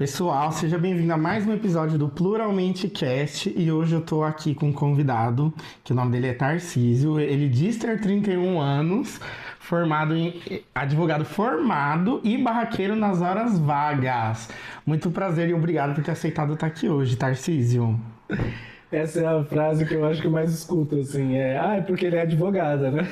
Pessoal, seja bem-vindo a mais um episódio do Pluralmente Cast e hoje eu tô aqui com um convidado, que o nome dele é Tarcísio, ele diz ter 31 anos, advogado formado e barraqueiro nas horas vagas. Muito prazer e obrigado por ter aceitado estar aqui hoje, Tarcísio. Essa é a frase que eu acho que eu mais escuto, assim, é porque ele é advogado, né?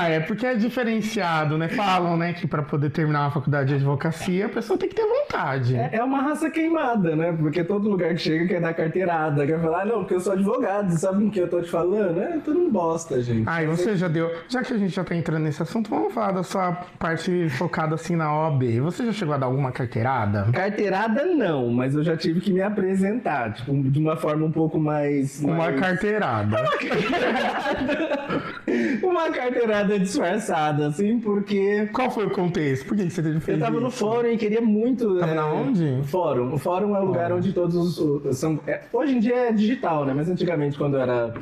É porque é diferenciado, né? Falam, né, que para poder terminar uma faculdade de advocacia, a pessoa tem que ter vontade. É uma raça queimada, né? Porque todo lugar que chega quer dar carteirada, quer falar, não, porque eu sou advogado, sabe o que eu tô te falando? Tudo um bosta, gente. E você já deu... Já que a gente já tá entrando nesse assunto, vamos falar da sua parte focada, assim, na OAB. Você já chegou a dar alguma carteirada? Carteirada não, mas eu já tive que me apresentar, tipo, de uma forma um pouco mais... Uma carteirada. Uma carteirada disfarçada, assim, porque... Qual foi o contexto? Por que você teve feito Eu tava isso? no fórum e queria muito... Tava na onde? Fórum. O fórum é o lugar onde todos são... hoje em dia é digital, né? Mas antigamente, quando era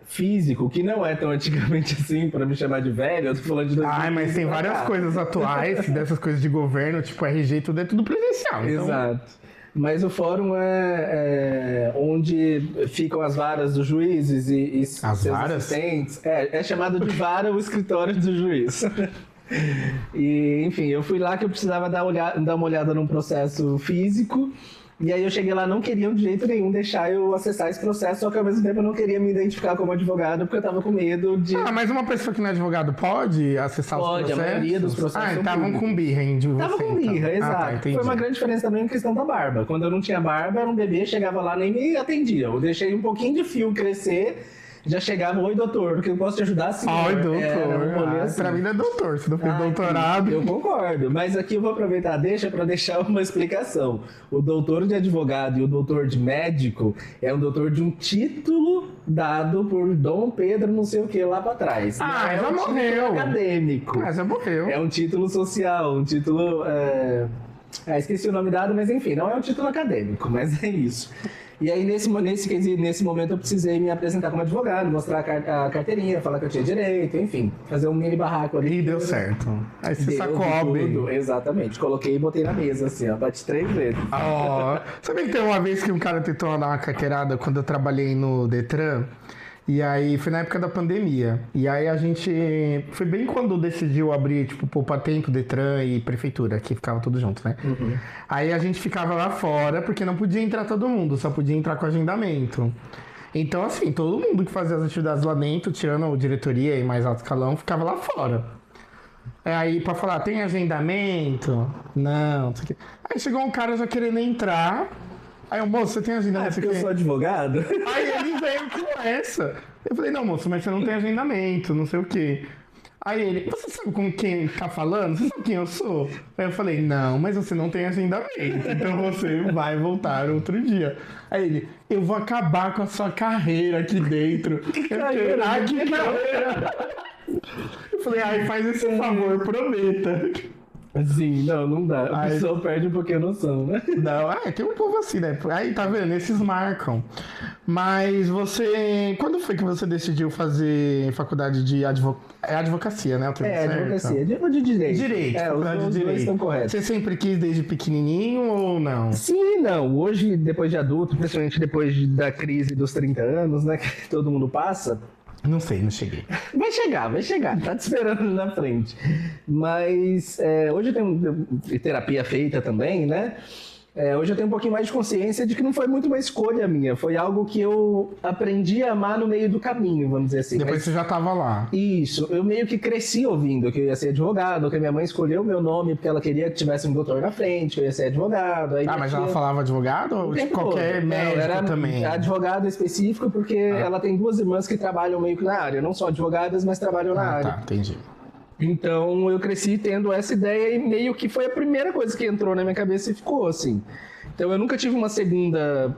físico, que não é tão antigamente assim, pra me chamar de velho, eu tô falando de 2015. Mas tem várias coisas atuais, dessas coisas de governo, tipo RG, tudo é tudo presencial. Então... Exato. Mas o fórum é onde ficam as varas dos juízes e as seus varas? assistentes. É chamado de vara o escritório do juiz. E, enfim, eu fui lá que eu precisava dar uma olhada num processo físico. E aí eu cheguei lá, não queriam de jeito nenhum deixar eu acessar esse processo, só que ao mesmo tempo eu não queria me identificar como advogado, porque eu tava com medo de... mas uma pessoa que não é advogado pode acessar os processos? Pode, a maioria dos processos estavam com birra, hein, de você, Tava com birra, então. exato. Entendi. Foi uma grande diferença também na questão da barba. Quando eu não tinha barba, era um bebê, chegava lá, nem me atendia. Eu deixei um pouquinho de fio crescer... Já chegava, oi doutor, que eu posso te ajudar sim. Oi doutor, assim. Pra mim não é doutor, se não fez doutorado. Eu concordo, mas aqui eu vou aproveitar para deixar uma explicação. O doutor de advogado e o doutor de médico é um doutor de um título dado por Dom Pedro não sei o que lá pra trás. Já morreu. Acadêmico. Já morreu. É um título social, um título... esqueci o nome dado, mas enfim, não é um título acadêmico, mas é isso. E aí, nesse momento, eu precisei me apresentar como advogado, mostrar a carteirinha, falar que eu tinha direito, enfim, fazer um mini barraco ali. E deu certo. Aí você sacou bem. Exatamente. Coloquei e botei na mesa, assim, ó, bati 3 vezes. Sabe que tem uma vez que um cara tentou dar uma carteirada quando eu trabalhei no Detran? E aí, foi na época da pandemia. E aí a gente... Foi bem quando decidiu abrir, tipo, Poupa Tempo, Detran e Prefeitura, que ficava tudo junto, né? Uhum. Aí a gente ficava lá fora, porque não podia entrar todo mundo, só podia entrar com agendamento. Então, assim, todo mundo que fazia as atividades lá dentro, tirando a diretoria e mais alto escalão, ficava lá fora. Aí, pra falar, tem agendamento? Não, não sei o quê. Aí chegou um cara já querendo entrar... Aí o moço, você tem agendamento? Porque eu sou advogado? Aí ele veio com essa. Eu falei, não, moço, mas você não tem agendamento, não sei o quê. Aí ele, você sabe com quem tá falando? Você sabe quem eu sou? Aí eu falei, não, mas você não tem agendamento, então você vai voltar outro dia. Aí ele, eu vou acabar com a sua carreira aqui dentro. Que carreira? Eu falei, faz esse favor, prometa. Sim, não dá. A pessoa perde um pouquinho a noção, né? Não, tem um povo assim, né? Aí, tá vendo? Esses marcam. Mas você... Quando foi que você decidiu fazer faculdade de advocacia, né? Advocacia. De direito. Direito, faculdade de os direito. Dois estão corretos. Você sempre quis desde pequenininho ou não? Sim e não. Hoje, depois de adulto, principalmente depois da crise dos 30 anos, né? Que todo mundo passa... Não sei, não cheguei. Vai chegar, tá te esperando na frente. Mas hoje eu tenho terapia feita também, né? Hoje eu tenho um pouquinho mais de consciência de que não foi muito uma escolha minha, foi algo que eu aprendi a amar no meio do caminho, vamos dizer assim. Depois você já estava lá. Isso, eu meio que cresci ouvindo que eu ia ser advogado, que a minha mãe escolheu o meu nome porque ela queria que tivesse um doutor na frente, que eu ia ser advogado. Aí mas ela falava advogado ou de qualquer médico era também? Advogado específico porque ela tem 2 irmãs que trabalham meio que na área, não só advogadas, mas trabalham na área. Tá, entendi. Então eu cresci tendo essa ideia e meio que foi a primeira coisa que entrou na minha cabeça e ficou assim. Então eu nunca tive uma segunda...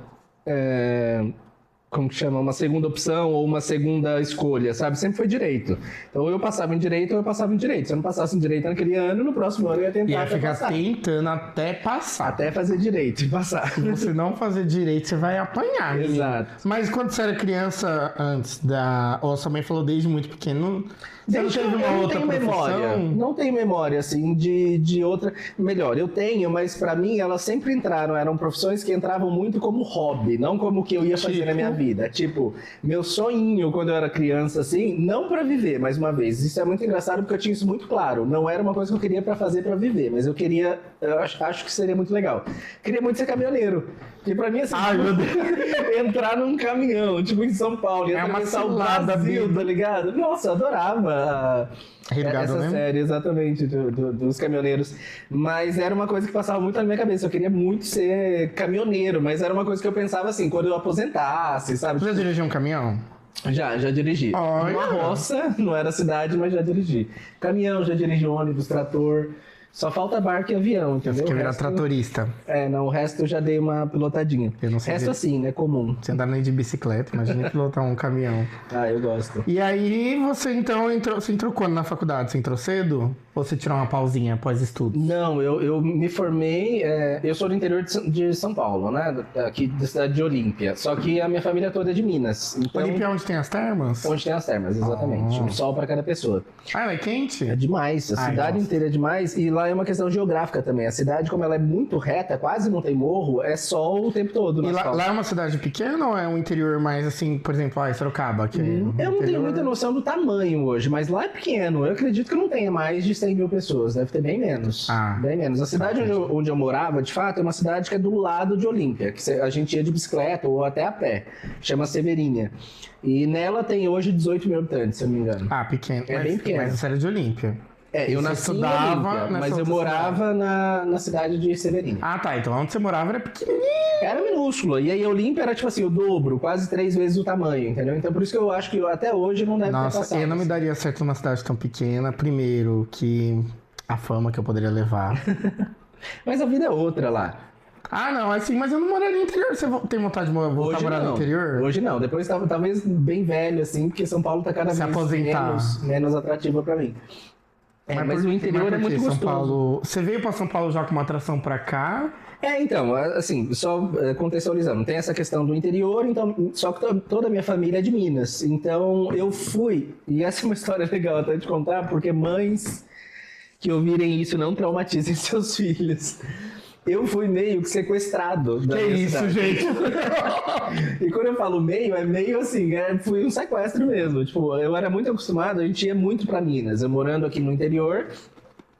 como que chama? Uma segunda opção ou uma segunda escolha, sabe? Sempre foi direito. Então eu passava em direito ou eu passava em direito. Se eu não passasse em direito naquele ano, no próximo ano eu ia tentar Ia ficar passar. Tentando até passar. Até fazer direito e passar. Se você não fazer direito, você vai apanhar. Exato. Mas quando você era criança, antes da... Ou sua mãe falou desde muito pequeno... Você não teve uma outra profissão? Não tenho memória, assim, de outra... Melhor, eu tenho, mas pra mim elas sempre entraram, eram profissões que entravam muito como hobby, não como o que eu ia fazer na minha vida. Tipo, meu sonho quando eu era criança, assim, não pra viver, mais uma vez. Isso é muito engraçado porque eu tinha isso muito claro. Não era uma coisa que eu queria pra fazer pra viver, mas eu queria... Eu acho que seria muito legal. Queria muito ser caminhoneiro. Porque pra mim, assim, entrar num caminhão, tipo, em São Paulo, e atravessar o Brasil, tá ligado? Nossa, eu adorava essa série, exatamente, dos caminhoneiros. Mas era uma coisa que passava muito na minha cabeça. Eu queria muito ser caminhoneiro, mas era uma coisa que eu pensava assim, quando eu aposentasse, sabe? Você já dirigiu um caminhão? Já dirigi. Uma roça, não era cidade, mas já dirigi. Caminhão, já dirigi ônibus, trator... Só falta barco e avião, entendeu? Você quer virar tratorista. Não, o resto eu já dei uma pilotadinha. Eu não sei. O resto assim, né? Comum. Você andar nem de bicicleta, imagina pilotar um caminhão. Eu gosto. E aí você então entrou quando na faculdade? Você entrou cedo? Ou você tirou uma pausinha após estudos? Não, eu me formei... eu sou do interior de São Paulo, né? Aqui da cidade de Olímpia. Só que a minha família toda é de Minas. Então, Olímpia é onde tem as termas? Onde tem as termas, exatamente. Um sol para cada pessoa. É quente? É demais. A cidade inteira é demais. E lá é uma questão geográfica também. A cidade, como ela é muito reta, quase não tem morro, é sol o tempo todo. E lá é uma cidade pequena ou é um interior mais assim, por exemplo, Sorocaba? Que eu não tenho muita noção do tamanho hoje, mas lá é pequeno. Eu acredito que não tenha mais de 100 mil pessoas. Deve ter bem menos. Bem menos. A cidade onde eu morava, de fato, é uma cidade que é do lado de Olímpia, que a gente ia de bicicleta ou até a pé. Chama Severinha. E nela tem hoje 18 mil habitantes, se eu não me engano. Pequeno. É bem pequeno. Mas você era de Olímpia. Eu nasci em Olímpia, mas eu morava na cidade de Severinha. Tá. Então onde você morava era pequenininho. Era minúsculo. E aí Olímpia era tipo assim, o dobro, quase 3 vezes o tamanho, entendeu? Então por isso que eu acho que até hoje não deve ter passado. Nossa, eu não me daria certo numa cidade tão pequena. Primeiro, que a fama que eu poderia levar. Mas a vida é outra lá. Não, assim, mas eu não moraria no interior. Você tem vontade de voltar a morar no interior? Hoje não. Depois talvez bem velho, assim, porque São Paulo tá cada vez menos atrativa pra mim. Mas o interior é muito gostoso. São Paulo... Você veio pra São Paulo já com uma atração pra cá? Então, assim, só contextualizando, tem essa questão do interior, então, só que toda a minha família é de Minas. Então, eu fui, e essa é uma história legal até de contar, porque mães que ouvirem isso não traumatizem seus filhos. Eu fui meio que sequestrado. Que isso, gente? E quando eu falo meio, é meio assim, fui um sequestro mesmo. Tipo, eu era muito acostumado, a gente ia muito pra Minas. Eu morando aqui no interior,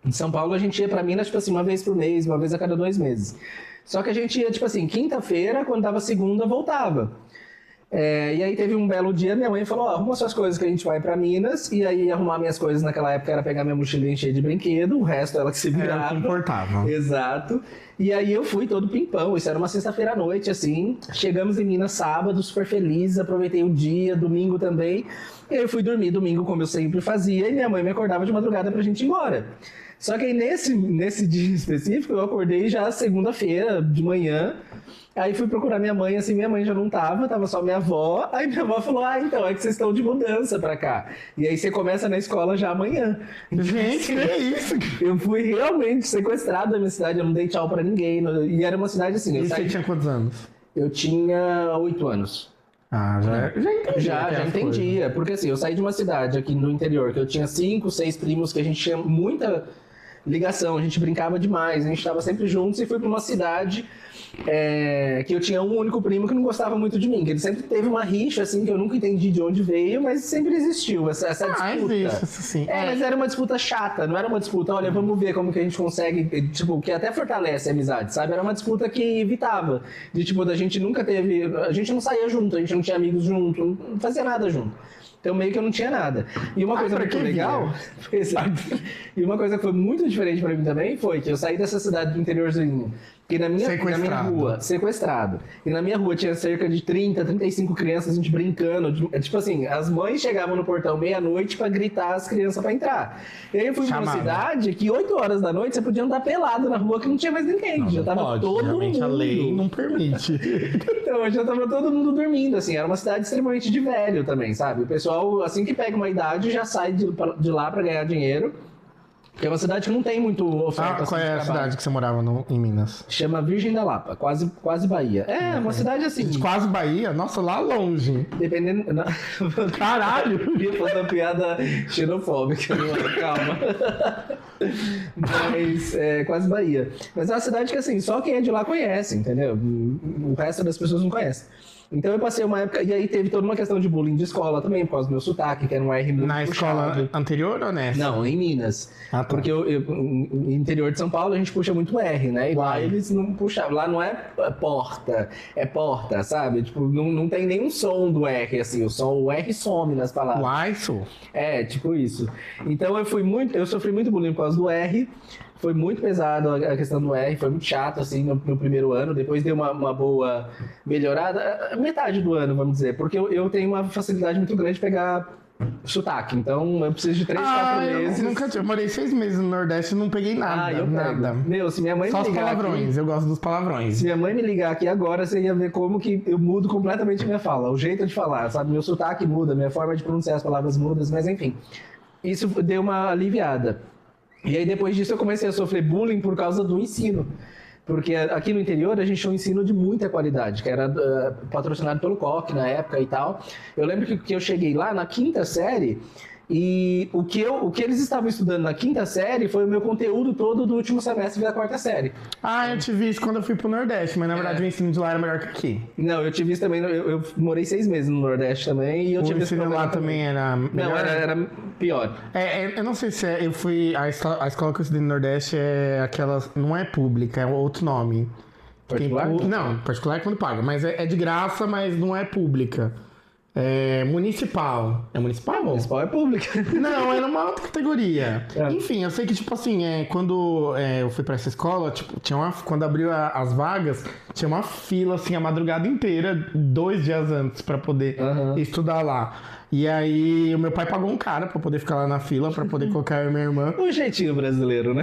em São Paulo, a gente ia pra Minas, tipo assim, uma vez por mês, uma vez a cada 2 meses. Só que a gente ia, tipo assim, quinta-feira, quando dava segunda, voltava. E aí teve um belo dia, minha mãe falou, arruma suas coisas que a gente vai pra Minas. E aí arrumar minhas coisas naquela época era pegar minha mochilinha cheia de brinquedo, o resto ela que se virava. Era o que importava. Exato. E aí eu fui todo pimpão, isso era uma sexta-feira à noite, assim. Chegamos em Minas sábado, super felizes, aproveitei o dia, domingo também. E aí eu fui dormir domingo, como eu sempre fazia, e minha mãe me acordava de madrugada pra gente ir embora. Só que aí nesse dia específico, eu acordei já segunda-feira, de manhã. Aí fui procurar minha mãe, assim, minha mãe já não tava só minha avó. Aí minha avó falou, então, é que vocês estão de mudança pra cá. E aí você começa na escola já amanhã. Gente, que é isso? Eu fui realmente sequestrado da minha cidade, eu não dei tchau pra ninguém. E era uma cidade assim... E você tinha quantos anos? Eu tinha 8 anos. Já entendi. Já entendia. Porque assim, eu saí de uma cidade aqui no interior, que eu tinha 5, 6 primos, que a gente tinha muita ligação, a gente brincava demais, a gente estava sempre juntos, e fui para uma cidade que eu tinha um único primo que não gostava muito de mim, que ele sempre teve uma rixa, assim, que eu nunca entendi de onde veio, mas sempre existiu essa disputa. Existe, sim. Mas era uma disputa chata, não era uma disputa, olha, vamos ver como que a gente consegue, tipo, que até fortalece a amizade, sabe? Era uma disputa que evitava, de tipo, da gente nunca teve, a gente não saía junto, a gente não tinha amigos junto, não fazia nada junto. Então meio que eu não tinha nada. E uma coisa muito legal, e uma coisa que foi muito diferente pra mim também foi que eu saí dessa cidade do interiorzinho, que na minha rua, sequestrado. E na minha rua tinha cerca de 30, 35 crianças, a gente brincando. Tipo assim, as mães chegavam no portão meia-noite pra gritar as crianças pra entrar. E aí eu fui pra uma cidade que 8 horas da noite você podia andar pelado na rua, que não tinha mais ninguém. Não, já tava pode, todo mundo. A lei não permite. Então, já tava todo mundo dormindo, assim. Era uma cidade extremamente de velho também, sabe? O pessoal, assim que pega uma idade, já sai de lá pra ganhar dinheiro. Porque é uma cidade que não tem muito oferta. Qual assim, é de a trabalho. cidade que você morava em Minas? Chama Virgem da Lapa, quase Bahia. É, uma cidade assim. Quase Bahia? Nossa, lá longe. Dependendo. Não. Caralho! Ia fazer uma piada xenofóbica, não é? Calma. Mas é quase Bahia. Mas é uma cidade que, assim, só quem é de lá conhece, entendeu? O resto das pessoas não conhece. Então eu passei uma época. E aí teve toda uma questão de bullying de escola também, por causa do meu sotaque, que era um R muito Na puxado. escola anterior ou nessa? Não, em Minas. Ah, tá. Porque no interior de São Paulo a gente puxa muito R, né? E lá eles não puxavam. Lá não é porta, é porta, sabe? Tipo, não tem nenhum som do R, assim. O R some nas palavras. Uai, isso. É, tipo isso. Então eu sofri muito bullying por causa do R. Foi muito pesado a questão do R, foi muito chato, assim, no primeiro ano. Depois deu uma boa melhorada, metade do ano, vamos dizer. Porque eu tenho uma facilidade muito grande de pegar sotaque. Então, eu preciso de 3, 4 meses. Eu morei 6 meses no Nordeste e não peguei nada. Eu pego. Nada. Meu, se minha mãe Só me os ligar palavrões, aqui, eu gosto dos palavrões. se minha mãe me ligar aqui agora, você ia ver como que eu mudo completamente a minha fala. O jeito de falar, sabe? Meu sotaque muda, minha forma de pronunciar as palavras muda, mas enfim. Isso deu uma aliviada. E aí depois disso eu comecei a sofrer bullying por causa do ensino. Porque aqui no interior a gente tinha um ensino de muita qualidade, que era patrocinado pelo COC na época e tal. Eu lembro que eu cheguei lá na 5ª série e o que eles estavam estudando na 5ª série foi o meu conteúdo todo do último semestre da 4ª série. Eu tive isso quando eu fui pro Nordeste, mas na verdade o ensino de lá era melhor que aqui. Não, eu tive isso também, eu morei 6 meses no Nordeste também e eu O tive esse ensino problema lá também era melhor? Não, era pior. Eu não sei se eu fui... A escola que eu estudei no Nordeste é aquela... Não é pública, é outro nome. Particular? Não, particular é quando paga, mas é de graça, mas não é pública. É municipal. É municipal? Municipal é pública. Não, era uma outra categoria. É. Enfim, eu sei que, tipo assim, quando eu fui pra essa escola, tipo, quando abriu as vagas, tinha uma fila, assim, a madrugada inteira, 2 dias antes, pra poder estudar lá. E aí, o meu pai pagou um cara pra poder ficar lá na fila, pra poder colocar eu e minha irmã. Um jeitinho brasileiro, né?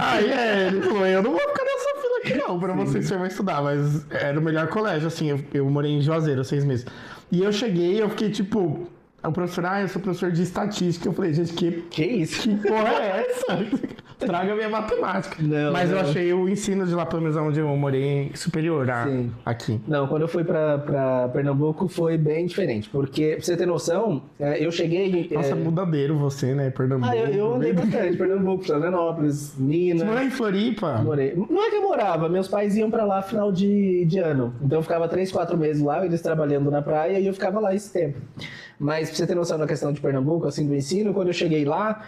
Ele falou, eu não vou ficar nessa fila aqui não, pra vocês você vai estudar. Mas era o melhor colégio, assim, eu morei em Juazeiro 6 meses. E eu cheguei, eu fiquei tipo, o professor, eu sou professor de estatística. Eu falei, gente, Que isso? que porra é essa? Traga minha matemática. Mas eu achei o ensino de lá, pelo menos onde eu morei, superior aqui. Não, quando eu fui pra Pernambuco foi bem diferente, porque, pra você ter noção, eu cheguei... Nossa, mudadeiro você, né, Pernambuco. Eu andei bastante, Pernambuco, Florianópolis, Minas... Você morou em Floripa? Morei. Não é que eu morava, meus pais iam pra lá final de ano, então eu ficava 3, 4 meses lá, eles trabalhando na praia, e eu ficava lá esse tempo. Mas pra você ter noção da questão de Pernambuco, assim, do ensino, quando eu cheguei lá,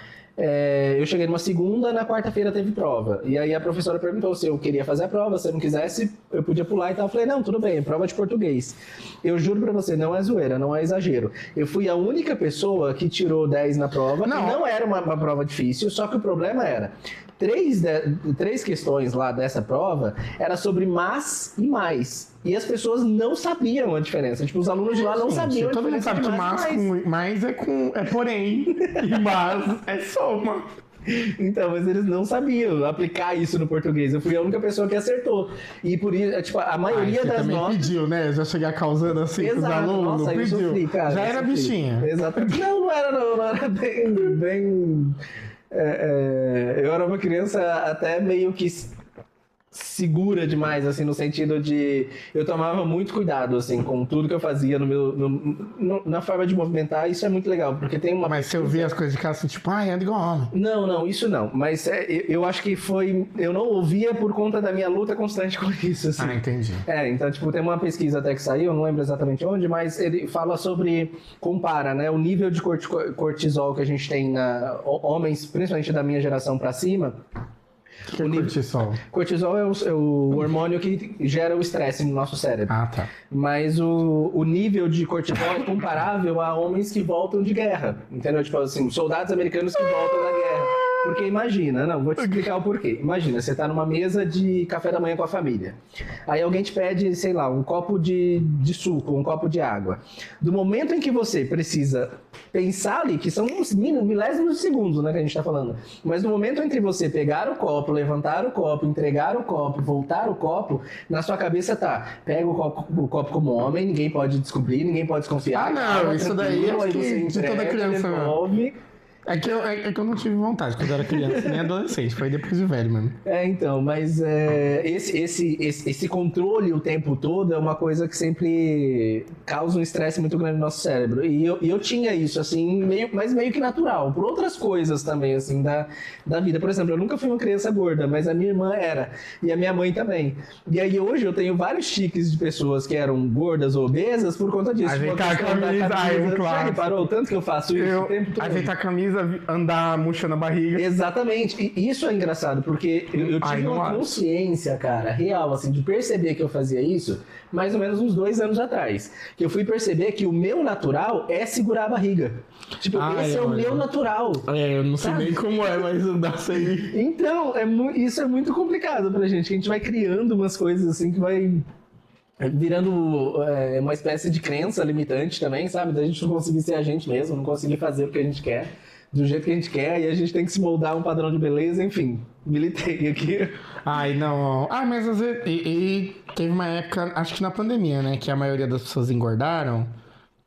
eu cheguei numa segunda, na quarta-feira teve prova. E aí a professora perguntou se eu queria fazer a prova, se eu não quisesse, eu podia pular e tal. Eu falei, não, tudo bem, prova de português. Eu juro pra você, não é zoeira, não é exagero. Eu fui a única pessoa que tirou 10 na prova. Não era uma prova difícil, só que o problema era... 3 questões lá dessa prova era sobre mas e mais. E as pessoas não sabiam a diferença. Tipo, os alunos de lá não sabiam a todo mundo diferença sabe de que mas e mais. mais é porém, e mas é soma. Então, mas eles não sabiam aplicar isso no português. Eu fui a única pessoa que acertou. E por isso, tipo, a maioria você das também notas... pediu, né? Já chegar causando assim com os alunos. Nossa, eu pediu. sofri, cara. Já era bichinha. Exatamente. Não era não. Não era bem... eu era uma criança até meio que segura demais, assim, no sentido de... Eu tomava muito cuidado, assim, com tudo que eu fazia na forma de movimentar. Isso é muito legal, porque tem uma... Mas você ouvia as coisas de casa assim, tipo, anda igual homem. Não, isso não. Mas eu acho que foi... Eu não ouvia por conta da minha luta constante com isso, assim. Entendi. Então, tipo, tem uma pesquisa até que saiu, não lembro exatamente onde, mas ele fala sobre... Compara, né? O nível de cortisol que a gente tem homens, principalmente da minha geração pra cima... O que é cortisol? Cortisol é o hormônio que gera o estresse no nosso cérebro. Tá. Mas o nível de cortisol é comparável a homens que voltam de guerra. Entendeu? Tipo assim, soldados americanos que voltam da guerra. Porque imagina, vou te explicar o porquê. Imagina, você tá numa mesa de café da manhã com a família. Aí alguém te pede, sei lá, um copo de suco, um copo de água. Do momento em que você precisa pensar ali, que são uns milésimos de segundos, né, que a gente tá falando. Mas no momento entre você pegar o copo, levantar o copo, entregar o copo, voltar o copo, na sua cabeça tá, pega o copo como homem, ninguém pode descobrir, ninguém pode desconfiar. Isso daí é aí você de toda entrega, criança. devolve. É que eu não tive vontade quando eu era criança, nem adolescente. Foi depois de velho mesmo. Então, mas esse controle o tempo todo é uma coisa que sempre causa um estresse muito grande no nosso cérebro. E eu tinha isso, assim, mas meio que natural, por outras coisas também, assim, da vida. Por exemplo, eu nunca fui uma criança gorda, mas a minha irmã era, e a minha mãe também. E aí hoje eu tenho vários tiques de pessoas que eram gordas ou obesas por conta disso. Ajeitar a camisa, já reparou o tanto que eu faço isso o tempo todo? Ajeitar a camisa, andar murchando a barriga. Exatamente. E isso é engraçado, porque eu tive uma consciência, cara, real, assim, de perceber que eu fazia isso mais ou menos uns 2 anos atrás. Que eu fui perceber que o meu natural é segurar a barriga. Tipo, esse é o meu natural. Eu não sei nem como é, mas não dá pra ir. Então, isso é muito complicado pra gente. A gente vai criando umas coisas assim que vai virando uma espécie de crença limitante também, sabe? Da gente não conseguir ser a gente mesmo, não conseguir fazer o que a gente quer, do jeito que a gente quer, e a gente tem que se moldar a um padrão de beleza, enfim. Militei aqui. Ai, não. Mas às vezes... E teve uma época, acho que na pandemia, né? Que a maioria das pessoas engordaram.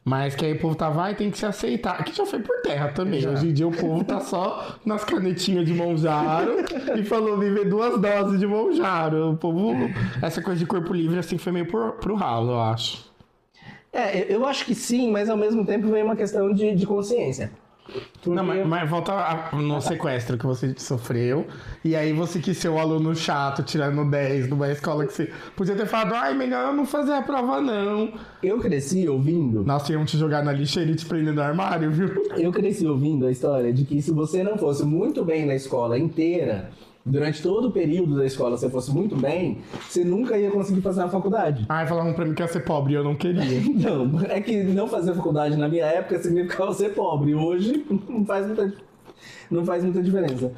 Mas que aí o povo tava, tem que se aceitar. Que já foi por terra também. Já. Hoje em dia o povo tá só nas canetinhas de Monjaro e falou viver 2 doses de Monjaro. O povo... Essa coisa de corpo livre, assim, foi meio pro ralo, eu acho. Eu acho que sim, mas ao mesmo tempo vem uma questão de consciência. Porque... Não, mas volta no sequestro que você sofreu. E aí você quis ser o aluno chato, tirando 10 numa escola que você podia ter falado, melhor eu não fazer a prova, não. Eu cresci ouvindo... Nossa, iam te jogar na lixeira e te prender no armário, viu? Eu cresci ouvindo a história de que se você não fosse muito bem na escola inteira, durante todo o período da escola, se você fosse muito bem, você nunca ia conseguir fazer uma faculdade. Falavam pra mim que ia ser pobre e eu não queria. Não, é que não fazer faculdade na minha época significava ser pobre. Hoje não faz muita diferença.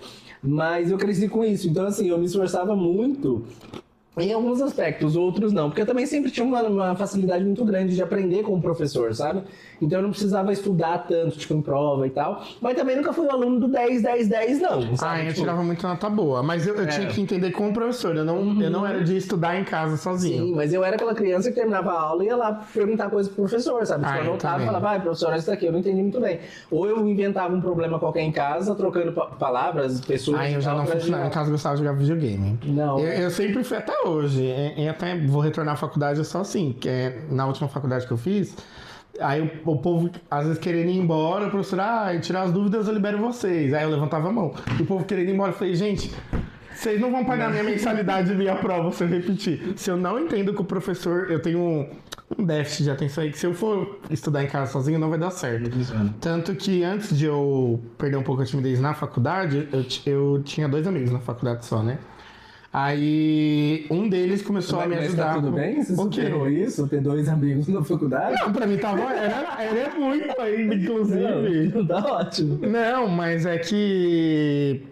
Mas eu cresci com isso. Então, assim, eu me esforçava muito em alguns aspectos, outros não. Porque eu também sempre tinha uma facilidade muito grande de aprender com o professor, sabe? Então eu não precisava estudar tanto, tipo, em prova e tal. Mas também nunca fui o aluno do 10, 10, 10, não. Sabe? Eu tirava muita nota boa. Mas eu tinha que entender com o professor. Eu não era de estudar em casa sozinho. Sim, mas eu era aquela criança que terminava a aula e ia lá perguntar coisa pro professor, sabe? Tipo, eu voltava e falava, professor, olha isso daqui, eu não entendi muito bem. Ou eu inventava um problema qualquer em casa, trocando palavras, pessoas... Eu já não funcionava. Em casa eu gostava de jogar videogame. Não. Eu sempre fui até hoje. E até vou retornar à faculdade só assim, que é na última faculdade que eu fiz. Aí o povo, às vezes, querendo ir embora, o professor, tirar as dúvidas, eu libero vocês. Aí eu levantava a mão. E o povo querendo ir embora, eu falei, gente, vocês não vão pagar minha mensalidade e minha prova se eu repetir. Se eu não entendo que o professor, eu tenho um déficit de atenção aí, que se eu for estudar em casa sozinho, não vai dar certo. Tanto que antes de eu perder um pouco a timidez na faculdade, eu tinha 2 amigos na faculdade só, né? Aí um deles começou a me ajudar. Tá tudo bem? Você superou isso? Ter 2 amigos na faculdade? Não, pra mim era muito ainda, inclusive. Não, tá ótimo. Não, mas é que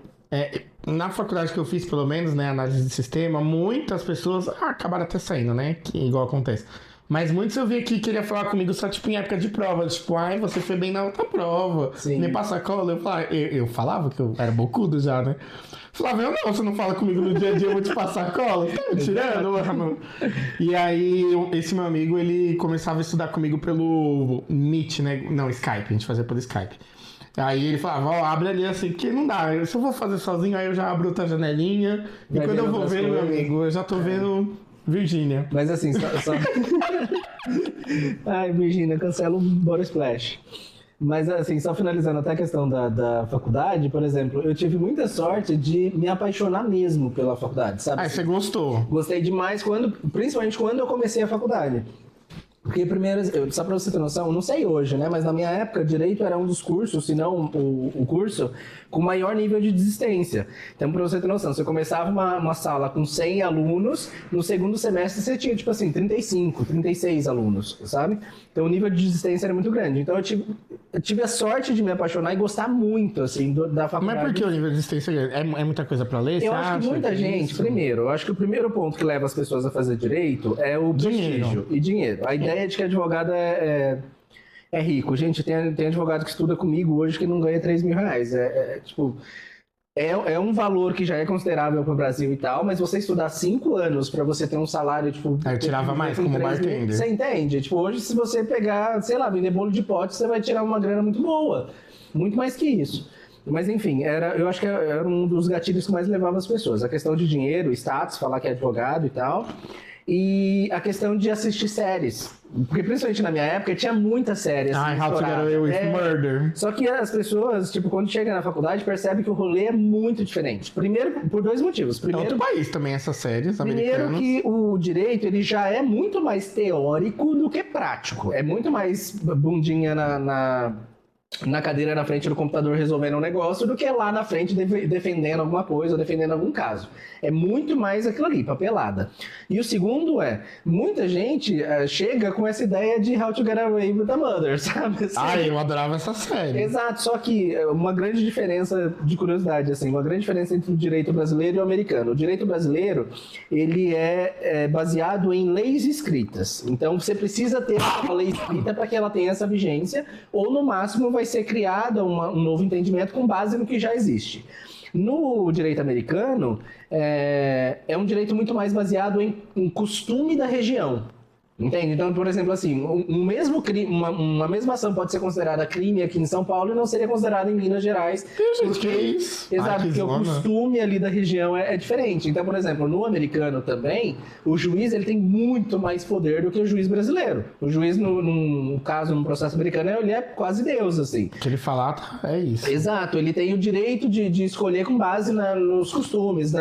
na faculdade que eu fiz, pelo menos, né, análise de sistema, muitas pessoas acabaram até saindo, né? Que igual acontece. Mas muitos eu vi que queria falar comigo só, tipo, em época de prova. Tipo, você foi bem na outra prova. Sim. Me passa cola. Eu falava que eu era bocudo já, né? Falava, você não fala comigo no dia a dia, eu vou te passar cola. Tá me tirando, mano? E aí, esse meu amigo, ele começava a estudar comigo pelo Meet, né? Não, Skype. A gente fazia pelo Skype. Aí ele falava, abre ali assim, porque não dá. Se eu vou fazer sozinho, aí eu já abro outra janelinha. E quando eu vou ver, meu amigo, eu já tô vendo... Virgínia. Mas assim, só... Ai, Virgínia, cancela o Body Splash. Mas assim, só finalizando até a questão da faculdade, por exemplo, eu tive muita sorte de me apaixonar mesmo pela faculdade, sabe? Você gostou? Gostei demais, principalmente quando eu comecei a faculdade. Porque primeiro, só pra você ter noção, não sei hoje, né? Mas na minha época, direito era um dos cursos, se não o curso, com maior nível de desistência. Então, pra você ter noção, você começava uma sala com 100 alunos, no segundo semestre você tinha, tipo assim, 35, 36 alunos, sabe? Então, o nível de desistência era muito grande. Então, eu tive a sorte de me apaixonar e gostar muito, assim, da faculdade. Mas por que o nível de desistência é muita coisa pra ler? Eu acho que muita gente, primeiro, eu acho que o primeiro ponto que leva as pessoas a fazer direito é o prestígio e dinheiro. A ideia de que advogado é rico. Gente, tem advogado que estuda comigo hoje que não ganha 3 mil reais. É um valor que já é considerável para o Brasil e tal, mas você estudar 5 anos para você ter um salário, tipo... Eu tirava mais como bartender. Você entende? Tipo, hoje se você pegar, sei lá, vender bolo de pote, você vai tirar uma grana muito boa. Muito mais que isso. Mas enfim, eu acho que era um dos gatilhos que mais levava as pessoas. A questão de dinheiro, status, falar que é advogado e tal. E a questão de assistir séries. Porque principalmente na minha época tinha muita série. Assim, How to Get Away with Murder. Só que as pessoas, tipo, quando chegam na faculdade, percebem que o rolê é muito diferente. Primeiro, por dois motivos. É Primeiro, outro país também, essas séries primeiro americanas. que o direito, ele já é muito mais teórico do que prático. É muito mais bundinha na cadeira na frente do computador resolvendo um negócio do que lá na frente defendendo alguma coisa ou defendendo algum caso. É muito mais aquilo ali, papelada. E o segundo é, muita gente chega com essa ideia de How to Get Away with the Murder, sabe? Assim, Eu adorava essa série. exato, só que uma grande diferença, de curiosidade, assim, uma grande diferença entre o direito brasileiro e o americano. O direito brasileiro, ele é baseado em leis escritas. Então, você precisa ter uma lei escrita para que ela tenha essa vigência, ou no máximo vai ser criada um novo entendimento com base no que já existe. No direito americano, é um direito muito mais baseado em costume da região. Entende? Então, por exemplo, assim, mesmo crime, uma mesma ação pode ser considerada crime aqui em São Paulo e não seria considerada em Minas Gerais. Tem gente que é isso. Exato, porque o costume ali da região é diferente. Então, por exemplo, no americano também, o juiz ele tem muito mais poder do que o juiz brasileiro. O juiz, no caso, no processo americano, ele é quase Deus, assim. O que ele falar é isso. Exato, ele tem o direito de escolher com base nos costumes,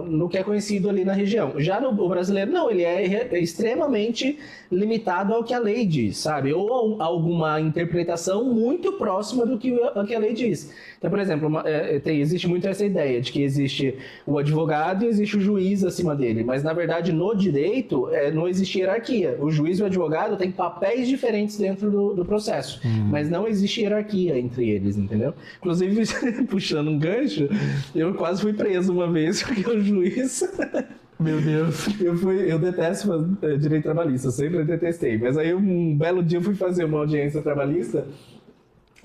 no que é conhecido ali na região. Já o brasileiro, não, ele é extremamente limitado ao que a lei diz, sabe? Ou alguma interpretação muito próxima do que a lei diz. Então, por exemplo, existe muito essa ideia de que existe o advogado e existe o juiz acima dele, mas na verdade no direito não existe hierarquia. O juiz e o advogado têm papéis diferentes dentro do processo, mas não existe hierarquia entre eles, entendeu? Inclusive, puxando um gancho, eu quase fui preso uma vez porque o juiz... Meu Deus. Eu detesto direito trabalhista, eu sempre detestei. Mas aí um belo dia eu fui fazer uma audiência trabalhista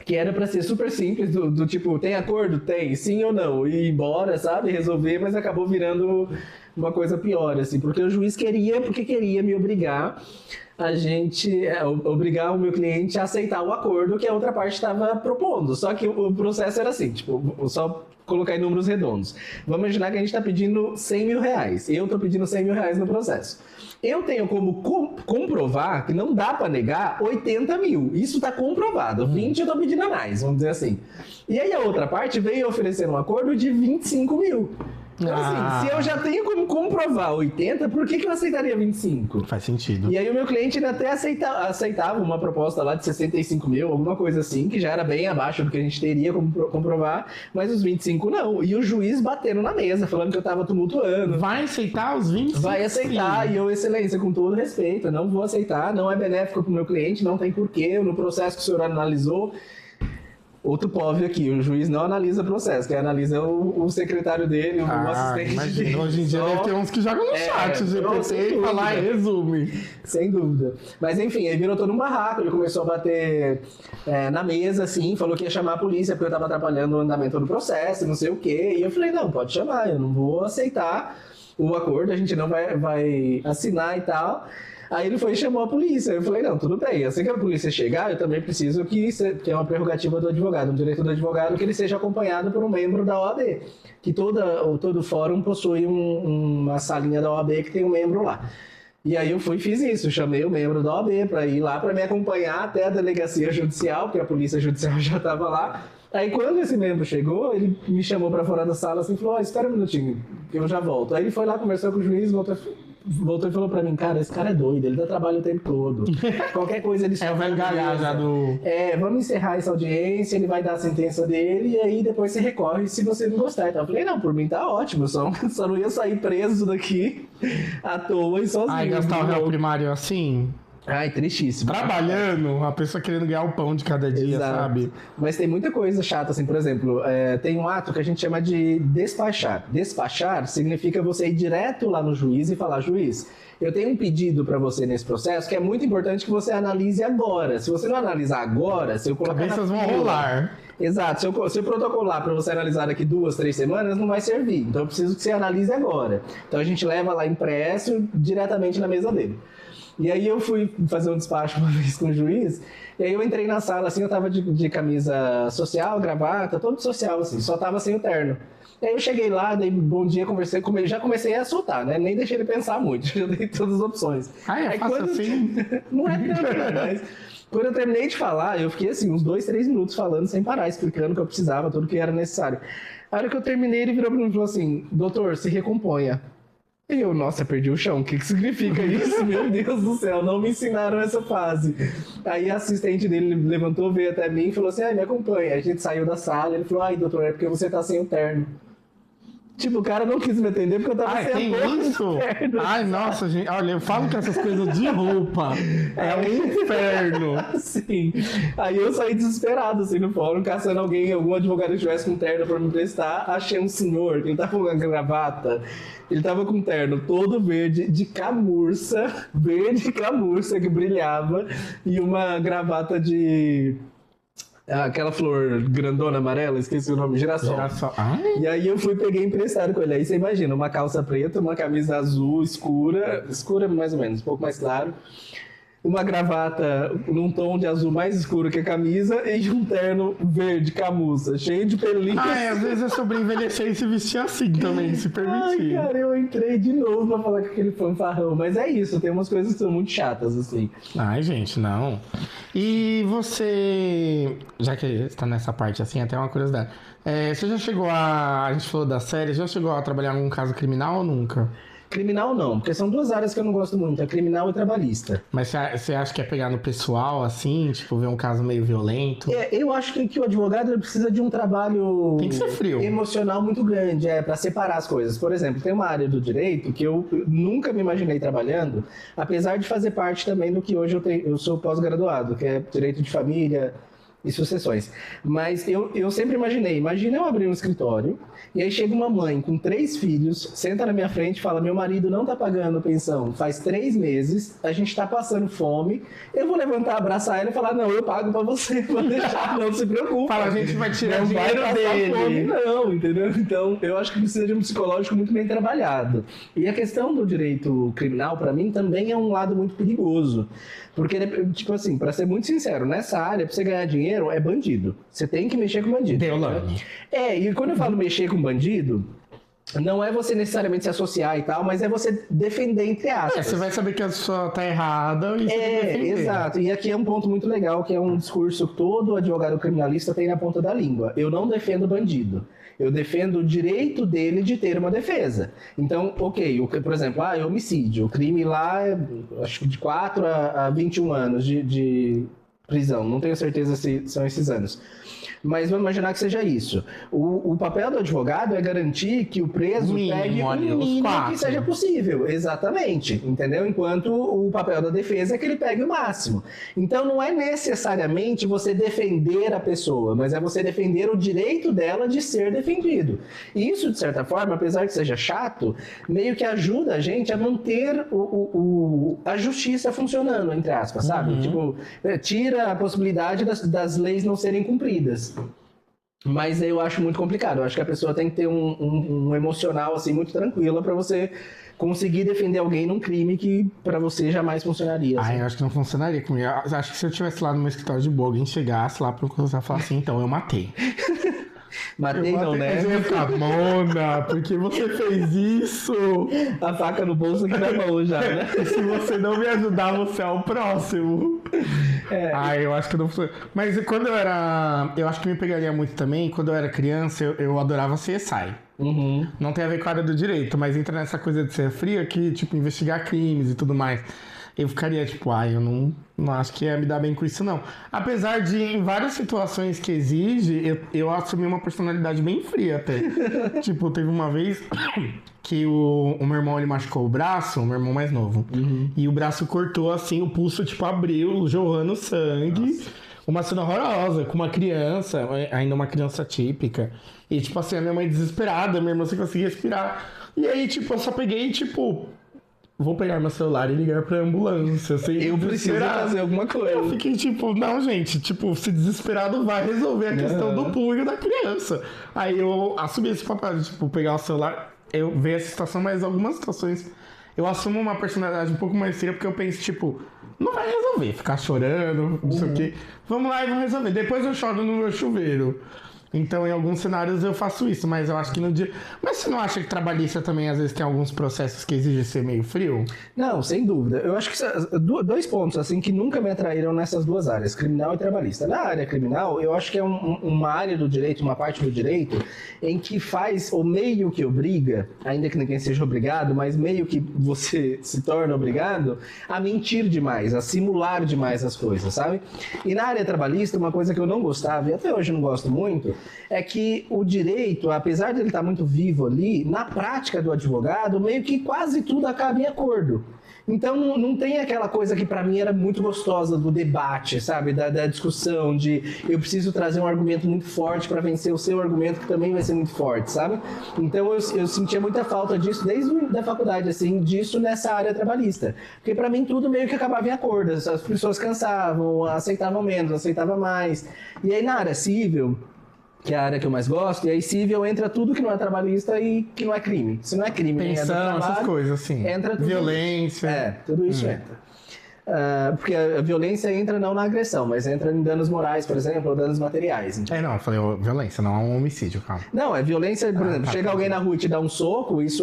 que era pra ser super simples, do tipo, tem acordo? Tem, sim ou não? E ir embora, sabe? Resolver, mas acabou virando uma coisa pior, assim. Porque o juiz queria me obrigar obrigar o meu cliente a aceitar o acordo que a outra parte estava propondo. Só que o processo era assim, tipo, só colocar em números redondos. Vamos imaginar que a gente está pedindo 100 mil reais. Eu estou pedindo 100 mil reais no processo. Eu tenho como comprovar que não dá para negar 80 mil. Isso está comprovado. 20 eu estou pedindo a mais, vamos dizer assim. E aí a outra parte veio oferecer um acordo de 25 mil. Então, assim, se eu já tenho como comprovar 80, por que eu aceitaria 25? Faz sentido. E aí o meu cliente ainda até aceitava uma proposta lá de 65 mil, alguma coisa assim, que já era bem abaixo do que a gente teria como comprovar, mas os 25 não. E o juiz batendo na mesa, falando que eu tava tumultuando. Vai aceitar os 25? Vai aceitar, sim. E eu, excelência, com todo respeito, não vou aceitar, não é benéfico pro meu cliente, não tem porquê, no processo que o senhor analisou. Outro POV aqui, o juiz não analisa o processo, quem analisa o secretário dele, o assistente dele. Hoje em dia deve ter uns que jogam no chat, GPT, e falar e resume. Sem dúvida. Mas enfim, aí virou todo um barraco, ele começou a bater na mesa, assim, falou que ia chamar a polícia porque eu estava atrapalhando o andamento do processo, não sei o quê. E eu falei, não, pode chamar, eu não vou aceitar o acordo, a gente não vai assinar e tal. Aí ele foi e chamou a polícia. Eu falei, não, tudo bem. Assim que a polícia chegar, eu também preciso que é uma prerrogativa do advogado, um direito do advogado, que ele seja acompanhado por um membro da OAB. Que todo fórum possui uma salinha da OAB que tem um membro lá. E aí eu fui e fiz isso, chamei o membro da OAB para ir lá para me acompanhar até a delegacia judicial, porque a polícia judicial já estava lá. Aí quando esse membro chegou, ele me chamou para fora da sala assim, e falou, espera um minutinho, que eu já volto. Aí ele foi lá, conversou com o juiz, voltou e falou pra mim, cara, esse cara é doido, ele dá trabalho o tempo todo. Qualquer coisa ele... vai engalhar já do... vamos encerrar essa audiência, ele vai dar a sentença dele e aí depois você recorre se você não gostar. Então eu falei, não, por mim tá ótimo, só não ia sair preso daqui à toa e sozinho. Aí gastar o réu primário assim... Ai, tristíssimo. Trabalhando, a pessoa querendo ganhar o pão de cada dia, exato, sabe? Mas tem muita coisa chata, assim, por exemplo, tem um ato que a gente chama de despachar. Despachar significa você ir direto lá no juiz e falar, juiz, eu tenho um pedido para você nesse processo que é muito importante que você analise agora. Se você não analisar agora, se eu colocar cabeças vão rolar. Exato. Se eu protocolar para você analisar daqui 2, 3 semanas, não vai servir. Então eu preciso que você analise agora. Então a gente leva lá impresso diretamente na mesa dele. E aí eu fui fazer um despacho uma vez com o juiz, e aí eu entrei na sala, assim, eu tava de camisa social, gravata, todo social, assim, só tava sem o terno. E aí eu cheguei lá, dei bom dia, conversei com ele, já comecei a soltar, né? Nem deixei ele pensar muito, já dei todas as opções. É fácil assim? Não é tanto, mas... Quando eu terminei de falar, eu fiquei assim, uns 2, 3 minutos falando sem parar, explicando o que eu precisava, tudo que era necessário. A hora que eu terminei, ele virou pra mim e falou assim, doutor, se recomponha. E eu, nossa, perdi o chão, o que significa isso? Meu Deus do céu, não me ensinaram essa fase. Aí a assistente dele levantou, veio até mim e falou assim, me acompanha. A gente saiu da sala, ele falou, doutor, é porque você tá sem o terno. Tipo, o cara não quis me atender porque eu tava sem a porra isso? Terno, nossa, gente, olha, eu falo que essas coisas de roupa é um inferno. Sim. Aí eu saí desesperado, assim, no fórum, caçando algum advogado que tivesse com terno pra me prestar. Achei um senhor, que ele tava com uma gravata, ele tava com um terno todo verde, de camurça, que brilhava, e uma gravata de... aquela flor grandona amarela, esqueci o nome, girassol. E aí eu peguei emprestado com ele. Aí você imagina, uma calça preta, uma camisa azul escura mais ou menos, um pouco mais claro. Uma gravata num tom de azul mais escuro que a camisa e um terno verde, camuça, cheio de pelinhos. Às vezes é sobre envelhecer e se vestir assim também, se permitir. Cara, eu entrei de novo pra falar com aquele fanfarrão. Mas é isso, tem umas coisas que são muito chatas, assim. Gente, não. E você, já que está nessa parte assim, até uma curiosidade. Você já chegou a gente falou da série, já chegou a trabalhar em algum caso criminal ou nunca? Criminal não, porque são duas áreas que eu não gosto muito, é criminal e trabalhista. Mas você acha que é pegar no pessoal, assim, tipo, ver um caso meio violento? Eu acho que o advogado precisa de um trabalho... Tem que ser frio. Emocional muito grande, para separar as coisas. Por exemplo, tem uma área do direito que eu nunca me imaginei trabalhando, apesar de fazer parte também do que hoje eu sou pós-graduado, que é direito de família e sucessões. Mas eu sempre imagina eu abrir um escritório, e aí chega uma mãe com 3 filhos, senta na minha frente e fala, meu marido não tá pagando pensão faz 3 meses, a gente tá passando fome, eu vou levantar, abraçar ela e falar, não, eu pago pra você, vou deixar, não se preocupe. Fala, a gente vai tirar o dinheiro dele. Fome, não, entendeu? Então, eu acho que precisa de um psicológico muito bem trabalhado. E a questão do direito criminal, pra mim, também é um lado muito perigoso. Porque, tipo assim, pra ser muito sincero, nessa área, pra você ganhar dinheiro, é bandido. Você tem que mexer com bandido. Deolane. E quando eu falo mexer com bandido, não é você necessariamente se associar e tal, mas é você defender, entre aspas. Você vai saber que a pessoa tá errada e você defender. Exato. E aqui é um ponto muito legal, que é um discurso que todo advogado criminalista tem na ponta da língua. Eu não defendo bandido. Eu defendo o direito dele de ter uma defesa. Então, por exemplo, homicídio. O crime lá, acho que de 4 a 21 anos de prisão. Não tenho certeza se são esses anos. Mas vamos imaginar que seja isso. O papel do advogado é garantir que o preso pegue o mínimo que seja possível. Exatamente. Entendeu? Enquanto o papel da defesa é que ele pegue o máximo. Então não é necessariamente você defender a pessoa, mas é você defender o direito dela de ser defendido. E isso, de certa forma, apesar que seja chato, meio que ajuda a gente a manter a justiça funcionando, entre aspas, sabe? Tipo, tira a possibilidade das leis não serem cumpridas. Mas eu acho muito complicado. Eu acho que a pessoa tem que ter um emocional assim muito tranquilo para você conseguir defender alguém num crime que para você jamais funcionaria. Assim. Eu acho que não funcionaria comigo. Eu acho que se eu estivesse lá no meu escritório de boa, alguém chegasse lá para eu falar assim, então eu matei. Matei não, né? Mas eu ia ficar, Mona, por que você fez isso? A faca no bolso aqui na mão já, né? Se você não me ajudar, você é o próximo. Eu acho que não foi. Mas quando eu era... Eu acho que me pegaria muito também. Quando eu era criança, eu adorava CSI. Uhum. Não tem a ver com a área do direito, mas entra nessa coisa de ser fria que, tipo, investigar crimes e tudo mais. Eu ficaria tipo, eu não acho que ia me dar bem com isso, não. Apesar de, em várias situações que exige, eu assumi uma personalidade bem fria até. Tipo, teve uma vez que o meu irmão, ele machucou o braço, o meu irmão mais novo. Uhum. E o braço cortou assim, o pulso, tipo, abriu, jorrando sangue. Nossa. Uma cena horrorosa, com uma criança, ainda uma criança típica. E, tipo assim, a minha mãe desesperada, minha irmã sem conseguir respirar. E aí, tipo, eu só peguei, tipo... vou pegar meu celular e ligar pra ambulância. Eu preciso fazer alguma coisa. Eu fiquei tipo, não, gente, tipo, se desesperado vai resolver a questão do punho da criança. Aí eu assumi esse papel de, tipo, pegar o celular, eu ver essa situação, mas algumas situações eu assumo uma personalidade um pouco mais séria, porque eu penso, tipo, não vai resolver, ficar chorando, não sei o quê. Vamos lá e vamos resolver. Depois eu choro no meu chuveiro. Então, em alguns cenários eu faço isso, mas eu acho que no dia... Mas você não acha que trabalhista também, às vezes, tem alguns processos que exigem ser meio frio? Não, sem dúvida. Eu acho que dois pontos, assim, que nunca me atraíram nessas duas áreas, criminal e trabalhista. Na área criminal, eu acho que é uma área do direito, uma parte do direito, em que faz, ou meio que obriga, ainda que ninguém seja obrigado, mas meio que você se torna obrigado a mentir demais, a simular demais as coisas, sabe? E na área trabalhista, uma coisa que eu não gostava, e até hoje não gosto muito, é que o direito, apesar de ele estar muito vivo ali, na prática do advogado, meio que quase tudo acaba em acordo. Então não tem aquela coisa que para mim era muito gostosa do debate, sabe? Da discussão, de eu preciso trazer um argumento muito forte para vencer o seu argumento, que também vai ser muito forte, sabe? Então eu sentia muita falta disso desde da faculdade, assim, disso nessa área trabalhista. Porque para mim tudo meio que acabava em acordo, as pessoas cansavam, aceitavam menos, aceitavam mais. E aí na área civil, que é a área que eu mais gosto, e aí civil entra tudo que não é trabalhista e que não é crime. Se não é crime, pensão, nem é do trabalho, essas coisas, assim. Entra tudo, violência. Tudo isso entra. Porque a violência entra não na agressão, mas entra em danos morais, por exemplo, ou danos materiais. Então. Não, eu falei violência, não é um homicídio, calma. Não, é violência, por exemplo, chega alguém na rua e te dá um soco, isso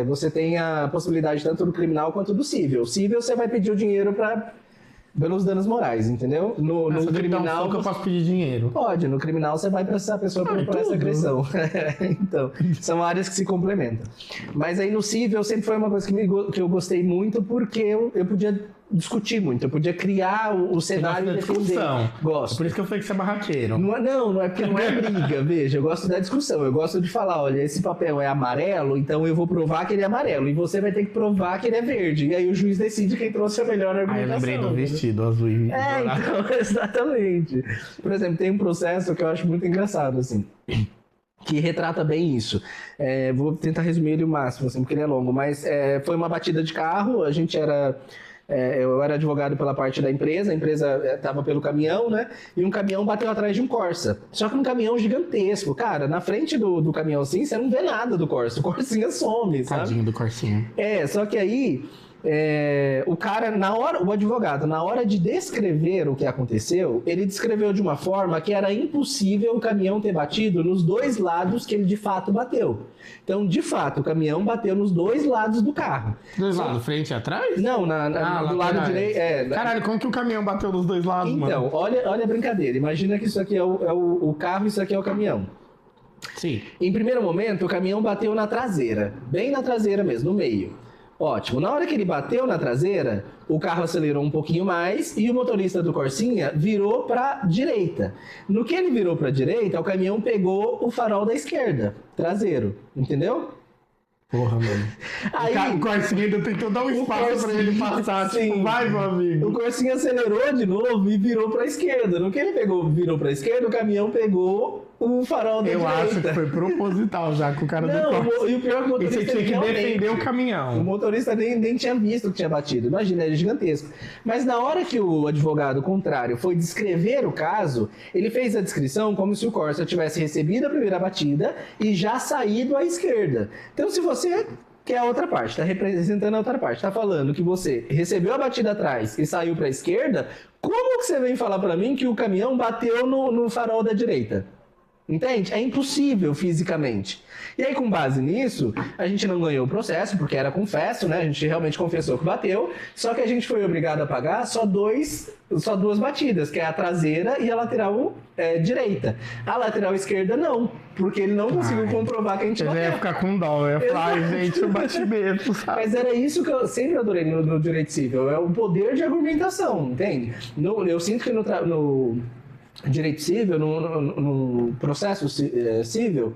você tem a possibilidade tanto do criminal quanto do civil. O civil você vai pedir o dinheiro pelos danos morais, entendeu? No criminal eu posso pedir dinheiro. Pode, no criminal você vai processar a pessoa por essa agressão. Então, são áreas que se complementam. Mas aí no civil sempre foi uma coisa que eu gostei muito, porque eu podia discutir muito, eu podia criar o cenário e defender. Discussão. Gosto. Por isso que eu falei que você é barraqueiro. Não é porque não é briga, veja, eu gosto da discussão, eu gosto de falar, olha, esse papel é amarelo, então eu vou provar que ele é amarelo, e você vai ter que provar que ele é verde, e aí o juiz decide quem trouxe a melhor argumentação. Eu lembrei do vestido azul e então, exatamente. Por exemplo, tem um processo que eu acho muito engraçado, assim, que retrata bem isso. Vou tentar resumir ele o máximo, assim, porque ele é longo, mas foi uma batida de carro, eu era advogado pela parte da empresa, a empresa estava pelo caminhão, né? E um caminhão bateu atrás de um Corsa. Só que um caminhão gigantesco. Cara, na frente do caminhão assim, você não vê nada do Corsa. O Corsinha some, sabe? Tadinho do Corsinha. Só que aí... o cara, o advogado, na hora de descrever o que aconteceu, ele descreveu de uma forma que era impossível o caminhão ter batido nos dois lados que ele de fato bateu. Então, de fato, o caminhão bateu nos dois lados do carro. Dois lados, frente e atrás? Não, do lado direito. Caralho, como que o caminhão bateu nos dois lados, então, mano? Então, olha a brincadeira. Imagina que isso aqui é o carro e isso aqui é o caminhão. Sim. Em primeiro momento, o caminhão bateu na traseira. Bem na traseira mesmo, no meio. Ótimo. Na hora que ele bateu na traseira, o carro acelerou um pouquinho mais e o motorista do Corsinha virou para a direita. No que ele virou para a direita, o caminhão pegou o farol da esquerda, traseiro. Entendeu? Porra, mano. Aí, o Corsinha ainda tentou dar um espaço pra ele passar. Sim. Tipo, vai, meu amigo. O Corsinha acelerou de novo e virou pra esquerda. No que ele virou pra esquerda, o caminhão pegou o farol da direita. Eu acho que foi proposital já com o cara do Corsa. E o pior é que o motorista... E você tinha que defender o caminhão. O motorista nem tinha visto que tinha batido. Imagina, ele é gigantesco. Mas na hora que o advogado contrário foi descrever o caso, ele fez a descrição como se o Corsa tivesse recebido a primeira batida e já saído à esquerda. Então, se você que é a outra parte, está representando a outra parte, está falando que você recebeu a batida atrás e saiu para a esquerda, como que você vem falar para mim que o caminhão bateu no farol da direita? Entende? É impossível fisicamente. E aí, com base nisso, a gente não ganhou o processo, porque era confesso, né? A gente realmente confessou que bateu, só que a gente foi obrigado a pagar só duas batidas, que é a traseira e a lateral direita. A lateral esquerda, não, porque ele não conseguiu comprovar que a gente bateu. Ele ia ficar com dó, eu ia falar, gente, o batimento, sabe? Mas era isso que eu sempre adorei no direito civil, é o poder de argumentação, entende? Eu sinto que no direito civil, no processo civil,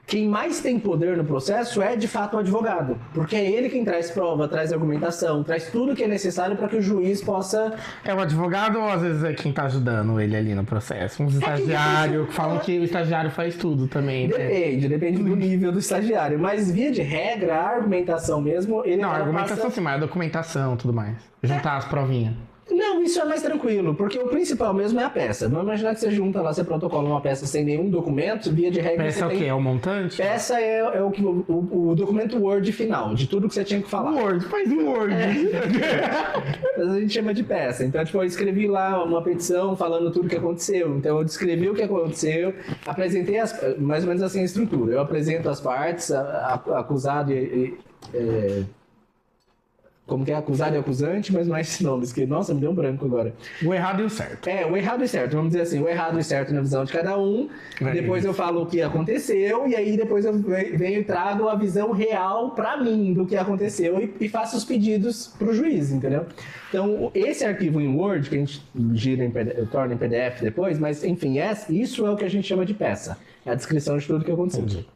quem mais tem poder no processo é, de fato, o advogado. Porque é ele quem traz prova, traz argumentação, traz tudo que é necessário para que o juiz possa... É o advogado ou às vezes é quem tá ajudando ele ali no processo? Uns estagiários que falam que o estagiário faz tudo também. Depende do nível do estagiário. Mas, via de regra, a argumentação mesmo... Não, a argumentação sim, mas a documentação e tudo mais. Juntar as provinhas. Não, isso é mais tranquilo, porque o principal mesmo é a peça. Vamos imaginar que você junta lá, você protocola uma peça sem nenhum documento, via de regra... Peça é o quê? É o montante? Peça é o documento Word final, de tudo que você tinha que falar. Word, faz um Word. Mas a gente chama de peça. Então, tipo, eu escrevi lá uma petição falando tudo o que aconteceu. Então, eu descrevi o que aconteceu, apresentei mais ou menos assim a estrutura. Eu apresento as partes, acusado como que é? Acusado e acusante, mas não é esse nome. Que, nossa, me deu um branco agora. O errado e o certo. O errado e o certo. Vamos dizer assim, o errado e o certo na visão de cada um. Depois eu falo o que aconteceu e aí depois eu venho e trago a visão real pra mim do que aconteceu e faço os pedidos pro juiz, entendeu? Então, esse arquivo em Word, que a gente torna em PDF depois, mas enfim, isso é o que a gente chama de peça. É a descrição de tudo que aconteceu. Entendi.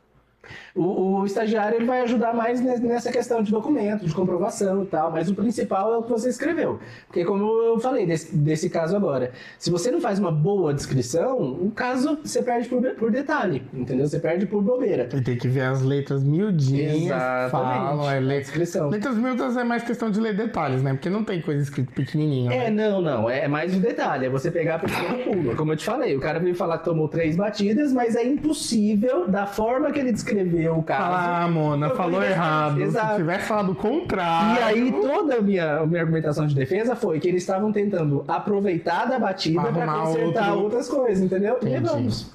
O estagiário ele vai ajudar mais nessa questão de documento, de comprovação e tal, mas o principal é o que você escreveu. Porque como eu falei desse caso agora, se você não faz uma boa descrição, o caso você perde por detalhe, entendeu? Você perde por bobeira. E tem que ver as letras miudinhas. Exatamente. Falam, descrição. Letras miúdas é mais questão de ler detalhes, né? Porque não tem coisa escrita pequenininha. Não. É mais o detalhe. É você pegar a pessoa no pulo. Como eu te falei, o cara veio falar que tomou 3 batidas, mas é impossível, da forma que ele descreveu o caso... Mona, falou errado. Exato. Se tivesse falado o contrário... E aí toda a minha argumentação de defesa foi que eles estavam tentando aproveitar da batida para consertar outras coisas, entendeu? Entendi. E vamos.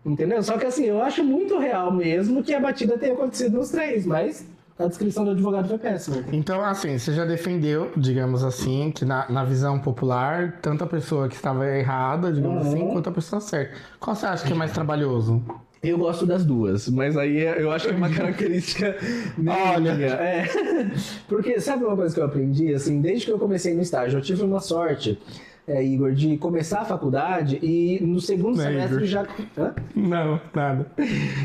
Entendeu? Só que assim, eu acho muito real mesmo que a batida tenha acontecido nos 3, mas a descrição do advogado foi péssima. Então, assim, você já defendeu, digamos assim, que na visão popular, tanto a pessoa que estava errada, digamos assim, quanto a pessoa certa. Qual você acha que é mais trabalhoso? Eu gosto das duas, mas aí eu acho que é uma característica Olha, minha. Porque sabe uma coisa que eu aprendi? Assim, desde que eu comecei no estágio, eu tive uma sorte, Igor, de começar a faculdade e no segundo semestre Igor. já... Hã? Não, nada.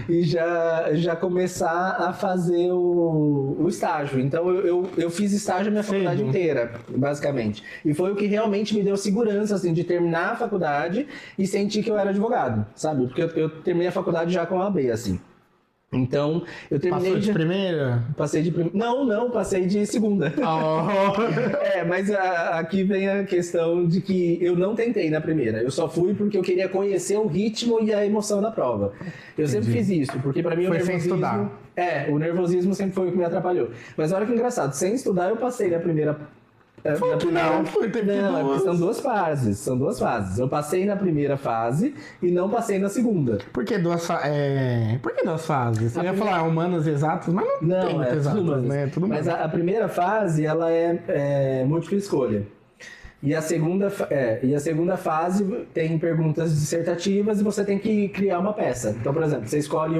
E já começar a fazer o estágio. Então eu fiz estágio a minha faculdade inteira, basicamente. E foi o que realmente me deu segurança, assim, de terminar a faculdade e sentir que eu era advogado, sabe? Porque eu terminei a faculdade já com a AB, assim. Então, eu terminei... Passou de primeira? Passei de primeira... Não, passei de segunda. Mas aqui vem a questão de que eu não tentei na primeira. Eu só fui porque eu queria conhecer o ritmo e a emoção da prova. Eu sempre fiz isso, porque pra mim foi o nervosismo... sem estudar. O nervosismo sempre foi o que me atrapalhou. Mas olha que engraçado, sem estudar eu passei na primeira... São duas fases. Eu passei na primeira fase e não passei na segunda. Por que duas fases? Você ia falar humanas exatas, mas não tem exatas, né? Tudo mas a primeira fase, ela é múltipla escolha. E a segunda fase tem perguntas dissertativas e você tem que criar uma peça. Então, por exemplo, você escolhe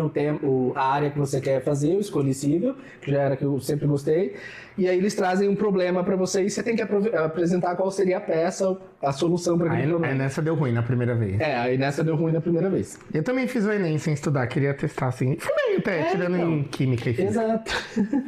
a área que você quer fazer, eu escolhi civil, que já era que eu sempre gostei, e aí eles trazem um problema para você e você tem que apresentar qual seria a peça, a solução para aquele problema. Aí nessa deu ruim na primeira vez. Aí nessa deu ruim na primeira vez. Eu também fiz o Enem sem estudar, queria testar assim. Fui meio até, tirando em química e física. Exato.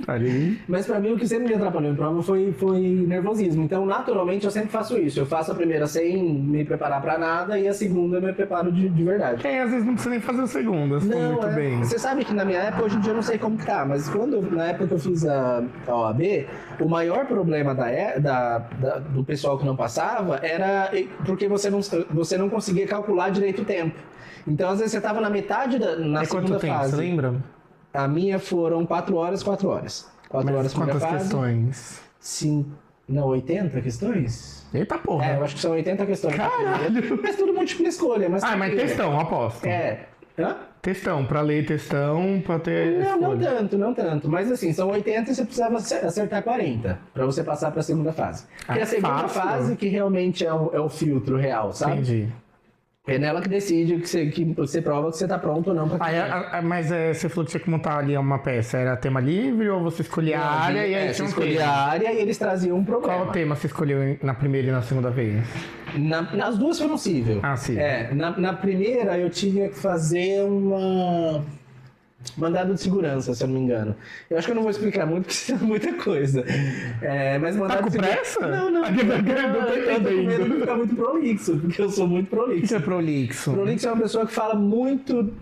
Ali. Mas pra mim o que sempre me atrapalhou em prova foi nervosismo. Então, naturalmente, eu sempre faço isso. Eu faço a primeira sem me preparar pra nada e a segunda eu me preparo de verdade. Às vezes não precisa nem fazer a segunda, se for muito bem. Você sabe que na minha época, hoje em dia eu não sei como que tá, mas na época que eu fiz a OAB, o maior problema do pessoal que não passava era porque você não conseguia calcular direito o tempo. Então, às vezes você tava na metade na segunda quanto tempo, fase. Você lembra? A minha foram 4 horas. 4 horas Mas quantas fase. questões? Sim. Não, 80 questões? Eita porra. Eu acho que são 80 questões. Caralho. Mas tudo múltipla escolha. Mas textão, aposto. Hã? Textão, pra ler textão, pra ter Não tanto. Mas assim, são 80 e você precisava acertar 40 pra você passar pra segunda fase. Porque a segunda fase que realmente é o filtro real, sabe? Entendi. É nela que decide que você prova que você tá pronto ou não pra Mas você falou que tinha que montar ali uma peça. Era tema livre ou você escolhia a área e aí você escolhia a área e eles traziam um problema. Qual tema você escolheu na primeira e na segunda vez? Nas duas foram cível. Sim. Na primeira eu tinha que fazer uma... Mandado de segurança, se eu não me engano. Eu acho que eu não vou explicar muito, porque isso é muita coisa. Mas mandado Tá com de segurança... pressa? Não. Aqui tá querendo, Eu tô com medo de ficar muito prolixo, porque eu sou muito O que prolixo. é prolixo? Prolixo é uma pessoa que fala muito...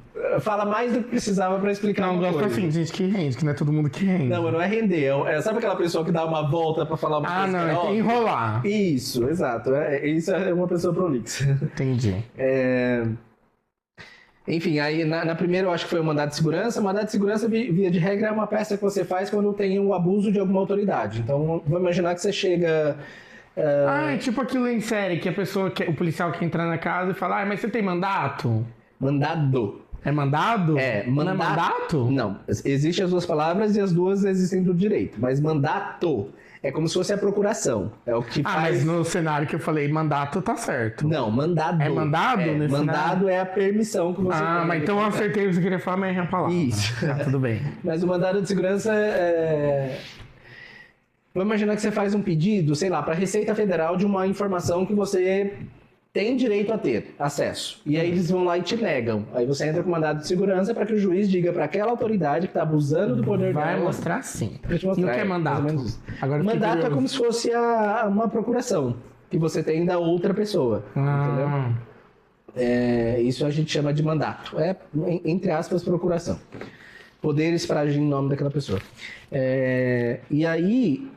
Fala mais do que precisava pra explicar Não, uma gosto coisa. assim, de gente que rende, que não é todo mundo que rende. Não, mas não é render. Sabe aquela pessoa que dá uma volta pra falar uma Ah, coisa? não, que é óbvia? enrolar. Isso, exato. Isso é uma pessoa prolixa. Entendi. Enfim, aí na primeira eu acho que foi o mandado de segurança. O mandado de segurança, via de regra, é uma peça que você faz quando tem um abuso de alguma autoridade. Então, vamos imaginar que você chega... Ah, é tipo aquilo em série, que a pessoa, o policial que entra na casa e fala, mas você tem mandato? Mandado. É mandado? É, Não é mandato? Não, existem as duas palavras e as duas existem do direito. Mas mandato é como se fosse a procuração. É o que Ah, faz... mas no cenário que eu falei, mandato tá certo. Não, mandado. É mandado nesse mandado é a permissão que você tem. Ah, mas então eu acertei o que você queria falar, mas é a palavra. Isso. Tá, tudo bem. Mas o mandado de segurança é... Vamos imaginar que você faz um pedido, sei lá, para a Receita Federal de uma informação que você tem direito a ter acesso. E aí eles vão lá e te negam. Aí você entra com mandado de segurança para que o juiz diga para aquela autoridade que está abusando do poder Vai dela... mostrar sim. Pra te E o mostrar, que é mais ou menos mandato? isso. Agora eu fiquei Mandato é curioso. como se fosse uma procuração que você tem da outra pessoa. Entendeu? Isso a gente chama de mandato. É, entre aspas, procuração. Poderes para agir em nome daquela pessoa. E aí,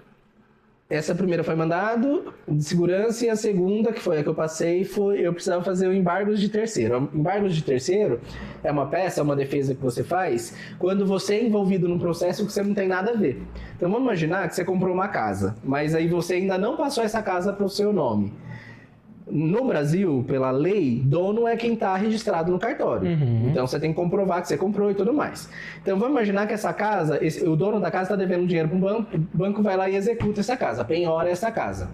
essa primeira foi mandado de segurança e a segunda, que foi a que eu passei, foi eu precisava fazer o embargos de terceiro. Embargos de terceiro é uma peça, é uma defesa que você faz quando você é envolvido num processo que você não tem nada a ver. Então vamos imaginar que você comprou uma casa, mas aí você ainda não passou essa casa para o seu nome. No Brasil, pela lei, dono é quem está registrado no cartório. Então você tem que comprovar que você comprou e tudo mais. Então vamos imaginar que essa casa, o dono da casa está devendo dinheiro para um banco, o banco vai lá e executa essa casa, penhora essa casa.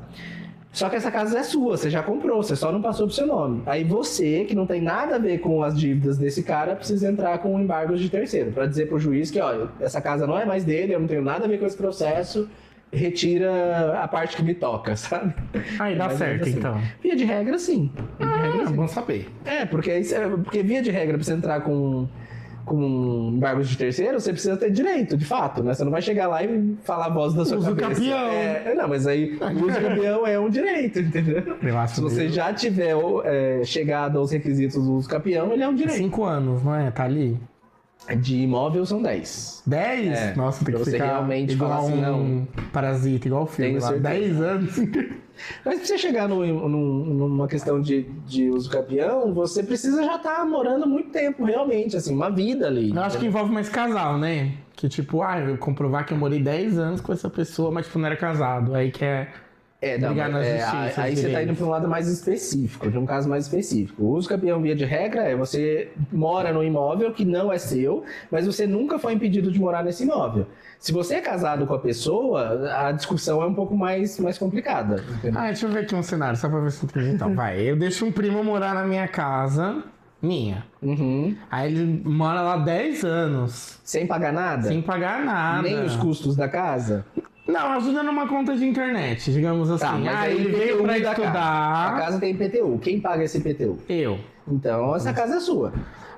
Só que essa casa é sua, você já comprou, você só não passou pro seu nome. Aí você, que não tem nada a ver com as dívidas desse cara, precisa entrar com embargos de terceiro, para dizer pro juiz que, ó, essa casa não é mais dele, eu não tenho nada a ver com esse processo, retira a parte que me toca, sabe? Aí dá Mais ou certo, menos assim. então. Via de regra, sim. Via de regra, É sim. bom saber. Porque via de regra, pra você entrar com embargos de terceiro, você precisa ter direito, de fato, né? Você não vai chegar lá e falar a voz da sua Uso cabeça. campeão. Não, mas aí o uso campeão é um direito, entendeu? Relaxa Se você mesmo. já tiver chegado aos requisitos do uso campeão, ele é um direito. 5 anos, não é? Tá ali. De imóvel são 10. 10? É, Nossa, tem pra que você ficar realmente igual falar assim, um parasita, igual o filme Tenho lá. certeza. 10 anos. Mas pra você chegar numa questão de uso campeão, você precisa já estar morando muito tempo, realmente, assim, uma vida ali. Eu acho que envolve mais casal, né? Que tipo, eu comprovar que eu morei 10 anos com essa pessoa, mas tipo, não era casado. Aí que é... brigar na justiça, aí os você tá indo direitos. para um lado mais específico, de um caso mais específico. O uso campeão, via de regra, é você mora no imóvel que não é seu, mas você nunca foi impedido de morar nesse imóvel. Se você é casado com a pessoa, a discussão é um pouco mais complicada. Entendeu? Deixa eu ver aqui um cenário, só pra ver se eu entendi. Então, eu deixo um primo morar na minha casa, minha. Uhum. Aí ele mora lá 10 anos, Sem pagar nada? sem pagar nada. Nem os custos da casa? Não, ajuda numa conta de internet, digamos assim. Tá, mas aí ele IPTU veio pra da estudar. A casa tem IPTU. Quem paga esse IPTU? Eu. Então, essa casa é sua.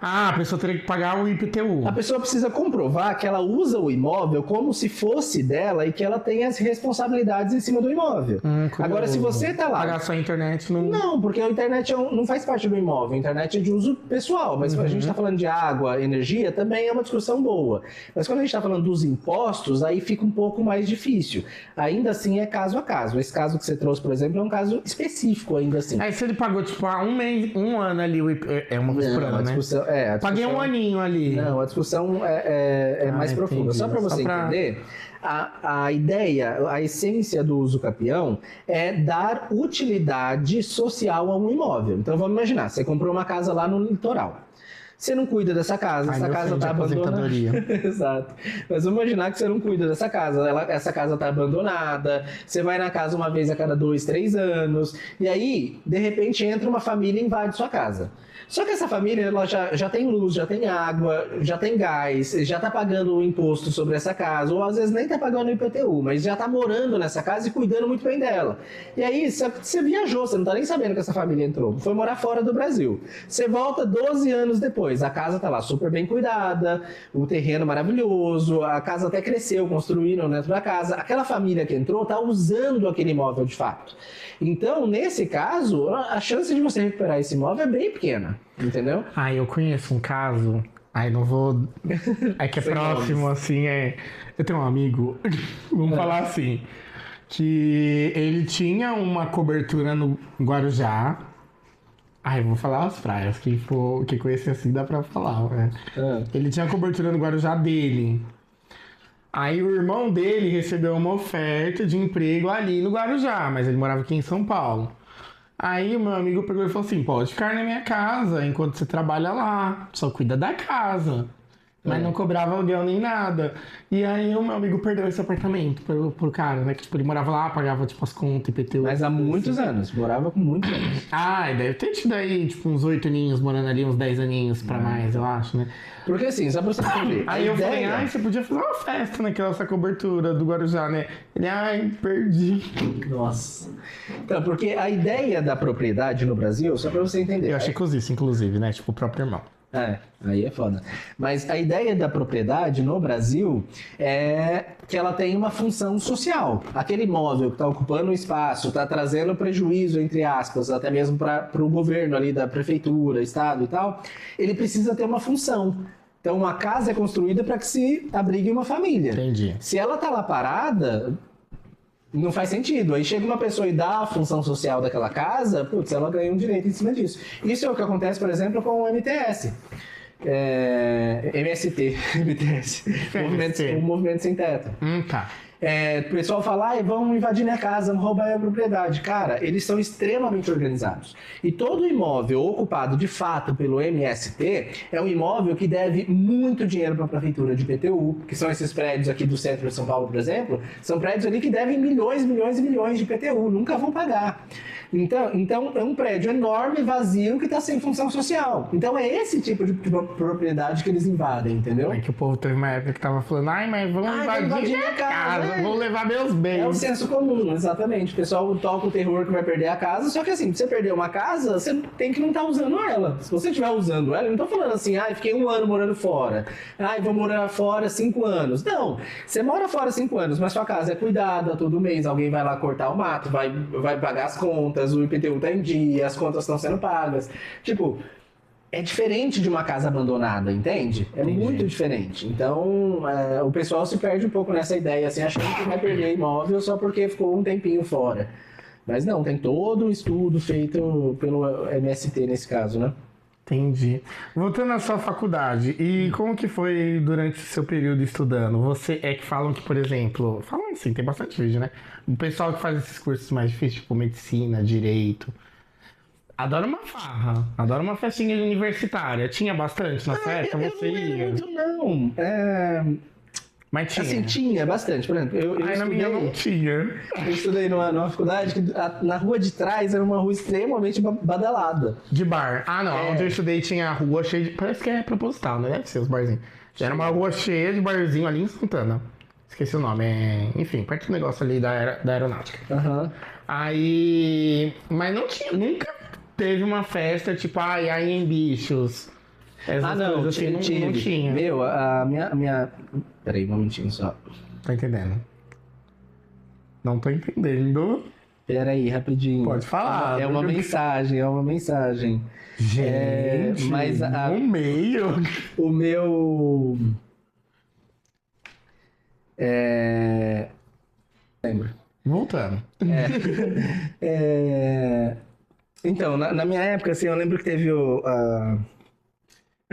A pessoa teria que pagar o IPTU. A pessoa precisa comprovar que ela usa o imóvel como se fosse dela e que ela tem as responsabilidades em cima do imóvel. Agora, se você tá lá... Pagar só a internet não... Não, porque a internet não faz parte do imóvel. A internet é de uso pessoal. Mas a gente está falando de água, energia, também é uma discussão boa. Mas quando a gente está falando dos impostos, aí fica um pouco mais difícil. Ainda assim, é caso a caso. Esse caso que você trouxe, por exemplo, é um caso específico ainda assim. Aí se ele pagou, tipo, há um ano ali, é uma vez por Não, ano, a né? discussão, a Paguei discussão- um aninho ali. Não, a discussão é mais profunda. entendi. Só para você Só pra- entender, a ideia, a essência do uso capião é dar utilidade social a um imóvel. Então vamos imaginar, você comprou uma casa lá no litoral. Você não cuida dessa casa, Ai, essa meu casa sonho de está abandonada. aposentadoria. Exato. Mas vamos imaginar que você não cuida dessa casa. Essa casa está abandonada, você vai na casa uma vez a cada 2, 3 anos, e aí, de repente, entra uma família e invade sua casa. Só que essa família ela já tem luz, já tem água, já tem gás, já está pagando o imposto sobre essa casa, ou às vezes nem está pagando o IPTU, mas já está morando nessa casa e cuidando muito bem dela. E aí você viajou, você não está nem sabendo que essa família entrou, foi morar fora do Brasil. Você volta 12 anos depois. depois, a casa tá lá super bem cuidada, o terreno maravilhoso, a casa até cresceu, construíram dentro da casa. Aquela família que entrou tá usando aquele imóvel de fato. Então, nesse caso, a chance de você recuperar esse imóvel é bem pequena, entendeu? Eu conheço um caso. Não vou. É que é próximo, assim, Eu tenho um amigo, vamos falar assim, que ele tinha uma cobertura no Guarujá. Eu vou falar as praias, que conhecer assim dá pra falar, né? Ele tinha cobertura no Guarujá dele. Aí o irmão dele recebeu uma oferta de emprego ali no Guarujá, mas ele morava aqui em São Paulo. Aí o meu amigo pegou e falou assim, pode ficar na minha casa enquanto você trabalha lá, só cuida da casa. Mas não cobrava aluguel nem nada. E aí o meu amigo perdeu esse apartamento pro cara, né? Que tipo, ele morava lá, pagava tipo as contas, IPTU. Mas há muitos anos, morava com muitos anos. E deve ter tido aí tipo uns 8 aninhos morando ali, uns 10 aninhos pra mais, eu acho, né? Porque assim, só pra você entender. Aí eu falei, você podia fazer uma festa naquela essa cobertura do Guarujá, né? Ele, perdi. Nossa. Então, porque a ideia da propriedade no Brasil, só pra você entender. Eu achei que isso, inclusive, né? Tipo, o próprio irmão. Aí é foda. Mas a ideia da propriedade no Brasil é que ela tem uma função social. Aquele imóvel que está ocupando o espaço, está trazendo prejuízo, entre aspas, até mesmo para o governo ali da prefeitura, estado e tal, ele precisa ter uma função. Então, uma casa é construída para que se abrigue uma família. Entendi. Se ela está lá parada, não faz sentido. Aí chega uma pessoa e dá a função social daquela casa, putz, ela ganha um direito em cima disso. Isso é o que acontece, por exemplo, com o MTS. MST, MTS. O Movimento Sem Teto. Tá. O pessoal fala, vão invadir minha casa, vão roubar minha propriedade. Cara, eles são extremamente organizados. E todo imóvel ocupado de fato pelo MST é um imóvel que deve muito dinheiro para a prefeitura de IPTU, que são esses prédios aqui do centro de São Paulo, por exemplo, são prédios ali que devem milhões, milhões e milhões de IPTU, nunca vão pagar. Então é um prédio enorme, vazio, que está sem função social. Então é esse tipo de propriedade que eles invadem, entendeu? Que o povo teve uma época que tava falando, mas vamos invadir minha casa, vou levar meus bens. É o senso comum, exatamente. O pessoal toca o terror que vai perder a casa, só que assim, pra você perder uma casa, você tem que não estar usando ela. Se você estiver usando ela, eu não tô falando assim, fiquei 1 ano morando fora, vou morar fora 5 anos. Não, você mora fora 5 anos, mas sua casa é cuidada todo mês, alguém vai lá cortar o mato, vai pagar as contas, o IPTU tá em dia, as contas estão sendo pagas. Tipo, é diferente de uma casa abandonada, entende? É muito diferente. Então, o pessoal se perde um pouco nessa ideia, assim, achando que vai perder imóvel só porque ficou um tempinho fora. Mas não, tem todo um estudo feito pelo MST nesse caso, né? Entendi. Voltando à sua faculdade, e como que foi durante o seu período estudando? Você que falam que, por exemplo, falam assim, tem bastante vídeo, né? O pessoal que faz esses cursos mais difíceis, tipo medicina, direito, adora uma farra, adora uma festinha universitária. Tinha bastante na festa? Você ia? Muito não. Mas tinha? Assim, tinha bastante. Por exemplo, eu na minha não tinha. Eu estudei numa faculdade que na rua de trás era uma rua extremamente badalada. De bar? Não. Onde eu estudei tinha a rua cheia de... Parece que é proposital, né? Deve ser os barzinhos. Era uma rua cheia de barzinho ali em Santana. Esqueci o nome. Enfim, perto do negócio ali da aeronáutica. Aí... Mas não tinha... Nunca teve uma festa tipo... Aí em Bichos... não, coisas assim, não tinha. Meu, a minha... Peraí, um momentinho só. Tá entendendo? Não tô entendendo. Peraí, rapidinho. Pode falar. É uma mensagem. Gente, mas no meio. O meu... Lembro. Voltando. Então, na minha época, assim, eu lembro que teve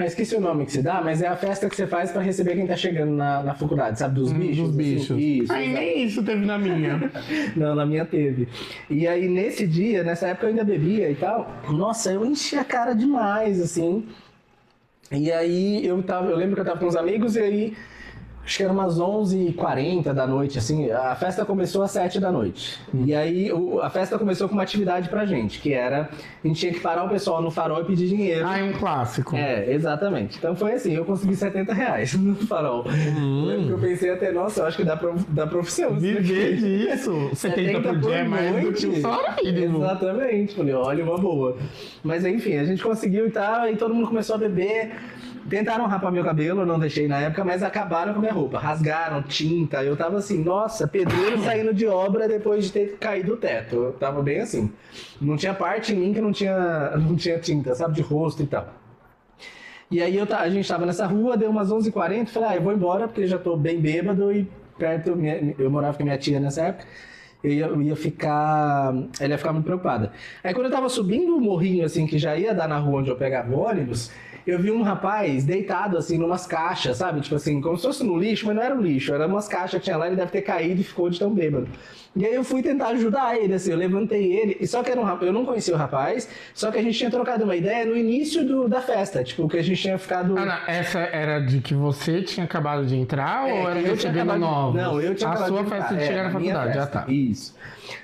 esqueci o nome que se dá, mas é a festa que você faz pra receber quem tá chegando na faculdade, sabe? Dos bichos. Dos bichos. Assim, isso. Nem isso teve na minha. Não, na minha teve. E aí, nessa época eu ainda bebia e tal. Nossa, eu enchi a cara demais, assim. E aí, eu lembro que eu tava com uns amigos e aí Acho que era umas 11h40 da noite, assim. A festa começou às 7 da noite. E aí a festa começou com uma atividade pra gente, que era... A gente tinha que parar o pessoal no farol e pedir dinheiro. Ah, é um clássico. É, exatamente. Então foi assim, eu consegui R$70 no farol. Lembro que eu pensei até, nossa, eu acho que dá profissão. Viver disso. 70 por dia é mais do que um salário mínimo. Exatamente. Falei, olha, uma boa. Mas enfim, a gente conseguiu e tal, e todo mundo começou a beber. Tentaram rapar meu cabelo, eu não deixei na época, mas acabaram com a minha roupa. Rasgaram tinta. Eu tava assim, nossa, pedreiro saindo de obra depois de ter caído o teto. Eu tava bem assim. Não tinha parte em mim que não tinha tinta, sabe, de rosto e tal. E aí a gente tava nessa rua, deu umas 11h40, falei, eu vou embora porque já tô bem bêbado e perto, eu morava com a minha tia nessa época. Ela ia ficar muito preocupada. Aí quando eu tava subindo o morrinho, assim, que já ia dar na rua onde eu pegava o ônibus, eu vi um rapaz deitado, assim, numas caixas, sabe? Tipo assim, como se fosse no lixo, mas não era um lixo, era umas caixas que tinha lá, ele deve ter caído e ficou de tão bêbado. E aí eu fui tentar ajudar ele, assim, eu levantei ele, e só que era eu não conhecia o rapaz, só que a gente tinha trocado uma ideia no início da festa, tipo, que a gente tinha ficado... Ah, não, essa era de que você tinha acabado de entrar ou era recebendo novos? Não, eu tinha acabado de entrar. A sua festa de chegar na faculdade, já tá. Isso.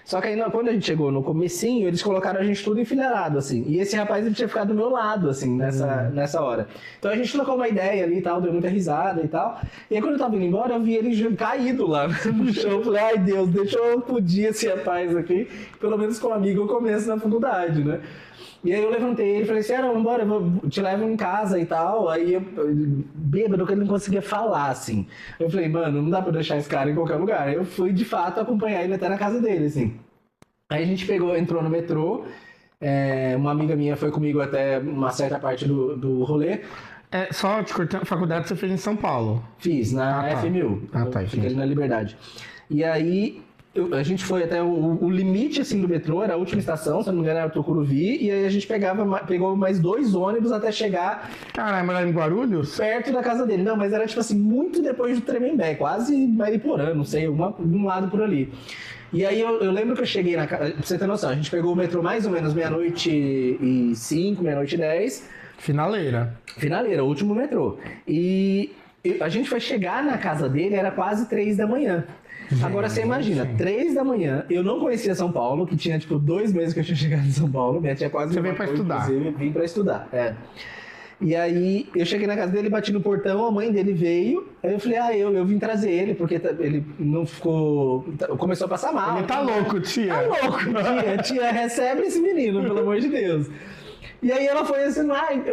Só que aí, quando a gente chegou no comecinho, eles colocaram a gente tudo enfileirado, assim. E esse rapaz, ele tinha ficado do meu lado, assim, nessa hora. Então a gente trocou uma ideia ali e tal, deu muita risada e tal. E aí quando eu tava indo embora, eu vi ele caído lá no chão. Eu falei, ai Deus, deixa eu acudir esse rapaz aqui. Pelo menos com um amigo eu começo na faculdade, né? E aí eu levantei ele e falei assim, vamos embora, eu te levo em casa e tal. Aí eu bêbado, que ele não conseguia falar, assim. Eu falei, mano, não dá pra deixar esse cara em qualquer lugar. Aí eu fui, de fato, acompanhar ele até na casa dele, assim. Aí a gente entrou no metrô, uma amiga minha foi comigo até uma certa parte do rolê. Só te cortando, faculdade você fez em São Paulo? Fiz, na FMU. Fiquei ali na Liberdade. E aí... a gente foi até o limite assim, do metrô, era a última estação, se não me engano era Tucuruvi, e aí a gente pegou mais 2 ônibus até chegar... Caramba, era em Guarulhos? Perto da casa dele. Não, mas era tipo assim, muito depois do Tremembé, quase Mariporã, não sei, um lado por ali. E aí eu lembro que eu cheguei na casa, pra você ter noção, a gente pegou o metrô mais ou menos 00:05, 00:10. Finaleira, o último metrô. E a gente foi chegar na casa dele, era quase 3 da manhã. Agora você imagina, 3 da manhã, eu não conhecia São Paulo, que tinha tipo 2 meses que eu tinha chegado em São Paulo, minha tia quase... Você veio pra estudar? Vim pra estudar, E aí eu cheguei na casa dele, bati no portão, a mãe dele veio, aí eu falei, eu vim trazer ele, porque ele não ficou... Começou a passar mal. Ele tá louco, tia. Tá louco, tia, recebe esse menino, pelo amor de Deus. E aí ela foi assim,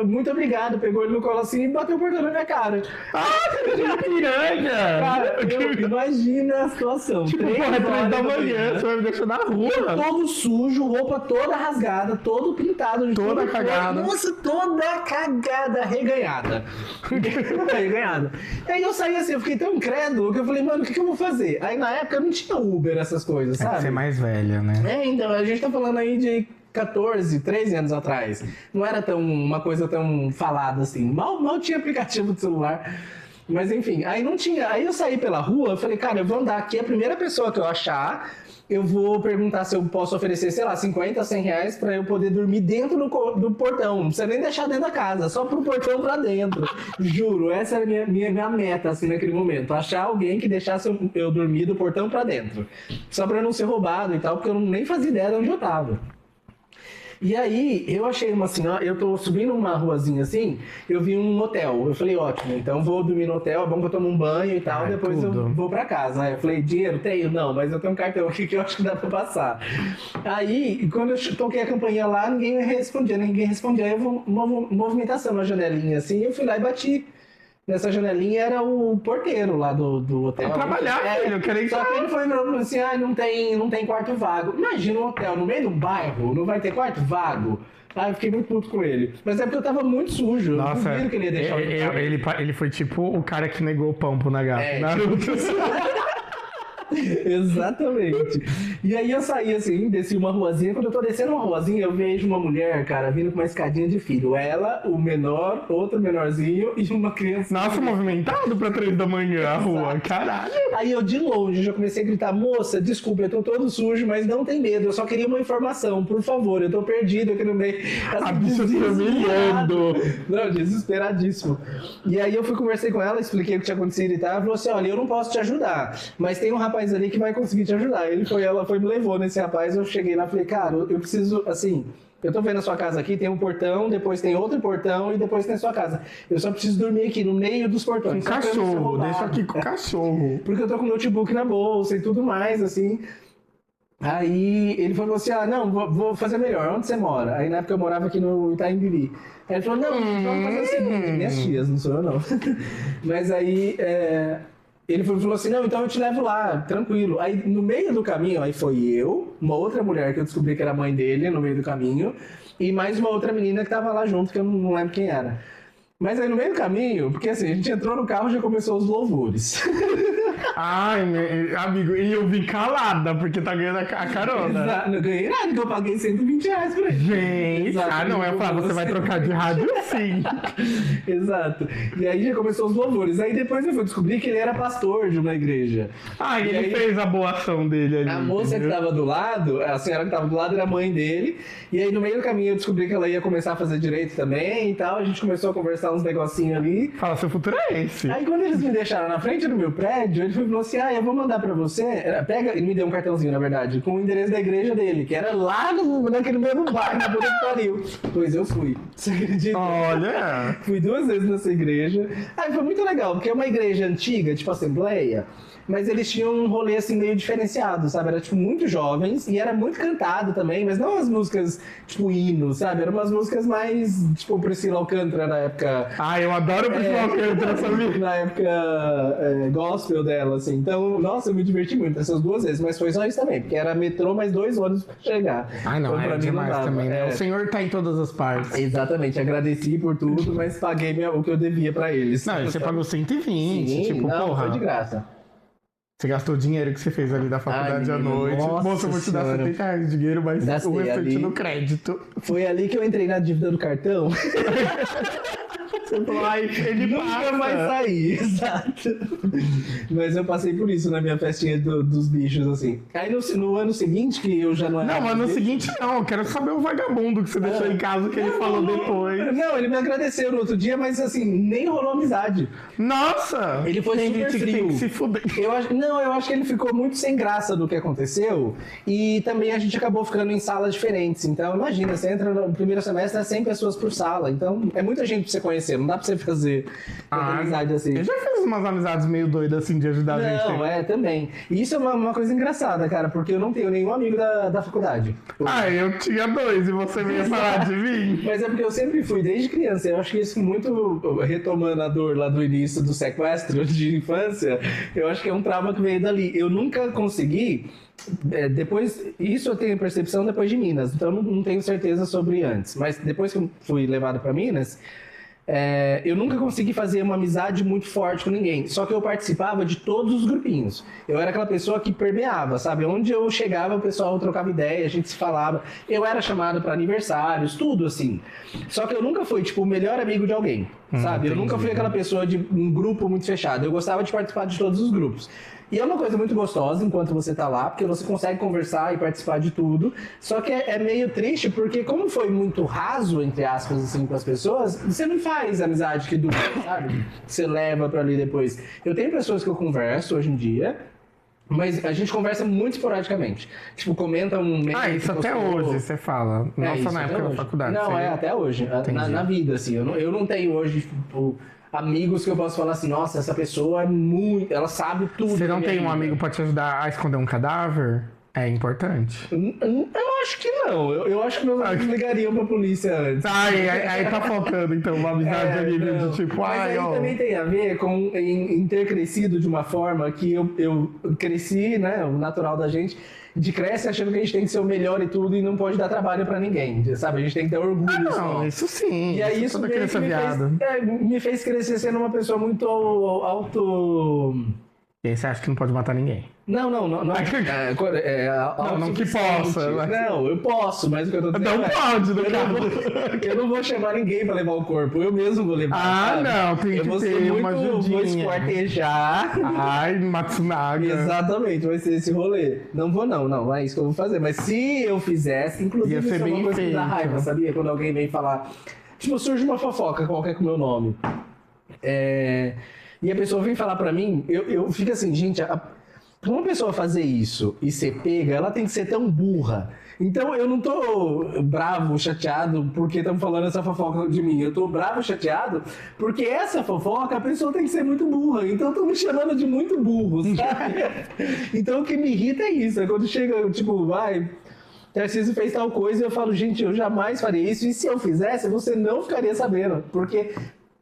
muito obrigado, pegou ele no colo assim e bateu o portão na minha cara. Que piranha! Cara, imagina a situação. Tipo, porra, 3 da manhã, você vai me deixar na rua. Todo sujo, roupa toda rasgada, todo pintado. Toda cagada. Nossa, toda cagada, reganhada. Reganhada. E aí eu saí assim, eu fiquei tão incrédulo que eu falei, mano, o que eu vou fazer? Aí na época não tinha Uber, essas coisas, sabe? Você é mais velha, né? Então, a gente tá falando aí de 14, 13 anos atrás. Não era uma coisa tão falada assim. Mal tinha aplicativo de celular. Mas enfim, aí não tinha. Aí eu saí pela rua, eu falei, cara, eu vou andar aqui, a primeira pessoa que eu achar, eu vou perguntar se eu posso oferecer, sei lá, 50, 100 reais pra eu poder dormir dentro do portão. Não precisa nem deixar dentro da casa, só pro portão pra dentro. Juro, essa era a minha meta, assim, naquele momento. Achar alguém que deixasse eu dormir do portão pra dentro. Só pra não ser roubado e tal, porque eu nem fazia ideia de onde eu tava. E aí, eu achei uma senhora, eu tô subindo uma ruazinha assim, eu vi um hotel. Eu falei, ótimo, então vou dormir no hotel, é bom que eu tomo um banho e tal, depois eu vou pra casa. Aí eu falei, dinheiro? Tenho? Não, mas eu tenho um cartão aqui que eu acho que dá pra passar. Aí, quando eu toquei a campainha lá, ninguém respondia. Aí eu vou movimentação na janelinha assim, eu fui lá e bati. Nessa janelinha era o porteiro lá do hotel. Pra trabalhar, filho, eu queria Só que ele foi falando assim, não tem quarto vago. Imagina um hotel no meio do bairro, não vai ter quarto vago. Eu fiquei muito puto com ele. Mas é porque eu tava muito sujo. Nossa, eu não que ele ia deixar ele foi tipo o cara que negou o pão pro Nagato. Naruto. Exatamente. E aí eu saí assim, desci uma ruazinha. Quando eu tô descendo uma ruazinha, eu vejo uma mulher, cara, vindo com uma escadinha de filho. Ela, o menor, outro menorzinho e uma criança. Nossa, movimentado pra 3 da manhã a rua, caralho. Aí eu de longe já comecei a gritar, moça, desculpa, eu tô todo sujo, mas não tem medo, eu só queria uma informação, por favor, eu tô perdido aqui no meio. A bicha se humilhando. Não, desesperadíssimo. E aí eu conversei com ela, expliquei o que tinha acontecido e tal, ela falou assim, olha, eu não posso te ajudar, mas tem um rapaz ali que vai conseguir te ajudar. Ela foi me levou nesse rapaz, eu cheguei lá e falei, cara, eu preciso, assim... Eu tô vendo a sua casa aqui, tem um portão, depois tem outro portão e depois tem a sua casa. Eu só preciso dormir aqui, no meio dos portões. Com cachorro, deixa aqui com o cachorro. Porque eu tô com o notebook na bolsa e tudo mais, assim. Aí ele falou assim, não, vou fazer melhor, onde você mora? Aí na época eu morava aqui no Itaim Bibi. Aí ele falou, não, vamos fazer o seguinte, minhas tias, não sou eu não. Mas aí... Ele falou assim, não, então eu te levo lá, tranquilo. Aí no meio do caminho, aí foi eu, uma outra mulher que eu descobri que era mãe dele no meio do caminho, e mais uma outra menina que tava lá junto, que eu não lembro quem era. Mas aí no meio do caminho, porque assim, a gente entrou no carro e já começou os louvores. Ai, amigo, e eu vim calada, porque tá ganhando a carona. Exato, não ganhei nada, que eu paguei R$120 pra ele. Gente, Exato, não, eu falo, você vai trocar de rádio sim. Exato. E aí já começou os louvores. Aí depois eu fui descobrir que ele era pastor de uma igreja. Ah, e ele aí, fez a boa ação dele ali. A moça que tava do lado, a senhora que tava do lado era a mãe dele. E aí no meio do caminho eu descobri que ela ia começar a fazer direito também e tal. A gente começou a conversar uns negocinhos ali. Fala, seu futuro é esse. Aí quando eles me deixaram na frente do meu prédio, ele falou assim, eu vou mandar pra você, ele me deu um cartãozinho, na verdade, com o endereço da igreja dele, que era lá naquele mesmo bairro, na puta que pariu. Pois eu fui, você acredita? Olha! Fui 2 vezes nessa igreja. Aí foi muito legal, porque é uma igreja antiga, tipo Assembleia, mas eles tinham um rolê assim meio diferenciado, sabe? Era tipo muito jovens e era muito cantado também, mas não as músicas tipo hinos, sabe? Eram umas músicas mais tipo Priscila Alcântara na época. Ah, eu adoro Priscila Alcântara, sabia? Na época gospel dela, assim. Então, nossa, eu me diverti muito essas 2 vezes, mas foi só isso também, porque era metrô mais 2 ônibus pra chegar. Ai, não, então, é demais também, né? O Senhor tá em todas as partes. Exatamente, agradeci por tudo, mas paguei o que eu devia pra eles. Não, você pagou 120, Sim, tipo, não, porra. foi de graça. Você gastou o dinheiro que você fez ali da faculdade à noite. Moça, eu vou te dar R$70 de dinheiro, mas gastei o restante ali. no crédito. Foi ali que eu entrei na dívida do cartão. Você falou, ai, ele Nunca passa. vai sair, exato. Mas eu passei por isso na minha festinha dos bichos, assim. Aí no ano seguinte, que eu já não era... Não, mas no seguinte não, eu quero saber o vagabundo que você deixou em casa, que ele falou depois. Não, ele me agradeceu no outro dia, mas assim, nem rolou amizade. Nossa! Ele foi tem super gente que tem frio. que se fuder. Eu acho que ele ficou muito sem graça do que aconteceu e também a gente acabou ficando em salas diferentes. Então, imagina, você entra no primeiro semestre, é 100 pessoas por sala. Então, é muita gente pra você conhecer, não dá pra você fazer amizade assim. Eu já fiz umas amizades meio doidas assim de ajudar a gente. Não, também. E isso é uma coisa engraçada, cara, porque eu não tenho nenhum amigo da faculdade. Ah, eu tinha 2 e você veio falar de mim. Mas é porque eu sempre fui, desde criança. Eu acho que isso muito, retomando a dor lá do início do sequestro de infância, eu acho que é um trauma que veio dali. Eu nunca consegui, depois, isso eu tenho percepção depois de Minas, então eu não tenho certeza sobre antes. Mas depois que eu fui levado para Minas, eu nunca consegui fazer uma amizade muito forte com ninguém. Só que eu participava de todos os grupinhos. Eu era aquela pessoa que permeava, sabe? Onde eu chegava, o pessoal trocava ideia, a gente se falava. Eu era chamado para aniversários, tudo assim. Só que eu nunca fui, tipo, o melhor amigo de alguém, sabe? Eu nunca fui aquela pessoa de um grupo muito fechado. Eu gostava de participar de todos os grupos. E é uma coisa muito gostosa enquanto você tá lá, porque você consegue conversar e participar de tudo. Só que é meio triste, porque como foi muito raso, entre aspas, assim, com as pessoas, você não faz amizade que dura, sabe? Você leva pra ali depois. Eu tenho pessoas que eu converso hoje em dia, mas a gente conversa muito esporadicamente. Tipo, comenta um meme. Ah, isso até hoje você fala. Não só na época da faculdade. Não, até hoje. Na vida, assim. Eu não tenho hoje, tipo, amigos que eu posso falar assim, nossa, essa pessoa é muito... Ela sabe tudo. Você não da tem minha um vida. amigo pra te ajudar a esconder um cadáver? É importante. Eu acho que não. Eu acho que meus amigos ligariam pra polícia antes. Aí tá faltando, então, uma amizade ali não. de tipo, Mas aí também tem a ver com em ter crescido de uma forma que eu cresci, né? O natural da gente, de cresce achando que a gente tem que ser o melhor e tudo e não pode dar trabalho pra ninguém, sabe? A gente tem que ter orgulho só. Não, isso sim. E aí isso toda meio que criança viada. me fez crescer sendo uma pessoa muito auto... E aí você acha que não pode matar ninguém? Não. Não que possa. Mas... Não, eu posso, mas o que eu tô dizendo não pode, no caso. Eu não vou chamar ninguém pra levar o corpo, eu mesmo vou levar. Ah, sabe? não, tem que ter uma ajudinha. Vou esquartejar. Ai, Matsunaga. Exatamente, vai ser esse rolê. Não vou não é isso que eu vou fazer. Mas se eu fizesse, inclusive, ia ser isso é bem uma coisa que dá feito. raiva, sabia? Quando alguém vem falar, tipo, surge uma fofoca qualquer com o meu nome. E a pessoa vem falar pra mim, eu fico assim, gente, pra uma pessoa fazer isso e ser pega, ela tem que ser tão burra. Então eu não tô bravo, chateado porque estão falando essa fofoca de mim. Eu tô bravo, chateado porque essa fofoca a pessoa tem que ser muito burra. Então estão me chamando de muito burro, sabe? Então o que me irrita é isso. É quando chega, tipo, Tarcísio fez tal coisa e eu falo, gente, eu jamais faria isso. E se eu fizesse, você não ficaria sabendo. Porque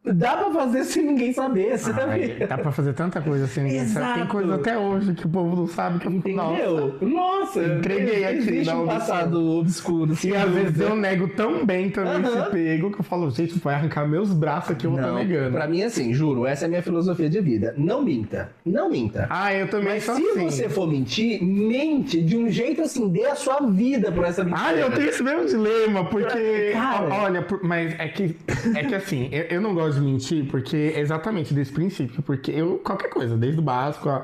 dá pra fazer sem ninguém saber, sabe? Dá pra fazer tanta coisa sem ninguém saber. Tem coisa até hoje que o povo não sabe que eu Entendeu? Nossa, entreguei aqui. Existe um passado obscuro. E às vezes eu nego tão bem também esse pego que eu falo, gente, vai arrancar meus braços aqui, eu vou estar negando. Pra mim, assim, juro, essa é a minha filosofia de vida. Não minta. Não minta. Ah, eu também Mas sou se assim. você for mentir, mente de um jeito assim, dê a sua vida por essa mentira. Ah, eu tenho esse mesmo dilema, porque... Cara. Olha, mas é que assim, eu não gosto de mentir, porque exatamente desse princípio, porque qualquer coisa, desde o básico,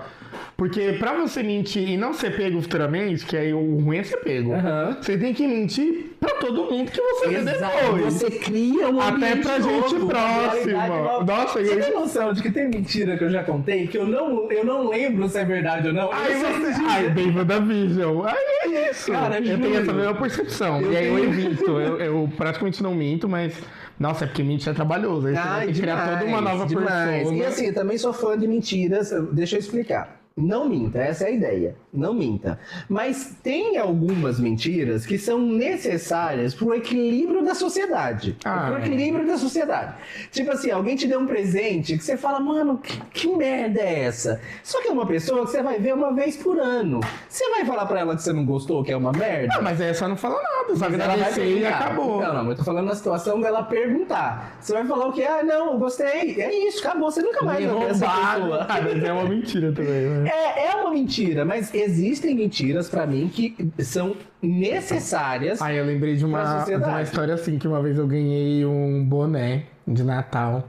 porque pra você mentir e não ser pego futuramente, que aí o ruim é ser pego, você tem que mentir pra todo mundo que você vê depois. Você cria um até pra gente novo, próxima. Nossa, você tem noção de que tem mentira que eu já contei, que eu não lembro se é verdade ou não? Ai, bem WandaVision. Ai, é isso. Cara, eu tenho essa mesma percepção. E aí eu evito. Eu praticamente não minto, mas... Nossa, é porque mentir é trabalhoso. Aí você vai ter que criar toda uma nova persona. E assim, eu também sou fã de mentiras. Deixa eu explicar. Não minta, essa é a ideia. Não minta. Mas tem algumas mentiras que são necessárias pro equilíbrio da sociedade. Pro equilíbrio da sociedade. Tipo assim, alguém te deu um presente que você fala, mano, que merda é essa? Só que é uma pessoa que você vai ver uma vez por ano. Você vai falar pra ela que você não gostou, que é uma merda? Não, mas aí só não fala nada, só agradecer e acabou. Não, eu tô falando na situação dela perguntar. Você vai falar o quê? Ah, não, eu gostei. É isso, acabou. Você nunca mais vai ver essa pessoa. Ah, mas é uma mentira também, né? É uma mentira, mas existem mentiras pra mim que são necessárias. Ah, eu lembrei de uma história assim, que uma vez eu ganhei um boné de Natal.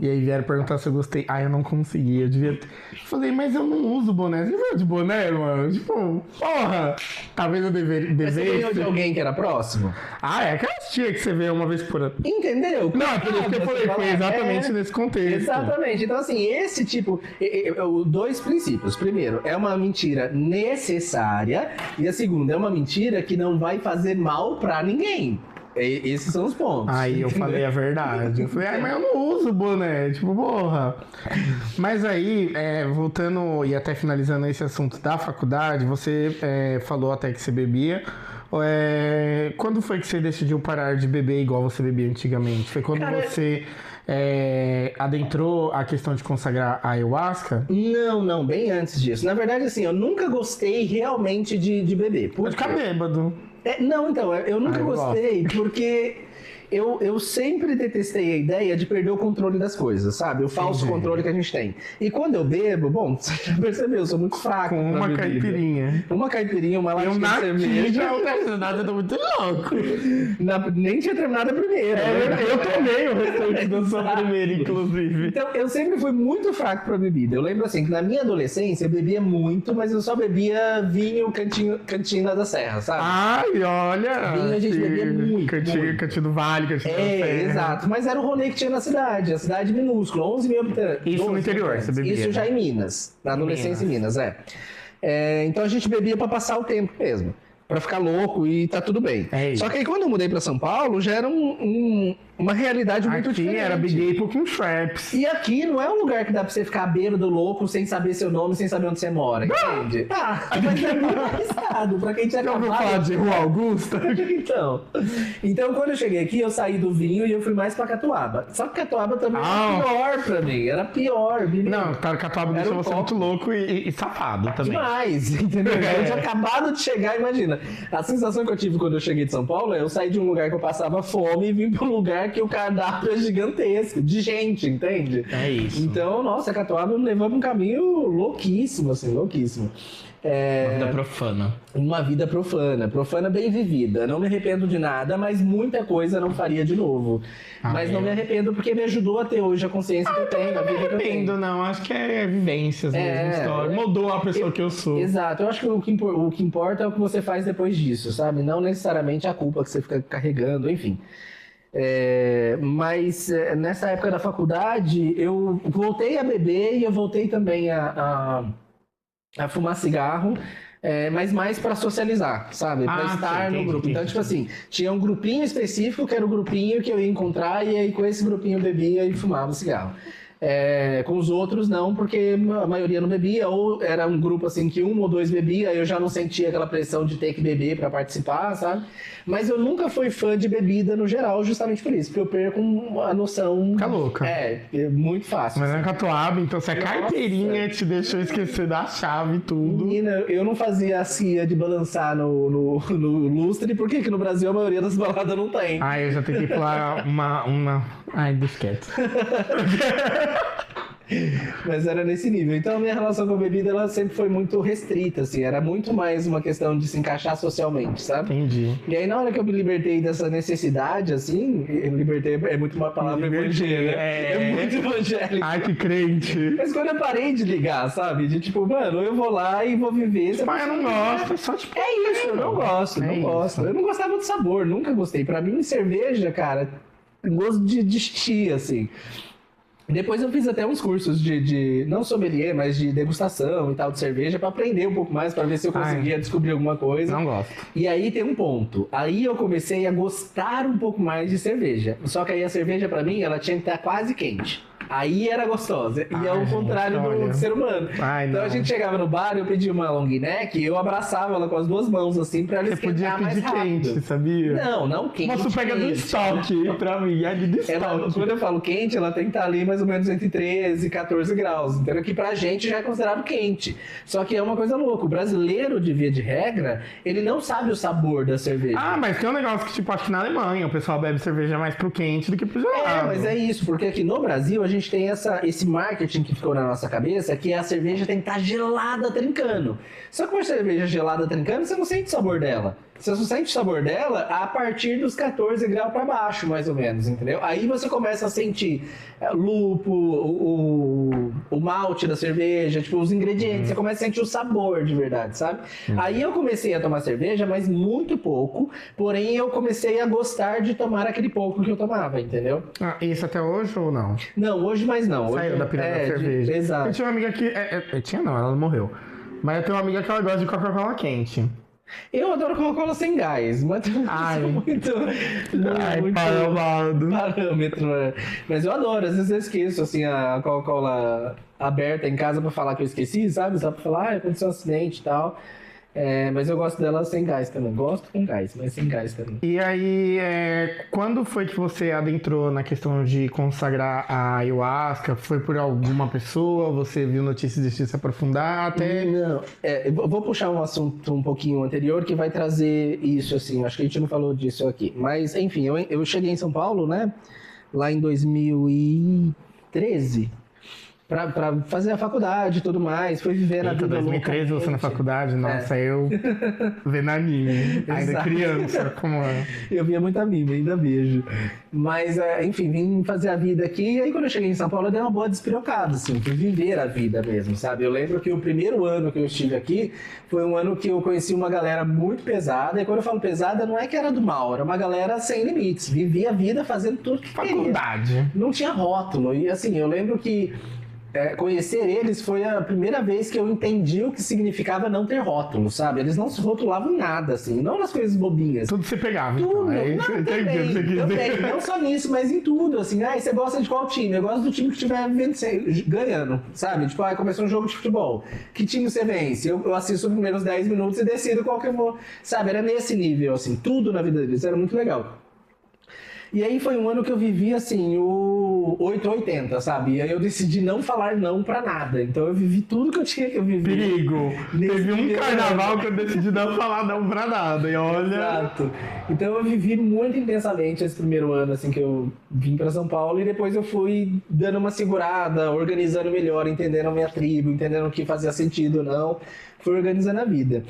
E aí vieram perguntar se eu gostei. Ah, eu não consegui, eu devia ter... Falei, mas eu não uso boné. Você viu de boné, mano? Tipo, porra! Talvez eu devesse... Mas você ganhou de alguém que era próximo? Ah, é aquela tia que você vê uma vez por ano. Entendeu? Não, é por isso que eu falei, foi exatamente nesse contexto. Exatamente. Então, assim, esse tipo... Dois princípios. Primeiro, é uma mentira necessária. E a segunda, é uma mentira que não vai fazer mal pra ninguém. Esses são os pontos. Aí eu falei a verdade. Eu falei, mas eu não uso boné. Tipo, porra. Mas aí, voltando e até finalizando esse assunto da faculdade, você falou até que você bebia. Quando foi que você decidiu parar de beber igual você bebia antigamente? Foi quando você adentrou a questão de consagrar a ayahuasca? Não, bem antes disso. Na verdade, assim, eu nunca gostei realmente de beber. Pode ficar bêbado. Não, então, eu nunca gostei, porque eu sempre detestei a ideia de perder o controle das coisas, sabe? O falso controle que a gente tem. E quando eu bebo, bom, você já percebeu, eu sou muito fraco. Com uma caipirinha. Uma caipirinha, uma latinha de cerveja. Eu tô muito louco. Nem tinha terminado a primeira. Eu tomei o restante da sua primeira, inclusive. Então, eu sempre fui muito fraco pra bebida. Eu lembro assim, que na minha adolescência eu bebia muito, mas eu só bebia vinho Cantina da Serra, sabe? Ai, olha! Vinho a gente bebia muito. Cantinho do Vale, Cantinho da Serra. Exato. Mas era o rolê que tinha na cidade. A cidade minúscula, 11 mil habitantes. Isso no interior, você bebia? Isso já em Minas. Na adolescência em Minas, então a gente bebia pra passar o tempo mesmo. Pra ficar louco e tá tudo bem. Só que aí quando eu mudei pra São Paulo, já era uma realidade muito diferente. Aqui era Big Apple com Traps. E aqui não é um lugar que dá pra você ficar bêbado, louco, sem saber seu nome, sem saber onde você mora, entende? Mas é muito arriscado pra quem tinha acabado. Já ouviu falar de Rua Augusta? Então, quando eu cheguei aqui, eu saí do vinho e eu fui mais pra Catuaba. Só que Catuaba também era pior pra mim, era pior. Não, Catuaba deixou você muito louco e safado também. Demais, entendeu? Eu tinha acabado de chegar, imagina. A sensação que eu tive quando eu cheguei de São Paulo é eu saí de um lugar que eu passava fome e vim pra um lugar lugar que o cardápio é gigantesco, de gente, entende? É isso. Então, nossa, Catuaba me levou pra um caminho louquíssimo, assim, louquíssimo. Uma vida profana. Uma vida profana bem vivida. Não me arrependo de nada, mas muita coisa não faria de novo. Mas não me arrependo porque me ajudou a ter hoje a consciência que eu tenho, a vida que eu tenho. Não me arrependo, não. Acho que é vivências mesmo, história. Mudou a pessoa que eu sou. Exato. Eu acho que o que importa é o que você faz depois disso, sabe? Não necessariamente a culpa que você fica carregando, enfim. Mas nessa época da faculdade, eu voltei a beber e eu voltei também a fumar cigarro, mas mais para socializar, sabe? Para estar no grupo. Então, tipo assim, tinha um grupinho específico que era o grupinho que eu ia encontrar e aí com esse grupinho eu bebia e fumava cigarro. Com os outros não, porque a maioria não bebia, ou era um grupo assim que 1 ou 2 bebia, eu já não sentia aquela pressão de ter que beber para participar, sabe? Mas eu nunca fui fã de bebida no geral, justamente por isso, porque eu perco a noção. Fica louca. É muito fácil. Mas é Catuaba, então se a carteirinha te deixou esquecer da chave e tudo. Menina, eu não fazia a cia de balançar no lustre, porque aqui no Brasil a maioria das baladas não tem. Eu já tentei pular uma... Ai, deixa quieto. Mas era nesse nível. Então a minha relação com a bebida ela sempre foi muito restrita, assim. Era muito mais uma questão de se encaixar socialmente, sabe? Entendi. E aí na hora que eu me libertei dessa necessidade, assim, libertei é muito uma palavra evangélica. É muito evangélico. Ai, que crente. Mas quando eu parei de ligar, sabe? De tipo, mano, eu vou lá e vou viver. Mas eu não gosto, é só tipo... É isso, eu não gosto, não gosto. Eu não gostava do sabor, nunca gostei. Pra mim, cerveja, cara, tem gosto de xixi, assim. Depois eu fiz até uns cursos de não sommelier, mas de degustação e tal de cerveja pra aprender um pouco mais, pra ver se eu conseguia descobrir alguma coisa. Não gosto. E aí tem um ponto. Aí eu comecei a gostar um pouco mais de cerveja. Só que aí a cerveja pra mim, ela tinha que estar quase quente. Aí era gostosa. E é o contrário do ser humano. Então a gente chegava no bar, eu pedia uma long neck e eu abraçava ela com as 2 mãos assim pra ela esquentar mais rápido. Você podia pedir quente, sabia? Não quente. Mas tu pega do estoque pra mim, é de estoque. Quando eu falo quente, ela tem que estar ali mais ou menos entre 13 e 14 graus. Então aqui pra gente já é considerado quente. Só que é uma coisa louca. O brasileiro, de via de regra, ele não sabe o sabor da cerveja. Mas tem um negócio que, tipo, acho que na Alemanha o pessoal bebe cerveja mais pro quente do que pro gelado. Mas é isso, porque aqui no Brasil a gente tem esse marketing que ficou na nossa cabeça que a cerveja tem que estar gelada trincando. Só que uma cerveja gelada trincando, você não sente o sabor dela. Você só sente o sabor dela a partir dos 14 graus para baixo, mais ou menos, entendeu? Aí você começa a sentir lúpulo, o malte da cerveja, tipo, os ingredientes. Você começa a sentir o sabor de verdade, sabe? Aí eu comecei a tomar cerveja, mas muito pouco. Porém, eu comecei a gostar de tomar aquele pouco que eu tomava, entendeu? Isso até hoje ou não? Não, hoje mais não. Saiu da pirâmide da cerveja. Exato. Eu tinha uma amiga que... ela morreu. Mas eu tenho uma amiga que ela gosta de Coca-Cola quente. Eu adoro Coca-Cola sem gás, mas muito parâmetro. Mas eu adoro, às vezes eu esqueço assim, a Coca-Cola aberta em casa pra falar que eu esqueci, sabe? Só pra falar, aconteceu um acidente e tal. Mas eu gosto dela sem gás também. Gosto com gás, mas sem gás também. E aí, quando foi que você adentrou na questão de consagrar a ayahuasca? Foi por alguma pessoa? Você viu notícias e decidiu se aprofundar até? Não, eu vou puxar um assunto um pouquinho anterior que vai trazer isso, assim. Acho que a gente não falou disso aqui. Mas, enfim, eu cheguei em São Paulo, né? Lá em 2013. Pra fazer a faculdade e tudo mais, foi viver na vida 2013 você na faculdade? Nossa, eu vendo anime, ainda criança, como é? Eu via muito anime, ainda vejo. Mas, enfim, vim fazer a vida aqui, e aí quando eu cheguei em São Paulo eu dei uma boa despirocada, assim, fui viver a vida mesmo, sabe? Eu lembro que o primeiro ano que eu estive aqui, foi um ano que eu conheci uma galera muito pesada, e quando eu falo pesada, não é que era do mal, era uma galera sem limites, vivia a vida fazendo tudo que faculdade. Queria. Não tinha rótulo, e assim, eu lembro que conhecer eles foi a primeira vez que eu entendi o que significava não ter rótulo, sabe? Eles não se rotulavam em nada, assim, não nas coisas bobinhas. Tudo você pegava, tudo. Então. Também, não só nisso, mas em tudo, assim. Você gosta de qual time? Eu gosto do time que estiver ganhando, sabe? Tipo, começou um jogo de futebol. Que time você vence? Eu assisto os primeiros 10 minutos e decido qual que eu vou... Sabe? Era nesse nível, assim, tudo na vida deles. Era muito legal. E aí foi um ano que eu vivi, assim, meio 880, sabe? E aí eu decidi não falar não pra nada. Então eu vivi tudo que eu tinha que viver. Perigo. Teve um carnaval que eu decidi não falar não pra nada. E olha... Exato. Então eu vivi muito intensamente esse primeiro ano, assim, que eu vim pra São Paulo. E depois eu fui dando uma segurada, organizando melhor, entendendo a minha tribo, entendendo o que fazia sentido ou não. Fui organizando a vida.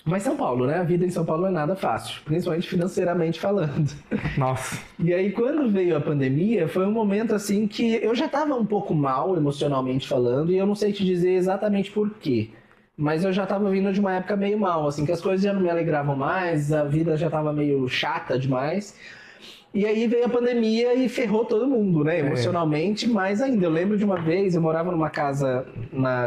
Mas São Paulo, né? A vida em São Paulo não é nada fácil, principalmente financeiramente falando. Nossa. E aí, quando veio a pandemia, foi um momento assim que eu já estava um pouco mal emocionalmente falando, e eu não sei te dizer exatamente por quê. Mas eu já estava vindo de uma época meio mal, assim, que as coisas já não me alegravam mais, a vida já estava meio chata demais. E aí veio a pandemia e ferrou todo mundo, né? Emocionalmente, mais ainda. Eu lembro de uma vez, eu morava numa casa,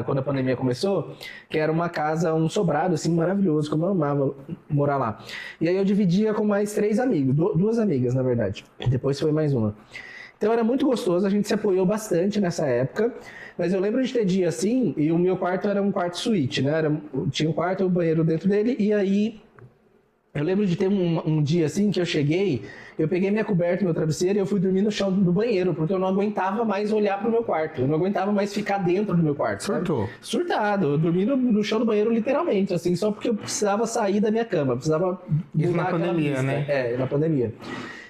quando a pandemia começou, que era uma casa, um sobrado, assim, maravilhoso, como eu amava morar lá. E aí eu dividia com mais 3 amigos, 2 amigas, na verdade. Depois foi mais uma. Então era muito gostoso, a gente se apoiou bastante nessa época. Mas eu lembro de ter dia assim, e o meu quarto era um quarto suíte, né? Tinha um quarto e um banheiro dentro dele, e aí... Eu lembro de ter um dia assim que eu cheguei, eu peguei minha coberta, meu travesseiro e eu fui dormir no chão do banheiro, porque eu não aguentava mais olhar pro meu quarto, eu não aguentava mais ficar dentro do meu quarto. Surtou. Surtado, eu dormi no chão do banheiro literalmente, assim, só porque eu precisava sair da minha cama, precisava Isso mudar na aquela pandemia, vista. né? Na pandemia.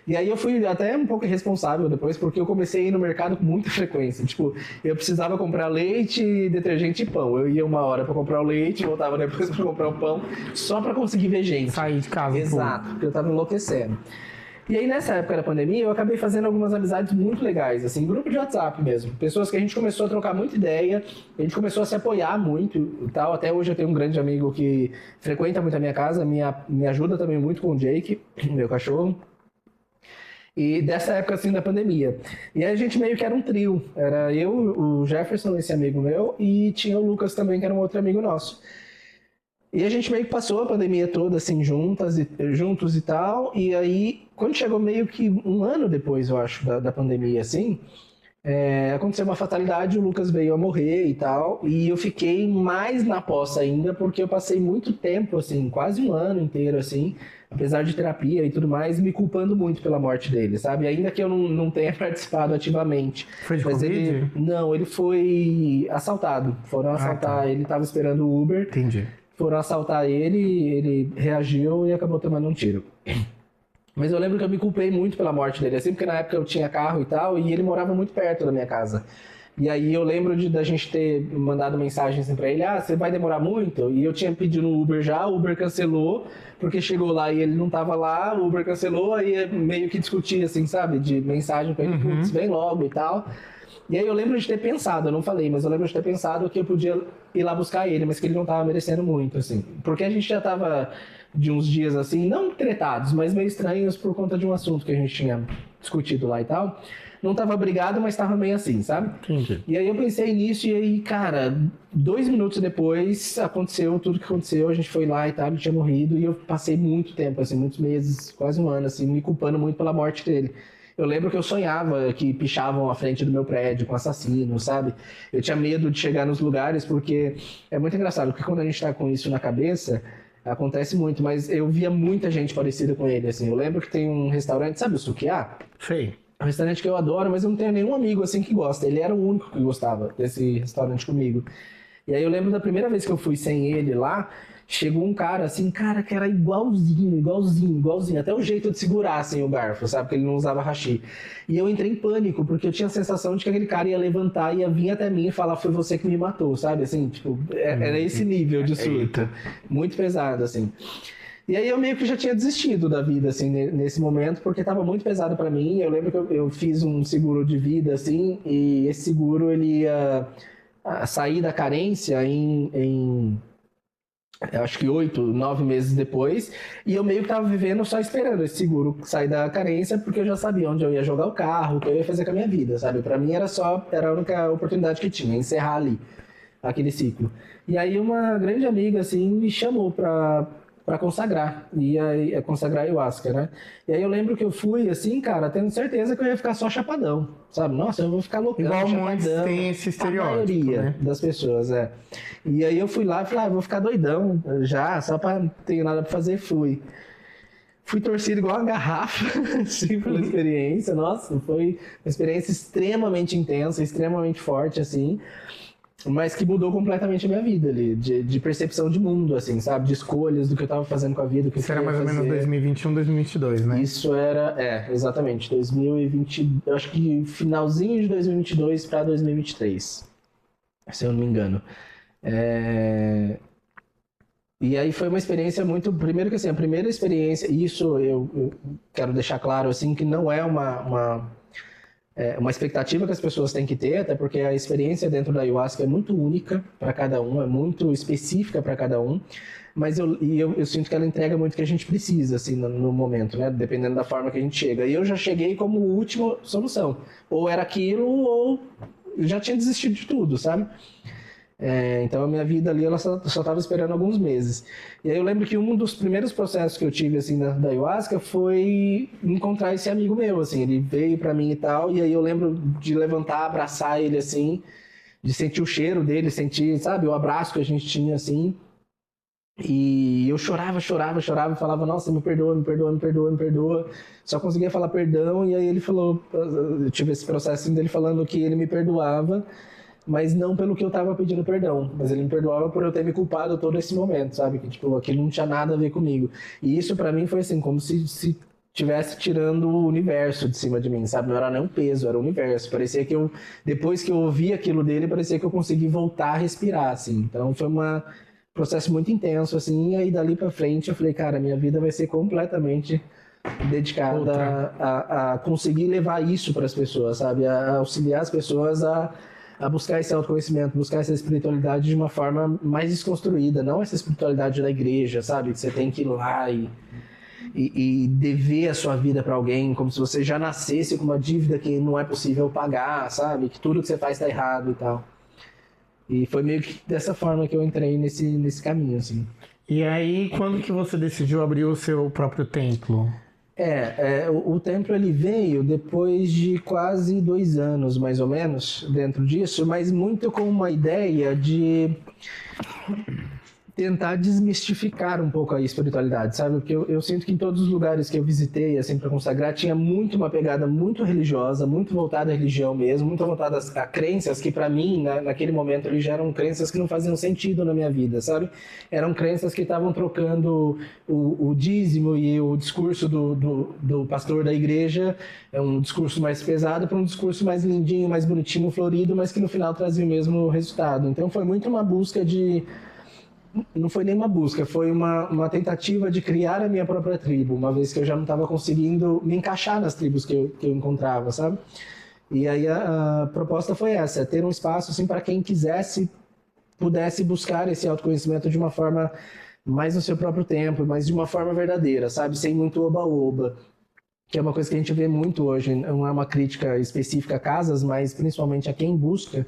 E aí eu fui até um pouco irresponsável depois, porque eu comecei a ir no mercado com muita frequência. Tipo, eu precisava comprar leite, detergente e pão. Eu ia 1 hora para comprar o leite, voltava depois para comprar o pão, só para conseguir ver gente. Sair de casa. Exato, porque eu tava enlouquecendo. E aí, nessa época da pandemia, eu acabei fazendo algumas amizades muito legais, assim, grupo de WhatsApp mesmo. Pessoas que a gente começou a trocar muita ideia, a gente começou a se apoiar muito e tal. Até hoje eu tenho um grande amigo que frequenta muito a minha casa, me ajuda também muito com o Jake, meu cachorro. E dessa época, assim, da pandemia. E aí a gente meio que era um trio. Era eu, o Jefferson, esse amigo meu, e tinha o Lucas também, que era um outro amigo nosso. E a gente meio que passou a pandemia toda, assim, juntos e tal. E aí, quando chegou meio que 1 ano depois, eu acho, da pandemia, assim... aconteceu uma fatalidade, o Lucas veio a morrer e tal, e eu fiquei mais na poça ainda, porque eu passei muito tempo, assim, quase 1 ano inteiro, assim, apesar de terapia e tudo mais, me culpando muito pela morte dele, sabe? Ainda que eu não tenha participado ativamente. Foi de mas Covid? Não, ele foi assaltado. Foram assaltar, ele estava esperando o Uber. Entendi. Foram assaltar ele reagiu e acabou tomando um tiro. Mas eu lembro que eu me culpei muito pela morte dele, assim, porque na época eu tinha carro e tal, e ele morava muito perto da minha casa. E aí eu lembro da gente ter mandado mensagem assim pra ele, você vai demorar muito? E eu tinha pedido no Uber já, o Uber cancelou, porque chegou lá e ele não tava lá, o Uber cancelou, aí meio que discutia, assim, sabe, de mensagem pra ele, putz, vem logo e tal. E aí eu lembro de ter pensado, eu não falei, mas eu lembro de ter pensado que eu podia ir lá buscar ele, mas que ele não tava merecendo muito, assim. Porque a gente já tava de uns dias, assim, não tretados, mas meio estranhos por conta de um assunto que a gente tinha discutido lá e tal. Não tava brigado, mas tava meio assim, sabe? Entendi. E aí eu pensei nisso e aí, cara, 2 minutos depois aconteceu tudo que aconteceu, a gente foi lá e tal, ele tinha morrido e eu passei muito tempo, assim, muitos meses, quase 1 ano, assim, me culpando muito pela morte dele. Eu lembro que eu sonhava que pichavam à frente do meu prédio com assassinos, sabe? Eu tinha medo de chegar nos lugares porque é muito engraçado, porque quando a gente tá com isso na cabeça, acontece muito, mas eu via muita gente parecida com ele, assim. Eu lembro que tem um restaurante, sabe o Sukiá? Sei. É um restaurante que eu adoro, mas eu não tenho nenhum amigo assim que gosta. Ele era o único que gostava desse restaurante comigo. E aí eu lembro da primeira vez que eu fui sem ele lá, chegou um cara assim, cara, que era igualzinho. Até o jeito de segurar assim o garfo, sabe? Porque ele não usava hashi. E eu entrei em pânico, porque eu tinha a sensação de que aquele cara ia levantar, ia vir até mim e falar, foi você que me matou, sabe? Assim, tipo, era esse nível de surto. Muito pesado, assim. E aí eu meio que já tinha desistido da vida, assim, nesse momento, porque estava muito pesado para mim. Eu lembro que eu fiz um seguro de vida, assim, e esse seguro, ele ia sair da carência eu acho que 8, 9 meses depois, e eu meio que tava vivendo só esperando esse seguro sair da carência, porque eu já sabia onde eu ia jogar o carro, o que eu ia fazer com a minha vida, sabe? Pra mim era a única oportunidade que tinha, encerrar ali, aquele ciclo. E aí uma grande amiga, assim, me chamou pra consagrar, e aí consagrar ayahuasca, né? E aí eu lembro que eu fui, assim, cara, tendo certeza que eu ia ficar só chapadão, sabe? Nossa, eu vou ficar loucão, igual chapadão. muitos tem esse estereótipo, A maioria, né? das pessoas, E aí eu fui lá e falei, vou ficar doidão já, só pra não ter nada pra fazer, fui. Fui torcido igual uma garrafa, assim, pela experiência. Nossa, foi uma experiência extremamente intensa, extremamente forte, assim. Mas que mudou completamente a minha vida ali, de percepção de mundo, assim, sabe? De escolhas, do que eu tava fazendo com a vida, do que Isso eu era queria mais ou menos fazer. 2021, 2022, né? Isso era, exatamente, 2020, eu acho que finalzinho de 2022 para 2023, se eu não me engano. E aí foi uma experiência muito, primeiro que assim, a primeira experiência, e isso eu quero deixar claro, assim, que não é uma expectativa que as pessoas têm que ter, até porque a experiência dentro da ayahuasca é muito única para cada um, é muito específica para cada um, mas eu sinto que ela entrega muito o que a gente precisa, assim, no momento, né? Dependendo da forma que a gente chega. E eu já cheguei como última solução. Ou era aquilo, ou já tinha desistido de tudo, sabe? Então a minha vida ali, ela só estava esperando alguns meses. E aí eu lembro que um dos primeiros processos que eu tive, assim, da ayahuasca foi encontrar esse amigo meu, assim, ele veio pra mim e tal, e aí eu lembro de levantar, abraçar ele, assim, de sentir o cheiro dele, sentir, sabe, o abraço que a gente tinha, assim, e eu chorava, falava, nossa, me perdoa, me perdoa, me perdoa, me perdoa, só conseguia falar perdão, e aí ele falou, eu tive esse processo assim, dele falando que ele me perdoava, mas não pelo que eu tava pedindo perdão, mas ele me perdoava por eu ter me culpado todo esse momento, sabe? Que, tipo, aquilo não tinha nada a ver comigo. E isso pra mim foi assim, como se tivesse tirando o universo de cima de mim, sabe? Não era nem um peso, era o universo. Parecia que depois que eu ouvi aquilo dele, parecia que eu consegui voltar a respirar, assim. Então foi um processo muito intenso, assim, e aí dali pra frente eu falei, cara, minha vida vai ser completamente dedicada a conseguir levar isso para as pessoas, sabe? A auxiliar as pessoas a buscar esse autoconhecimento, buscar essa espiritualidade de uma forma mais desconstruída, não essa espiritualidade da igreja, sabe? Que você tem que ir lá e dever a sua vida para alguém, como se você já nascesse com uma dívida que não é possível pagar, sabe? Que tudo que você faz está errado e tal. E foi meio que dessa forma que eu entrei nesse caminho, assim. E aí, quando que você decidiu abrir o seu próprio templo? O templo ele veio depois de quase 2 anos, mais ou menos, dentro disso, mas muito com uma ideia de tentar desmistificar um pouco a espiritualidade, sabe? Porque eu sinto que em todos os lugares que eu visitei, assim, para consagrar, tinha muito uma pegada muito religiosa, muito voltada à religião mesmo, muito voltada a crenças que, para mim, naquele momento, ali, já eram crenças que não faziam sentido na minha vida, sabe? Eram crenças que estavam trocando o dízimo e o discurso do pastor da igreja, um discurso mais pesado, para um discurso mais lindinho, mais bonitinho, florido, mas que no final trazia o mesmo resultado. Então foi muito uma busca não foi nem uma busca, foi uma tentativa de criar a minha própria tribo, uma vez que eu já não estava conseguindo me encaixar nas tribos que eu encontrava, sabe? E aí a proposta foi essa, ter um espaço assim para quem pudesse buscar esse autoconhecimento de uma forma mais no seu próprio tempo, mas de uma forma verdadeira, sabe? Sem muito oba-oba, que é uma coisa que a gente vê muito hoje, não é uma crítica específica a casas, mas principalmente a quem busca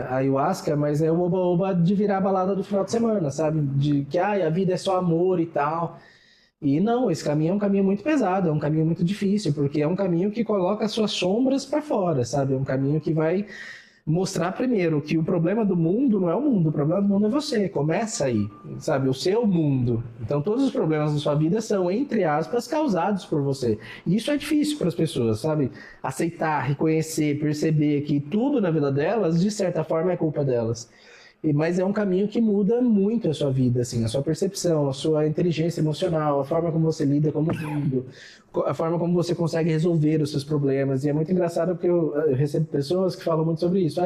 a ayahuasca, mas é o oba-oba de virar a balada do final de semana, sabe? De que a vida é só amor e tal. E não, esse caminho é um caminho muito pesado, é um caminho muito difícil, porque é um caminho que coloca as suas sombras para fora, sabe? É um caminho que vai mostrar primeiro que o problema do mundo não é o mundo, o problema do mundo é você. Começa aí, sabe? O seu mundo. Então todos os problemas da sua vida são, entre aspas, causados por você. E isso é difícil para as pessoas, sabe? Aceitar, reconhecer, perceber que tudo na vida delas, de certa forma, é culpa delas. Mas é um caminho que muda muito a sua vida, assim, a sua percepção, a sua inteligência emocional, a forma como você lida com o mundo, a forma como você consegue resolver os seus problemas. E é muito engraçado porque eu recebo pessoas que falam muito sobre isso.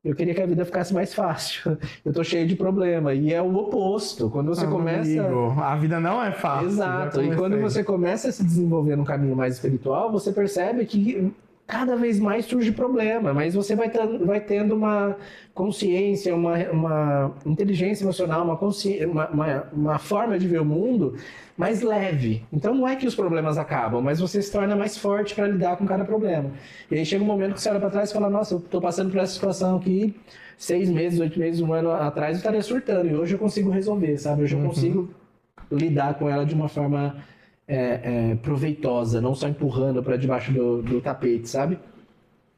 Eu queria que a vida ficasse mais fácil. Eu tô cheio de problema. E é o oposto. Quando você começa... Amigo, a vida não é fácil. Exato. E quando você começa a se desenvolver num caminho mais espiritual, você percebe que cada vez mais surge problema, mas você vai tendo uma consciência, uma inteligência emocional, uma forma de ver o mundo mais leve. Então não é que os problemas acabam, mas você se torna mais forte para lidar com cada problema. E aí chega um momento que você olha para trás e fala, nossa, eu estou passando por essa situação aqui 6 meses, 8 meses, 1 ano atrás eu estaria surtando, e hoje eu consigo resolver, sabe? Hoje eu consigo lidar com ela de uma forma proveitosa, não só empurrando para debaixo do tapete, sabe?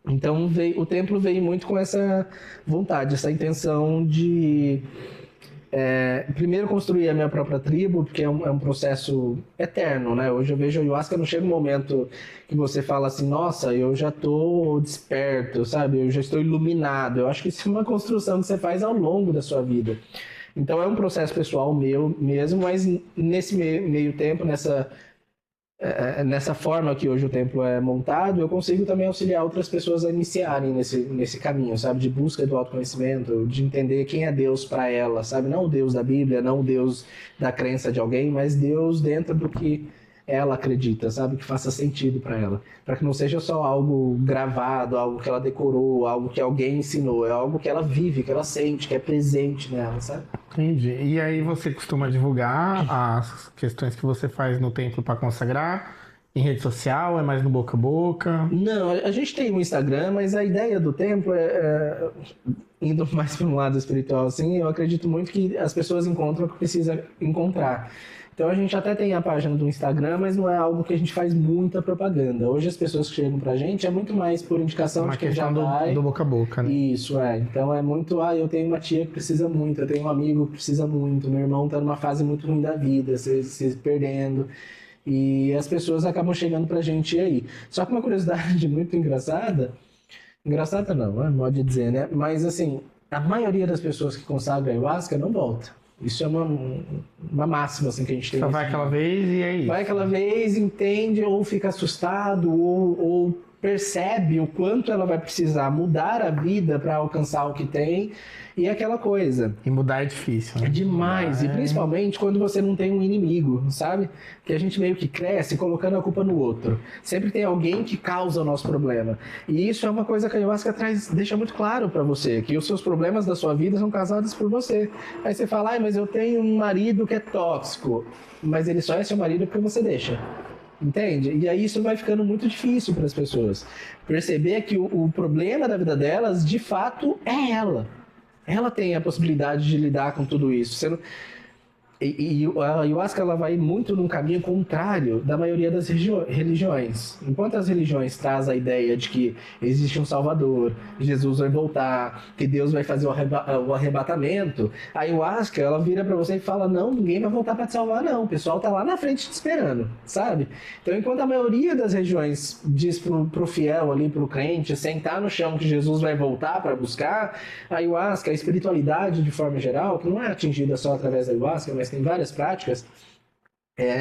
Então o templo veio muito com essa vontade, essa intenção de Primeiro construir a minha própria tribo, porque é um processo eterno, né? Hoje eu vejo a ayahuasca, não chega um momento que você fala assim, nossa, eu já estou desperto, sabe? Eu já estou iluminado. Eu acho que isso é uma construção que você faz ao longo da sua vida. Então é um processo pessoal meu mesmo, mas nesse meio tempo, nessa forma que hoje o templo é montado, eu consigo também auxiliar outras pessoas a iniciarem nesse caminho, sabe? De busca do autoconhecimento, de entender quem é Deus para ela, sabe? Não o Deus da Bíblia, não o Deus da crença de alguém, mas Deus dentro do que ela acredita, sabe? Que faça sentido para ela. Para que não seja só algo gravado, algo que ela decorou, algo que alguém ensinou. É algo que ela vive, que ela sente, que é presente nela, sabe? Entendi. E aí você costuma divulgar as questões que você faz no templo para consagrar? Em rede social? É mais no boca a boca? Não, a gente tem um Instagram, mas a ideia do templo indo mais para um lado espiritual, assim, eu acredito muito que as pessoas encontram o que precisa encontrar. Então a gente até tem a página do Instagram, mas não é algo que a gente faz muita propaganda. Hoje as pessoas que chegam pra gente é muito mais por indicação Uma de quem já questão vai. do boca a boca, né? Isso, Então é muito, eu tenho uma tia que precisa muito, eu tenho um amigo que precisa muito, meu irmão tá numa fase muito ruim da vida, se perdendo. E as pessoas acabam chegando pra gente aí. Só que uma curiosidade muito engraçada não, é modo de dizer, né? Mas assim, a maioria das pessoas que consagram ayahuasca não volta. Isso é uma máxima assim, que a gente tem. Só vai aquela vez e é isso. Vai aquela vez, entende, ou fica assustado, ou percebe o quanto ela vai precisar mudar a vida para alcançar o que tem. E aquela coisa. E mudar é difícil, né? É demais, e principalmente quando você não tem um inimigo, sabe? Que a gente meio que cresce colocando a culpa no outro. Sempre tem alguém que causa o nosso problema. E isso é uma coisa que a ayahuasca deixa muito claro para você, que os seus problemas da sua vida são causados por você. Aí você fala, mas eu tenho um marido que é tóxico. Mas ele só é seu marido porque você deixa. Entende? E aí isso vai ficando muito difícil para as pessoas. Perceber que o problema da vida delas, de fato, é ela. Ela tem a possibilidade de lidar com tudo isso. Você não... E a ayahuasca ela vai muito num caminho contrário da maioria das religiões. Enquanto as religiões trazem a ideia de que existe um Salvador, Jesus vai voltar, que Deus vai fazer o arrebatamento, a ayahuasca ela vira para você e fala, não, ninguém vai voltar para te salvar não, o pessoal tá lá na frente te esperando, sabe? Então enquanto a maioria das regiões diz pro fiel ali, pro crente, sentar no chão que Jesus vai voltar para buscar, a ayahuasca, a espiritualidade de forma geral, que não é atingida só através da ayahuasca, mas tem várias práticas,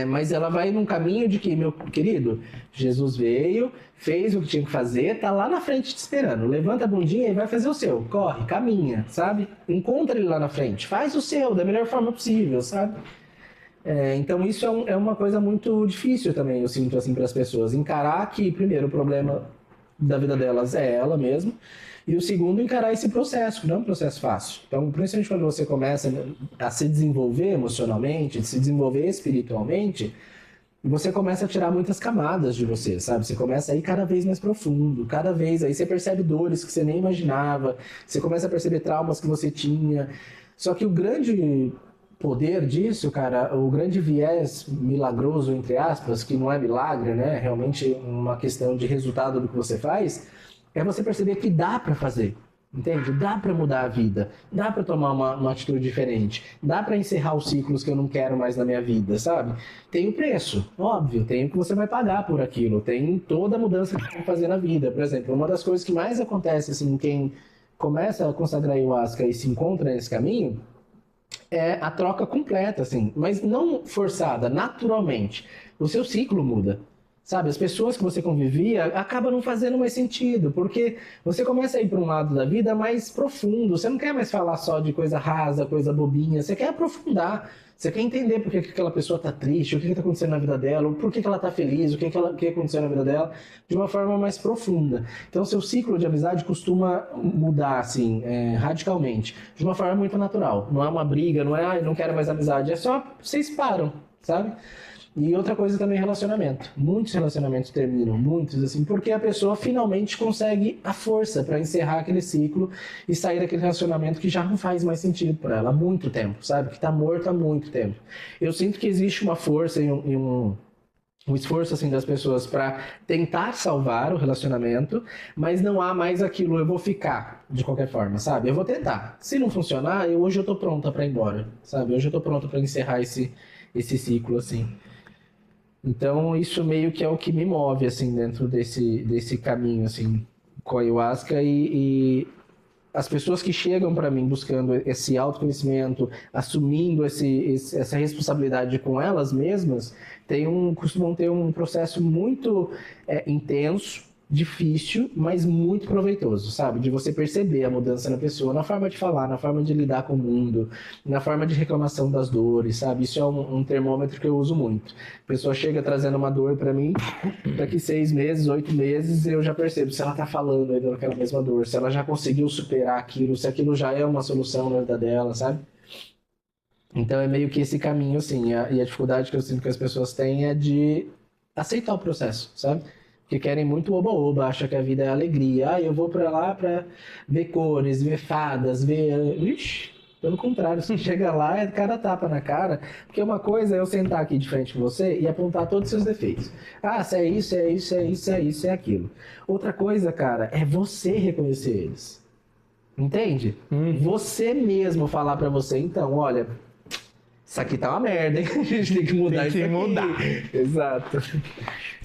mas ela vai num caminho de que, meu querido, Jesus veio, fez o que tinha que fazer, tá lá na frente te esperando. Levanta a bundinha e vai fazer o seu. Corre, caminha, sabe? Encontra ele lá na frente. Faz o seu da melhor forma possível, sabe? Então isso é uma coisa muito difícil também, eu sinto assim para as pessoas. Encarar que, primeiro, o problema da vida delas é ela mesma. E o segundo, encarar esse processo, que não é um processo fácil. Então, principalmente quando você começa a se desenvolver emocionalmente, se desenvolver espiritualmente, você começa a tirar muitas camadas de você, sabe? Você começa a ir cada vez mais profundo, cada vez, aí você percebe dores que você nem imaginava, você começa a perceber traumas que você tinha. Só que o grande poder disso, cara, o grande viés milagroso, entre aspas, que não é milagre, né? Realmente uma questão de resultado do que você faz, é você perceber que dá para fazer, entende? Dá para mudar a vida, dá para tomar uma atitude diferente, dá para encerrar os ciclos que eu não quero mais na minha vida, sabe? Tem o preço, óbvio, tem o que você vai pagar por aquilo, tem toda a mudança que você vai fazer na vida. Por exemplo, uma das coisas que mais acontece, assim, quem começa a consagrar ayahuasca e se encontra nesse caminho, é a troca completa, assim, mas não forçada, naturalmente. O seu ciclo muda. Sabe, as pessoas que você convivia acabam não fazendo mais sentido, porque você começa a ir para um lado da vida mais profundo, você não quer mais falar só de coisa rasa, coisa bobinha, você quer aprofundar, você quer entender por que aquela pessoa está triste, o que está acontecendo na vida dela, por que ela está feliz, o que aconteceu na vida dela, de uma forma mais profunda. Então, seu ciclo de amizade costuma mudar, assim, radicalmente, de uma forma muito natural. Não é uma briga, não é, não quero mais amizade, é só vocês param, sabe? E outra coisa também, relacionamento. Muitos relacionamentos terminam, muitos, assim, porque a pessoa finalmente consegue a força para encerrar aquele ciclo e sair daquele relacionamento que já não faz mais sentido para ela há muito tempo, sabe? Que está morto há muito tempo. Eu sinto que existe uma força e um um esforço assim das pessoas para tentar salvar o relacionamento, mas não há mais aquilo, eu vou ficar de qualquer forma, sabe? Eu vou tentar. Se não funcionar, hoje eu tô pronta para ir embora, sabe? Hoje eu tô pronta para encerrar esse ciclo assim. Então, isso meio que é o que me move assim dentro desse caminho assim com a ayahuasca e as pessoas que chegam para mim buscando esse autoconhecimento, assumindo essa responsabilidade com elas mesmas, costumam ter um processo muito intenso, difícil, mas muito proveitoso, sabe? De você perceber a mudança na pessoa, na forma de falar, na forma de lidar com o mundo, na forma de reclamação das dores, sabe? Isso é um termômetro que eu uso muito. A pessoa chega trazendo uma dor para mim, daqui 6 meses, 8 meses, eu já percebo se ela tá falando ainda daquela mesma dor, se ela já conseguiu superar aquilo, se aquilo já é uma solução na vida dela, sabe? Então é meio que esse caminho, assim, e a dificuldade que eu sinto que as pessoas têm é de aceitar o processo, sabe? Que querem muito oba-oba, acham que a vida é alegria. Eu vou pra lá pra ver cores, ver fadas, ver... Ixi, pelo contrário, você chega lá é cada tapa na cara. Porque uma coisa é eu sentar aqui de frente com você e apontar todos os seus defeitos. Ah, se é isso, é isso, é isso, é isso, é aquilo. Outra coisa, cara, é você reconhecer eles. Entende? Você mesmo falar pra você, então, olha... Isso aqui tá uma merda, hein? A gente tem que mudar isso aqui. Tem que mudar. Exato.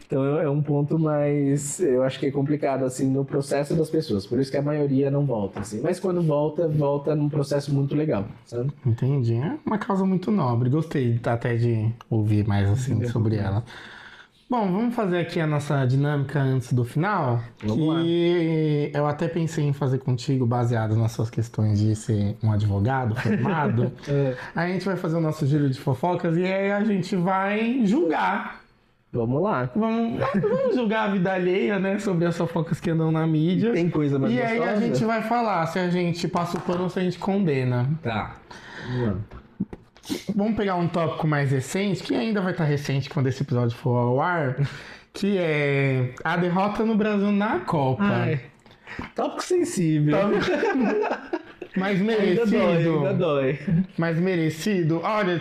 Então é um ponto mais, eu acho que é complicado assim no processo das pessoas, por isso que a maioria não volta assim. Mas quando volta num processo muito legal, sabe? Entendi. É uma causa muito nobre. Gostei até de ouvir mais assim sobre ela. Bom, vamos fazer aqui a nossa dinâmica antes do final. Vamos lá. Eu até pensei em fazer contigo, baseado nas suas questões de ser um advogado formado. A gente vai fazer o nosso giro de fofocas e aí a gente vai julgar. Vamos lá. Vamos julgar a vida alheia, né? Sobre as fofocas que andam na mídia. Tem coisa mais gostosa? E aí a gente vai falar se a gente passa o pano ou se a gente condena. Tá. Vamos lá. Vamos pegar um tópico mais recente, que ainda vai estar recente quando esse episódio for ao ar, que é a derrota no Brasil na Copa. Ai, tópico sensível. Mas merecido. Ainda dói. Mas merecido. Olha,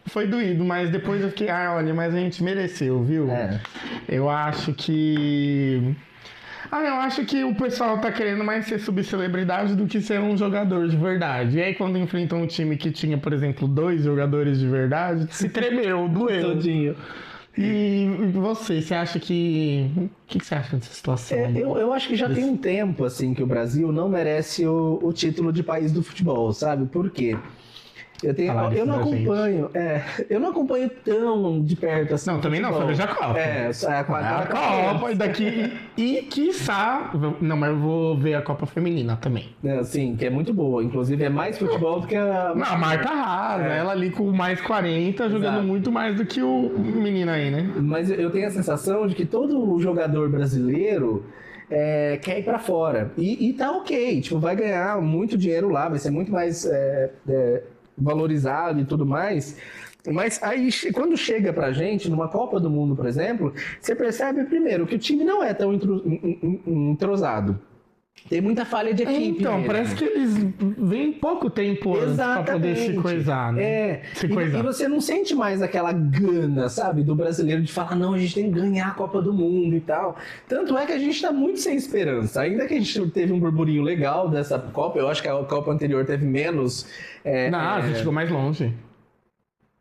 foi doído, mas depois eu fiquei, olha, mas a gente mereceu, viu? Eu acho que... eu acho que o pessoal tá querendo mais ser subcelebridade do que ser um jogador de verdade. E aí, quando enfrentam um time que tinha, por exemplo, 2 jogadores de verdade, se tremeu, doeu. Todinho. E você acha que... O que você acha dessa situação? Eu acho que já tem um tempo, assim, que o Brasil não merece o título de país do futebol, sabe? Por quê? Eu não acompanho tão de perto assim. Não, também não, só vejo a Copa. A Copa e daqui. E quiçá. Não, mas eu vou ver a Copa Feminina também. Sim, que é muito boa. Inclusive é mais futebol do que a. Não, a Marta Arrasa, ela ali com mais 40, jogando muito mais do que o menino aí, né? Mas eu tenho a sensação de que todo jogador brasileiro. Quer ir pra fora. E tá ok, tipo, vai ganhar muito dinheiro lá, vai ser muito mais valorizado e tudo mais. Mas aí, quando chega pra gente, numa Copa do Mundo, por exemplo, você percebe primeiro que o time não é tão entrosado. Tem muita falha de equipe. Então, mesmo. Parece que eles vêm pouco tempo pra poder se coisar, né? E você não sente mais aquela gana, sabe, do brasileiro de falar, não, a gente tem que ganhar a Copa do Mundo e tal. Tanto é que a gente tá muito sem esperança. Ainda que a gente teve um burburinho legal dessa Copa, eu acho que a Copa anterior teve menos... a gente chegou mais longe.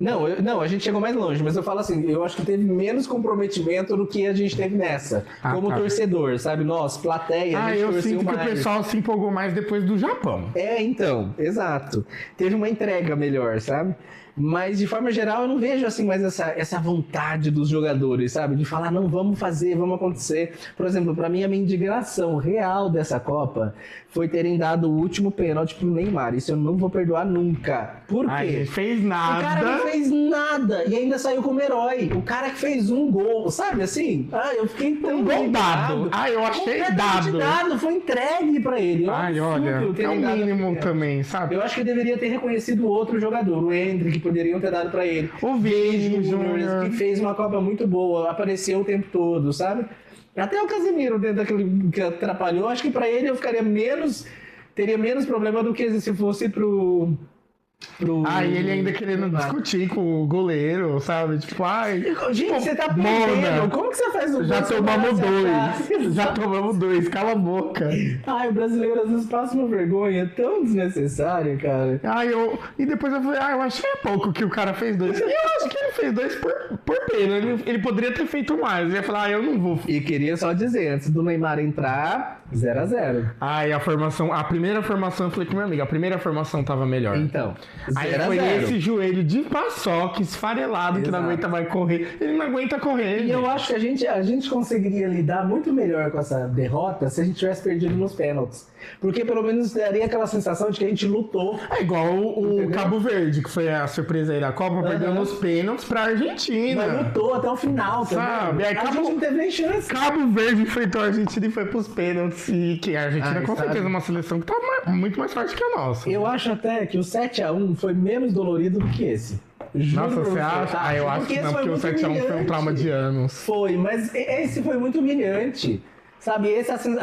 Não, a gente chegou mais longe, mas eu falo assim, eu acho que teve menos comprometimento do que a gente teve nessa. Como torcedor, sabe? Nós, plateia, a gente torceu sinto mais. Que o pessoal se empolgou mais depois do Japão. Então, exato. Teve uma entrega melhor, sabe? Mas, de forma geral, eu não vejo assim mais essa vontade dos jogadores, sabe? De falar, não, vamos fazer, vamos acontecer. Por exemplo, pra mim, a minha indignação real dessa Copa foi terem dado o último pênalti pro Neymar. Isso eu não vou perdoar nunca. Por quê? Não fez nada. O cara não fez nada e ainda saiu como herói. O cara que fez um gol, sabe assim? Eu fiquei tão dado. Eu achei dado. Foi entregue pra ele. Olha, é o mínimo também, sabe? Eu acho que deveria ter reconhecido outro jogador, o Endrick, poderiam ter dado pra ele. O Vini Júnior, que fez uma Copa muito boa, apareceu o tempo todo, sabe? Até o Casemiro, dentro daquele que atrapalhou, acho que pra ele eu teria menos problema do que se fosse pro Aí ele ainda querendo discutir com o goleiro, sabe? Tipo, ai. Gente, você tá Mona, perdendo. Como que você faz o já gol sem tomamos parar de dois. achar? Já tomamos dois, cala a boca. Ai, o brasileiro às vezes passa uma vergonha tão desnecessária, cara. E depois eu falei, eu achei pouco que o cara fez dois. E eu acho que ele fez dois por pena. Ele poderia ter feito mais. Ele ia falar, eu não vou. E queria só dizer, antes do Neymar entrar, 0-0. A primeira formação, eu falei com meu amigo, a primeira formação tava melhor. Então, Aí 0-0. foi esse joelho de paçoca, esfarelado, que não Exato. aguenta mais correr. Ele não aguenta correr. E eu acho que a gente conseguiria lidar muito melhor com essa derrota se a gente tivesse perdido nos pênaltis. Porque pelo menos daria aquela sensação de que a gente lutou. É igual o Cabo Verde, que foi a surpresa aí da Copa, perdeu nos pênaltis pra Argentina. Mas lutou até o final, Sabe? Aí A gente não teve nem chance. Cabo Verde enfrentou a Argentina e foi pros pênaltis. E que a Argentina com certeza é uma seleção que tá muito mais forte que a nossa. Eu acho até que o 7-1 foi menos dolorido do que esse. Juro Nossa, pra você acha? tá? Eu acho que esse não, porque o muito 7x1 foi um trauma de anos. Foi, mas esse foi muito humilhante. Sabe,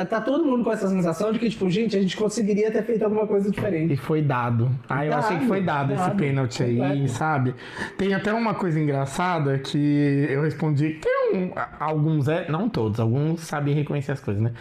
tá todo mundo com essa sensação de que, tipo, gente, a gente conseguiria ter feito alguma coisa diferente. E foi dado. Eu achei que foi dado esse pênalti aí, completo. sabe? Tem até uma coisa engraçada que eu respondi. Tem alguns, não todos, alguns sabem reconhecer as coisas, né?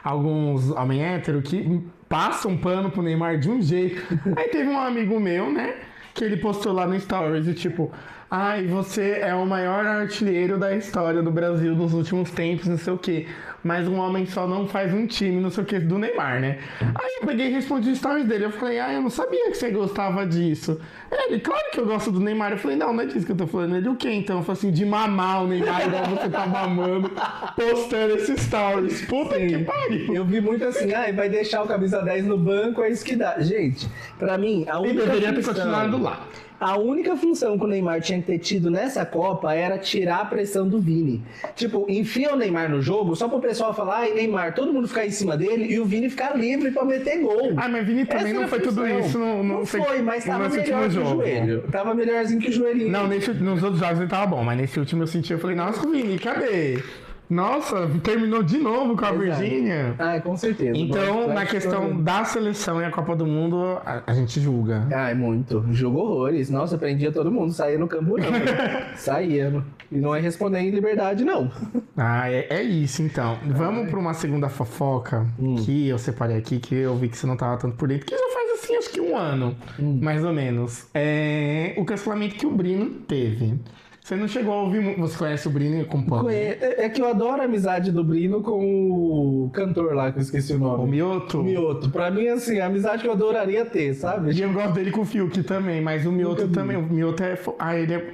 Alguns homens héteros que passam pano pro Neymar de um jeito. Aí teve um amigo meu, né? Que ele postou lá no Stories e tipo... Ai, você é o maior artilheiro da história do Brasil nos últimos tempos, não sei o quê. Mas um homem só não faz um time, não sei o quê, do Neymar, né? Aí eu peguei e respondi os stories dele. Eu falei, eu não sabia que você gostava disso. Ele, claro que eu gosto do Neymar. Eu falei, não é disso que eu tô falando. Ele, o quê então? Eu falei assim, de mamar o Neymar igual você tá mamando, postando esses stories. Puta que pariu. Eu vi muito assim, vai deixar o camisa 10 no banco, é isso que dá. Gente, pra mim, a Ele única deveria ter função... continuado lá. A única função que o Neymar tinha que ter tido nessa Copa era tirar a pressão do Vini. Tipo, enfia o Neymar no jogo só pro pessoal falar, Neymar, todo mundo ficar em cima dele e o Vini ficar livre pra meter gol. Mas Vini também Essa não foi tudo isso. Não foi, mas tava melhor que o joelho. Tava melhorzinho que o joelhinho. Não, nos outros jogos ele tava bom, mas nesse último eu senti, eu falei, nossa, Vini, cadê? Nossa, terminou de novo com a Virgínia. Com certeza. Então, na questão da seleção e a Copa do Mundo, a gente julga. Muito. Jogo horrores. Nossa, prendia todo mundo. Saía no camburão. Saía. E não é responder em liberdade, não. É isso, então. Vamos para uma segunda fofoca que eu separei aqui, que eu vi que você não tava tanto por dentro, que já faz assim, acho que um ano, mais ou menos. É o cancelamento que o Brino teve. Você não chegou a ouvir... Você conhece o Brino e acompanha? É que eu adoro a amizade do Brino com o cantor lá, que eu esqueci o nome. O Mioto? O Mioto. Pra mim, assim, a amizade que eu adoraria ter, sabe? E eu gosto dele com o Fiuk também, mas o Mioto também. O Mioto é...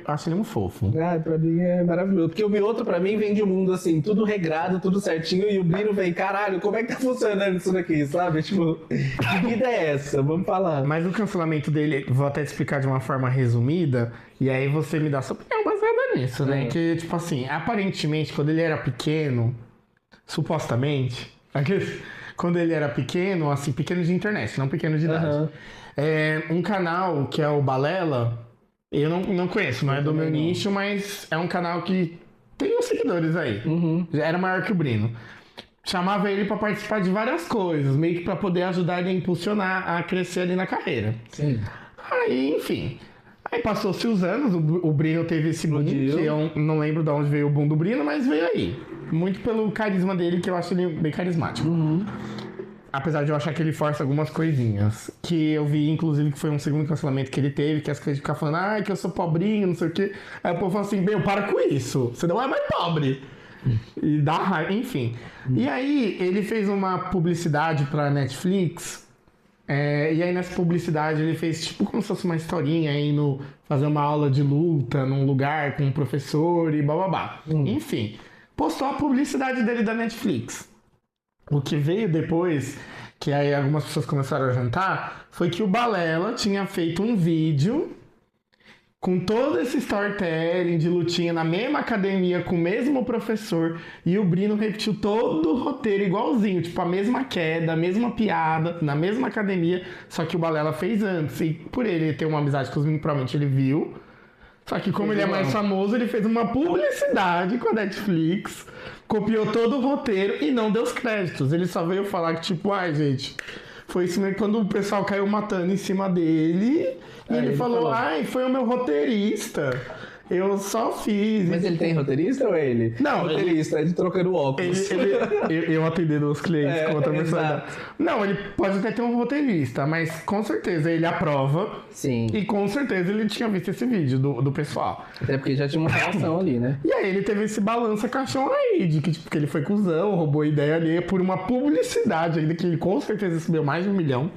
acho ele um fofo. Pra mim é maravilhoso. Porque o Mioto, pra mim, vem de um mundo, assim, tudo regrado, tudo certinho. E o Brino vem, caralho, como é que tá funcionando isso daqui, sabe? Tipo, que vida é essa? Vamos falar. Mas o cancelamento dele, vou até te explicar de uma forma resumida, e aí você me dá sua opinião baseada nisso, né? Que, tipo assim, aparentemente, quando ele era pequeno, supostamente, quando ele era pequeno, assim, pequeno de internet, não pequeno de idade, um canal que é o Balela, eu não conheço, não é do meu nicho, mas é um canal que tem uns seguidores aí. Já era maior que o Brino. Chamava ele pra participar de várias coisas, meio que pra poder ajudar ele a impulsionar, a crescer ali na carreira. Sim. Aí, enfim. Aí passou-se os anos, o Brino teve esse boom, que eu não lembro de onde veio o boom do Brino, mas veio aí. Muito pelo carisma dele, que eu acho ele bem carismático. Apesar de eu achar que ele força algumas coisinhas. Que eu vi, inclusive, que foi um segundo cancelamento que ele teve, que as coisas ficam falando, que eu sou pobrinho, não sei o quê. Aí o povo fala assim, para com isso, você não é mais pobre. E dá raiva, enfim. E aí, ele fez uma publicidade pra Netflix. E aí nessa publicidade ele fez tipo como se fosse uma historinha indo fazer uma aula de luta num lugar com um professor e bababá. Enfim, postou a publicidade dele da Netflix. O que veio depois, que aí algumas pessoas começaram a jantar, foi que o Balela tinha feito um vídeo com todo esse storytelling de lutinha na mesma academia, com o mesmo professor, e o Brino repetiu todo o roteiro igualzinho, tipo a mesma queda, a mesma piada, na mesma academia, só que o Balela fez antes. E por ele ter uma amizade com os meninos, provavelmente ele viu. Só que como ele é mais famoso, ele fez uma publicidade com a Netflix, copiou todo o roteiro e não deu os créditos. Ele só veio falar que tipo, gente... Foi isso mesmo, quando o pessoal caiu matando em cima dele. E ele falou, ai, foi o meu roteirista. Eu só fiz. Mas ele tem roteirista ou é ele? Não, roteirista, ele trocando óculos. Eu atendendo os clientes com outra personalidade. exato. Não, ele pode até ter um roteirista, mas com certeza ele aprova. Sim. E com certeza ele tinha visto esse vídeo do pessoal. Até porque já tinha uma relação ali, né? E aí ele teve esse balança-caixão aí, de que, tipo, que ele foi cuzão, roubou ideia ali por uma publicidade ainda, que ele com certeza recebeu mais de 1 milhão.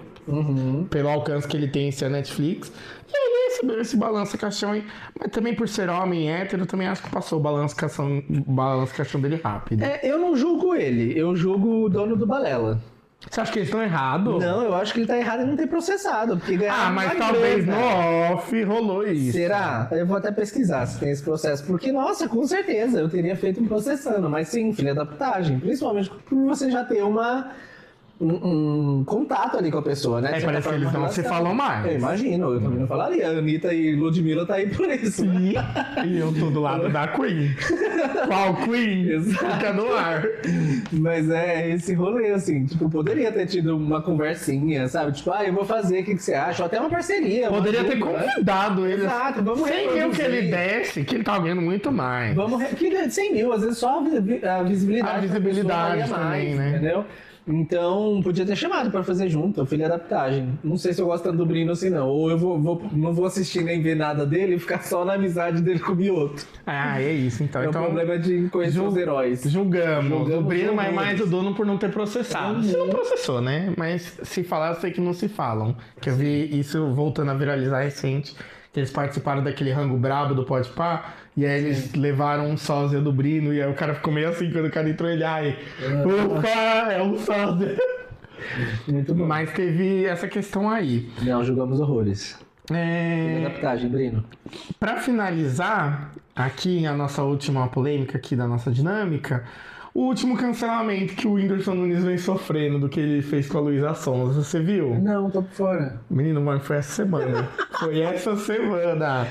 Pelo alcance que ele tem em ser a Netflix. E aí ele recebeu esse balança-caixão aí. Mas também por ser homem hétero, também acho que passou o balança-caixão dele rápido. Eu não julgo ele, eu julgo o dono do Balela. Você acha que eles estão errados? Não, eu acho que ele tá errado em não ter processado, porque ganhar mas uma talvez grana. no off rolou isso. Será? Eu vou até pesquisar se tem esse processo. Porque, nossa, com certeza, eu teria feito um processando. Mas sim, filha da putagem. Principalmente por você já ter um contato ali com a pessoa, né? Parece que eles não se falam mais. Eu imagino, eu também não falaria. A Anitta e Ludmilla tá aí por isso. E eu tô do lado da Queen. Qual Queen? Exato. Fica no ar. Mas é esse rolê, assim, tipo, poderia ter tido uma conversinha, sabe? Tipo, eu vou fazer, o que você acha? Ou até uma parceria. Poderia uma ter dupla, né? convidado eles. Exato, vamos 100 mil que reproduzir. ele desse, que ele tá ganhando muito mais. Que 100 mil, às vezes só a visibilidade. A visibilidade da pessoa valia também, mais, né? Entendeu? Então, podia ter chamado pra fazer junto, eu fui adaptagem. Não sei se eu gosto tanto do Brino assim, não. Ou eu não vou assistir nem ver nada dele e ficar só na amizade dele com o Mioto. É isso, então. É o problema de conhecer os heróis. Julgamos o Brino, mas julgamos. mais o dono por não ter processado. Você não processou, né? Mas se falar, eu sei que não se falam. Que eu vi isso voltando a viralizar recente. Que eles participaram daquele rango brabo do Podpah. E aí eles levaram um sósia do Brino. E aí o cara ficou meio assim quando o cara entrou. Ele, opa, é um sósia. Muito bom. Mas teve essa questão aí. Não, julgamos horrores. Adaptagem, Brino. Pra finalizar, aqui a nossa última polêmica aqui da nossa dinâmica, o último cancelamento que o Whindersson Nunes vem sofrendo do que ele fez com a Luísa Sonza, você viu? Não, tô por fora. Menino, mano, foi essa semana. Foi essa semana.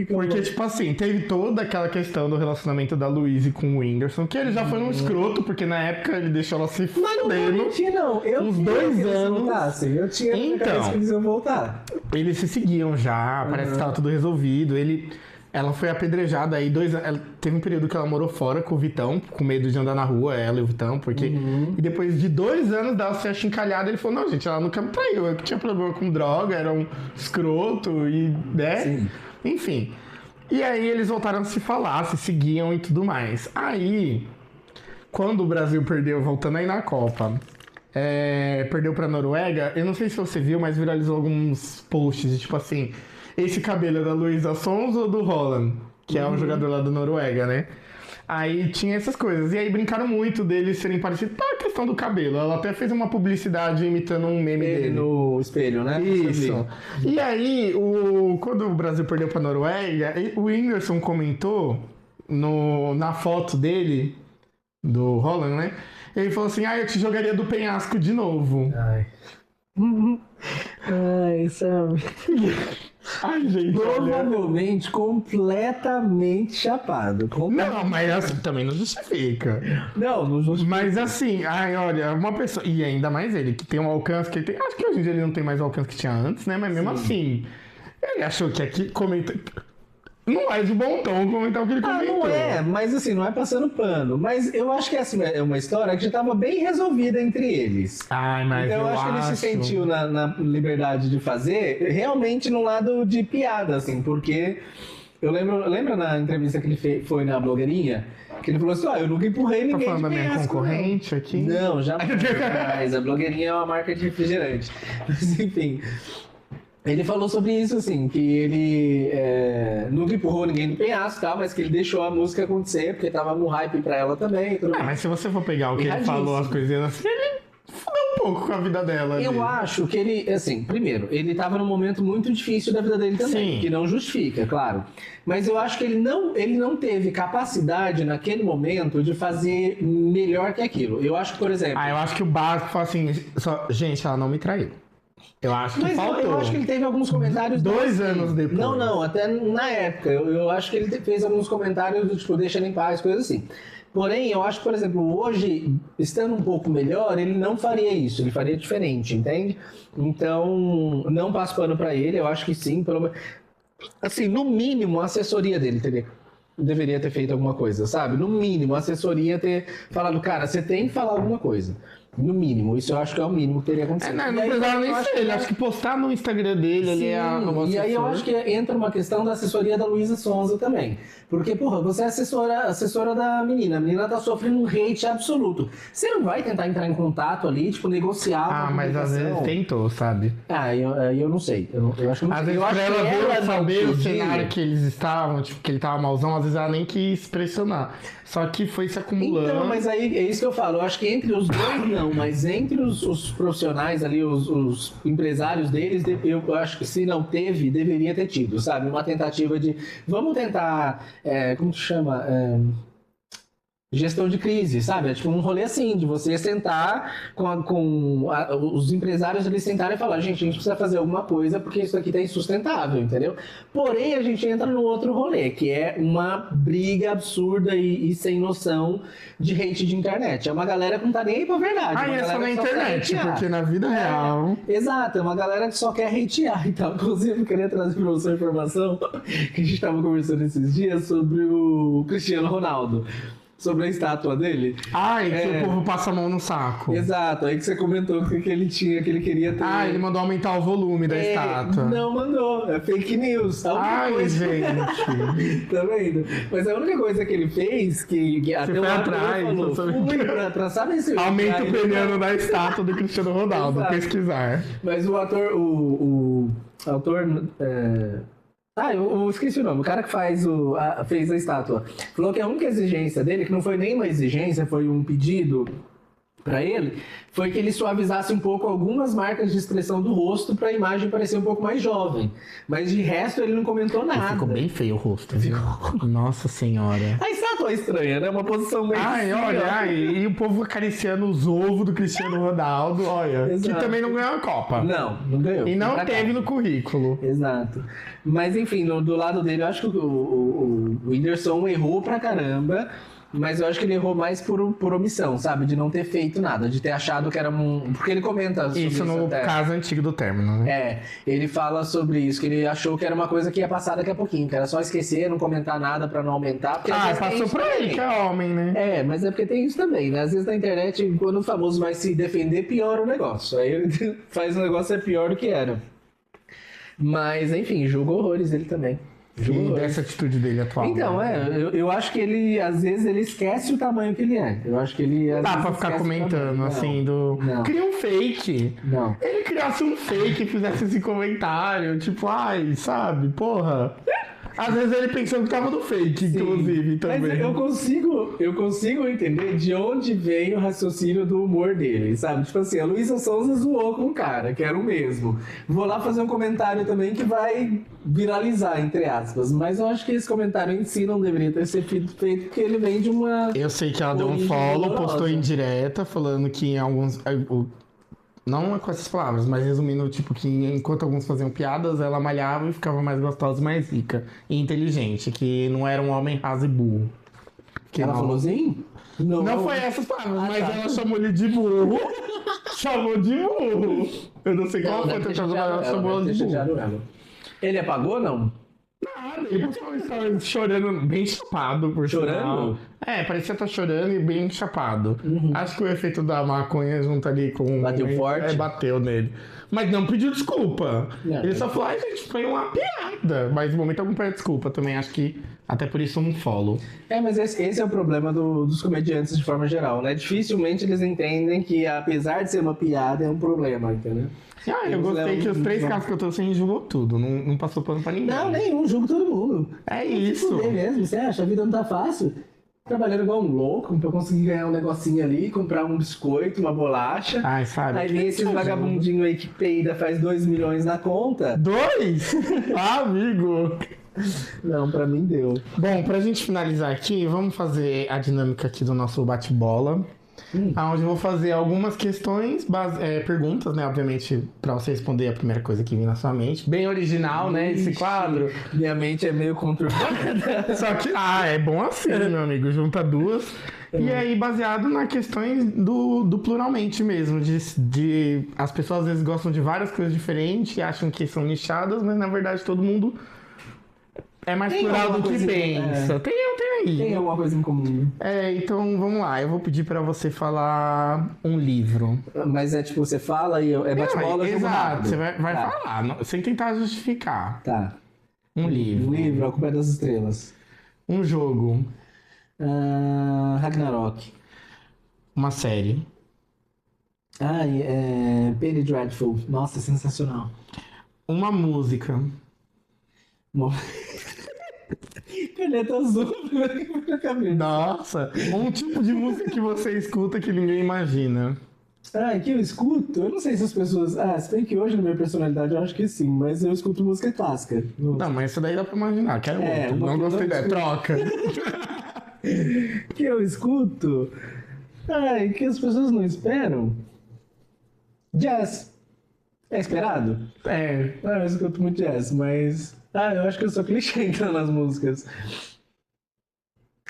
Porque, tipo assim, teve toda aquela questão do relacionamento da Luísa com o Whindersson, que ele já foi um escroto, porque na época ele deixou ela se Mas não vou fudendo. mentir, não. Eu Uns queria 2 que eles anos. voltassem. Eu tinha na minha cabeça que eles iam voltar. Eles se seguiam já, parece que tava tudo resolvido. Ela foi apedrejada aí 2 anos. Teve um período que ela morou fora com o Vitão, com medo de andar na rua, ela e o Vitão, porque. E depois de 2 anos dela ser achincalhada, ele falou: não, gente, ela nunca me traiu. Eu que tinha problema com droga, era um escroto e. né? Sim. Enfim. E aí eles voltaram a se falar, se seguiam e tudo mais. Aí, quando o Brasil perdeu, voltando aí na Copa. Perdeu pra Noruega, eu não sei se você viu, mas viralizou alguns posts de tipo assim, esse cabelo é da Luísa Sonza ou do Haaland, que é um jogador lá da Noruega, né? Aí tinha essas coisas, e aí brincaram muito deles serem parecidos, tá, a questão do cabelo, ela até fez uma publicidade imitando um meme Ele dele. no espelho, né? Isso. E aí, quando o Brasil perdeu pra Noruega, o Whindersson comentou na foto dele, do Haaland, né? Ele falou assim, eu te jogaria do penhasco de novo. Ai, sabe? Ai, gente, olha. Provavelmente completamente chapado. Não, mas assim, também não justifica. Não justifica. Mas assim, olha, uma pessoa... E ainda mais ele, que tem um alcance que ele tem... Acho que hoje em dia ele não tem mais o alcance que tinha antes, né? Mas mesmo assim, ele achou que aqui comenta... Não é de bom tom comentar o que ele comentou. Não é, mas assim, não é passando pano. Mas eu acho que essa é uma história que já estava bem resolvida entre eles. Mas então eu acho que ele se sentiu na liberdade de fazer, realmente no lado de piada, assim, porque eu lembra na entrevista que ele foi na blogueirinha? Que ele falou assim, eu nunca empurrei ninguém. Tá falando da de minha penhasco, concorrente aqui? Não, jamais. A blogueirinha é uma marca de refrigerante. Mas enfim... Ele falou sobre isso, assim, que ele nunca empurrou ninguém do penhasco, tá? Mas que ele deixou a música acontecer, porque tava no hype pra ela também. Mas se você for pegar o que ele falou, as coisinhas assim, ele fudeu um pouco com a vida dela. Eu acho que ele, assim, primeiro, ele tava num momento muito difícil da vida dele também, Sim. que não justifica, claro. Mas eu acho que ele não teve capacidade naquele momento de fazer melhor que aquilo. Eu acho que, por exemplo... eu acho que o básico foi assim, gente, ela não me traiu. Eu acho que faltou. Eu acho que ele teve alguns comentários... 2 anos depois. Não, até na época. Eu acho que ele fez alguns comentários do tipo, deixa ela em paz, coisa assim. Porém, eu acho que, por exemplo, hoje, estando um pouco melhor, ele não faria isso, ele faria diferente, entende? Então, não passo pano pra ele, eu acho que sim, assim, no mínimo, a assessoria dele deveria ter feito alguma coisa, sabe? No mínimo, a assessoria ter falado, cara, você tem que falar alguma coisa. No mínimo, isso eu acho que é o mínimo que teria acontecido. Não precisava nem ser ele. Acho que postar no Instagram dele, ele é e aí eu acho que entra uma questão da assessoria da Luísa Sonza também. Porque, porra, você é assessora da menina. A menina tá sofrendo um hate absoluto. Você não vai tentar entrar em contato ali, tipo, negociar uma mas às vezes tentou, sabe? Eu não sei. Eu acho que não às sei. vezes pra ela ver, saber o cenário que eles estavam, tipo, que ele tava malzão, às vezes ela nem quis pressionar. Só que foi se acumulando. Então, mas aí é isso que eu falo. Eu acho que entre os dois não, mas entre os profissionais ali, os empresários deles, eu acho que se não teve, deveria ter tido, sabe? Uma tentativa de, vamos tentar, como que chama? Gestão de crise, sabe? É tipo um rolê assim, de você sentar com os empresários, eles sentarem e falar, gente, a gente precisa fazer alguma coisa porque isso aqui tá insustentável, entendeu? Porém, a gente entra no outro rolê, que é uma briga absurda e sem noção de hate de internet. É uma galera que não tá nem aí pra verdade. É só na internet, porque na vida real... Exato, é uma galera que só quer hatear e tal. Inclusive, eu queria trazer pra você uma informação que a gente tava conversando esses dias sobre o Cristiano Ronaldo. Sobre a estátua dele. Que o povo passa a mão no saco. Exato, aí que você comentou que ele queria ter. Ele mandou aumentar o volume da estátua. Não mandou, é fake news. Gente. Tá vendo? Mas a única coisa que ele fez, que até o atrás, falou, pra saber se... Aumenta o peniano da estátua do Cristiano Ronaldo, pesquisar. Mas o ator, o autor... eu esqueci o nome. O cara que fez a estátua falou que a única exigência dele, que não foi nem uma exigência, foi um pedido para ele, foi que ele suavizasse um pouco algumas marcas de expressão do rosto para a imagem parecer um pouco mais jovem. Mas de resto ele não comentou nada. Ficou bem feio o rosto, viu? Nossa senhora. A estátua é estranha, né? Uma posição meio... E o povo acariciando os ovos do Cristiano Ronaldo, olha. Exato. Que também não ganhou a Copa. Não ganhou. E não teve no currículo. Exato. Mas enfim, do lado dele, eu acho que o Whindersson errou pra caramba. Mas eu acho que ele errou mais por omissão, sabe? De não ter feito nada, de ter achado que era porque ele comenta sobre isso no caso antigo do término, né? Ele fala sobre isso, que ele achou que era uma coisa que ia passar daqui a pouquinho, que era só esquecer, não comentar nada pra não aumentar. Passou por aí, que é homem, né? Mas é porque tem isso também, né? Às vezes na internet, quando o famoso vai se defender, piora o negócio. Aí ele faz o negócio ser pior do que era. Mas, enfim, julga horrores ele também. E dessa atitude dele atual. Então, eu acho que ele, às vezes, ele esquece o tamanho que ele é. Eu acho que ele... Dá pra ficar comentando, assim, Não. Cria um fake. Não. Ele criasse um fake e fizesse esse comentário, tipo, sabe, porra... Às vezes ele pensou que tava no fake, inclusive, também. Mas eu consigo entender de onde vem o raciocínio do humor dele, sabe? Tipo assim, a Luísa Sonza zoou com um cara, que era o mesmo. Vou lá fazer um comentário também que vai viralizar, entre aspas. Mas eu acho que esse comentário em si não deveria ter sido feito porque ele vem de uma... Eu sei que ela deu um follow, postou em direta, falando que em alguns... Não com essas palavras, mas resumindo, tipo, que enquanto alguns faziam piadas, ela malhava e ficava mais gostosa e mais rica e inteligente, que não era um homem raso e burro. Ela falou assim? Não foi essas palavras, mas ela chamou ele de burro. Chamou de burro. Eu não sei qual foi a tentativa, mas ela chamou ele de burro. Ele apagou, não? Nada, ele estava chorando, bem chapado, por Chorando? sinal. Parecia estar chorando e bem chapado. Acho que o efeito da maconha junto ali com... Bateu forte? Bateu nele. Mas não pediu desculpa. Ele só falou, gente, foi uma piada. Mas no momento algum pede desculpa também. Acho que até por isso um follow. Mas esse é o problema dos comediantes de forma geral, né? Dificilmente eles entendem que, apesar de ser uma piada, é um problema, entendeu? Eu gostei que os 3 casos que eu trouxe, a gente julgou tudo. Não passou pano pra ninguém. Não, nenhum. Julgo todo mundo. É isso. Se fuder mesmo. Você acha? A vida não tá fácil. Trabalhando igual um louco pra conseguir ganhar um negocinho ali, comprar um biscoito, uma bolacha. Sabe? Aí vem esses vagabundinhos aí que peida faz 2 milhões na conta. 2? Amigo! Não, pra mim deu. Bom, pra gente finalizar aqui, vamos fazer a dinâmica aqui do nosso bate-bola. Onde eu vou fazer algumas questões, perguntas, né? Obviamente, pra você responder a primeira coisa que vem na sua mente. Bem original, né? Esse quadro. Minha mente é meio conturbada. Só que, é bom assim, meu amigo. Junta duas. E aí, baseado nas questões do pluralmente mesmo. As pessoas às vezes gostam de várias coisas diferentes e acham que são nichadas, mas na verdade todo mundo é mais plural do que pensa. Tem aí. Tem alguma coisa em comum. Então vamos lá. Eu vou pedir pra você falar um livro. Mas é tipo, você fala e é bate-bola. Exato, você vai falar, sem tentar justificar. Tá. Um livro. Um livro, A Culpa é das Estrelas. Um jogo. Ragnarok. Uma série. Penny Dreadful. Nossa, sensacional. Uma música. Caneta azul na cabeça. Nossa, um tipo de música que você escuta que ninguém imagina. Que eu escuto? Eu não sei se as pessoas... se bem que hoje na minha personalidade eu acho que sim, mas eu escuto música clássica. Não, mas isso daí dá pra imaginar, quero outro. Não gostei da troca. Que eu escuto? Que as pessoas não esperam? Jazz. É esperado? Eu escuto muito jazz, mas... eu acho que eu sou clichê então nas músicas.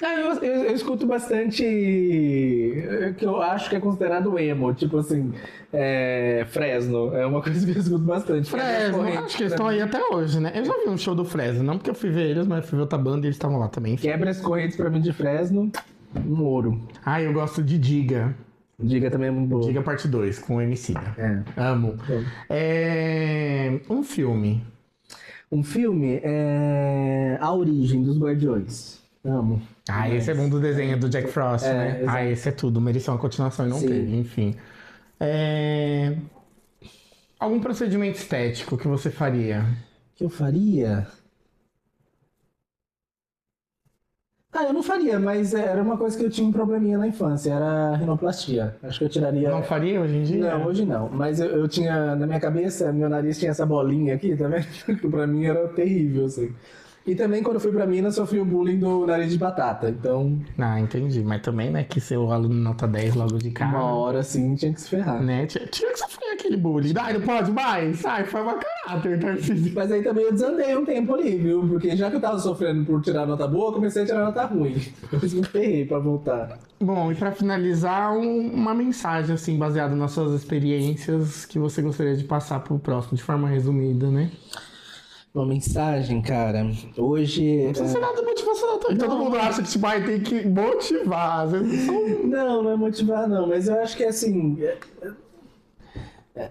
Eu escuto bastante que eu acho que é considerado emo, tipo assim, Fresno, é uma coisa que eu escuto bastante. Fresno, acho que eles estão aí até hoje, né? Eu já vi um show do Fresno, não porque eu fui ver eles, mas eu fui ver outra banda e eles estavam lá também. Quebra as correntes pra mim de Fresno, um ouro. Eu gosto de Diga. Diga também é muito boa. Diga parte 2, com o Emicida. Amo. Um filme. Um filme é A Origem dos Guardiões. Amo. Esse é bom do desenho do Jack Frost, né? Exato. Esse é tudo. Merecia uma continuação e não teve, enfim. Algum procedimento estético que você faria? Que eu faria? Eu não faria, mas era uma coisa que eu tinha um probleminha na infância, era a rinoplastia. Acho que eu tiraria... Não faria hoje em dia? Não, hoje não. Mas eu tinha, na minha cabeça, meu nariz tinha essa bolinha aqui, tá vendo? Que pra mim era terrível, assim. E também, quando eu fui pra Minas, sofri o bullying do nariz de batata, então... Entendi. Mas também, né, que ser o aluno nota 10 logo de cara... Uma hora, assim, tinha que se ferrar. Né? Tinha que sofrer aquele bullying. Não pode mais? Foi uma caráter, Tarcísio. Mas aí também eu desandei um tempo ali, viu? Porque já que eu tava sofrendo por tirar nota boa, eu comecei a tirar nota ruim. Depois me ferrei pra voltar. Bom, e pra finalizar, uma mensagem, assim, baseada nas suas experiências que você gostaria de passar pro próximo, de forma resumida, né? Uma mensagem, cara. Hoje. Não precisa ser nada motivacional também. Todo mundo acha que tipo, tem que motivar. Às vezes não é motivar, não. Mas eu acho que assim.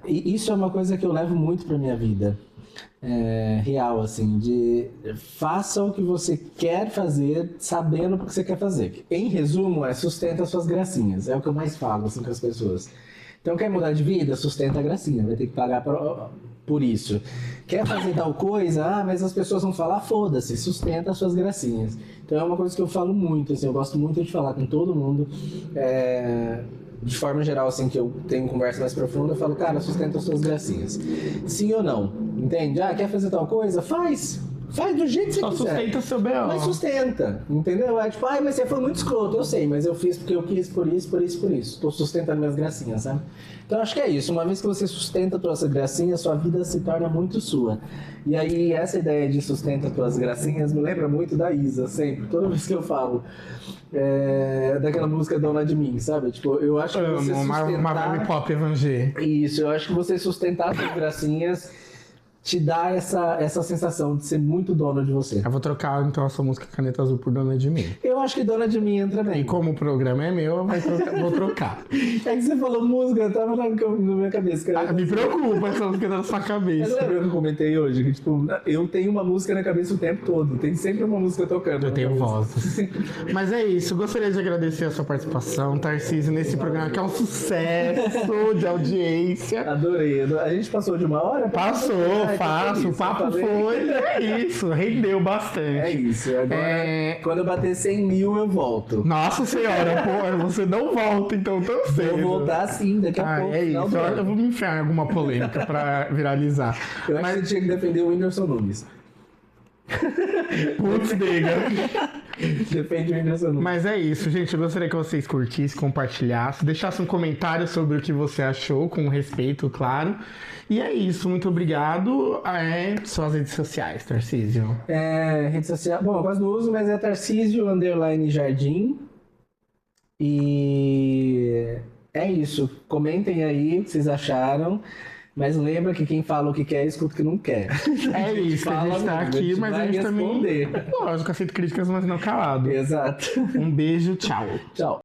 Isso é uma coisa que eu levo muito pra minha vida. Real, assim. Faça o que você quer fazer, sabendo o que você quer fazer. Em resumo, sustenta as suas gracinhas. É o que eu mais falo, assim, com as pessoas. Então, quer mudar de vida? Sustenta a gracinha. Vai ter que pagar por isso. Quer fazer tal coisa? Mas as pessoas vão falar, foda-se, sustenta as suas gracinhas. Então é uma coisa que eu falo muito, assim, eu gosto muito de falar com todo mundo. De forma geral, assim, que eu tenho conversa mais profunda, eu falo, cara, sustenta as suas gracinhas. Sim ou não? Entende? Quer fazer tal coisa? Faz do jeito que você quiser. Só sustenta seu B.O. Mas sustenta, entendeu? Tipo, mas você foi muito escroto, eu sei, mas eu fiz porque eu quis, por isso. Tô sustentando minhas gracinhas, sabe? Então acho que é isso. Uma vez que você sustenta as suas gracinhas, sua vida se torna muito sua. E aí essa ideia de sustenta as tuas gracinhas me lembra muito da Isa, sempre. Toda vez que eu falo daquela música Dona de Mim, sabe? Tipo, eu acho que você sustentar... Uma pop evangélica. Isso, eu acho que você sustentar as suas gracinhas te dá essa sensação de ser muito dona de você. Eu vou trocar então a sua música Caneta Azul por Dona de Mim. Eu acho que Dona de Mim entra bem. E como o programa é meu, vou trocar. É que você falou música, tava na minha cabeça. Me preocupa essa música na sua cabeça. Você lembra que eu comentei hoje? Que, tipo, eu tenho uma música na cabeça o tempo todo. Tem sempre uma música tocando. Eu tenho vozes. Mas é isso. Gostaria de agradecer a sua participação, Tarcísio, nesse programa que é um sucesso de audiência. Adorei. A gente passou de uma hora? Passou, fácil. O papo foi. É isso. Rendeu bastante. É isso. Agora, quando eu bater 100 mil, eu volto. Nossa senhora, pô, você não volta então tão cedo. Vou voltar sim, daqui a pouco. É isso. Eu vou me enfiar em alguma polêmica pra viralizar. Eu acho que você tinha que defender o Whindersson Nunes. Putz, nega. Defende o Whindersson Nunes. Mas é isso, gente. Eu gostaria que vocês curtissem, compartilhassem, deixassem um comentário sobre o que você achou, com respeito, claro. E é isso, muito obrigado. Suas redes sociais, Tarcísio. Rede social. Bom, eu quase não uso, mas é Tarcísio_Jardim. E é isso. Comentem aí o que vocês acharam. Mas lembra que quem fala o que quer, escuta o que não quer. É isso, a gente tá aqui, mas a gente responder. também. Lógico, aceito críticas, mas não calado. Exato. Um beijo, tchau. Tchau.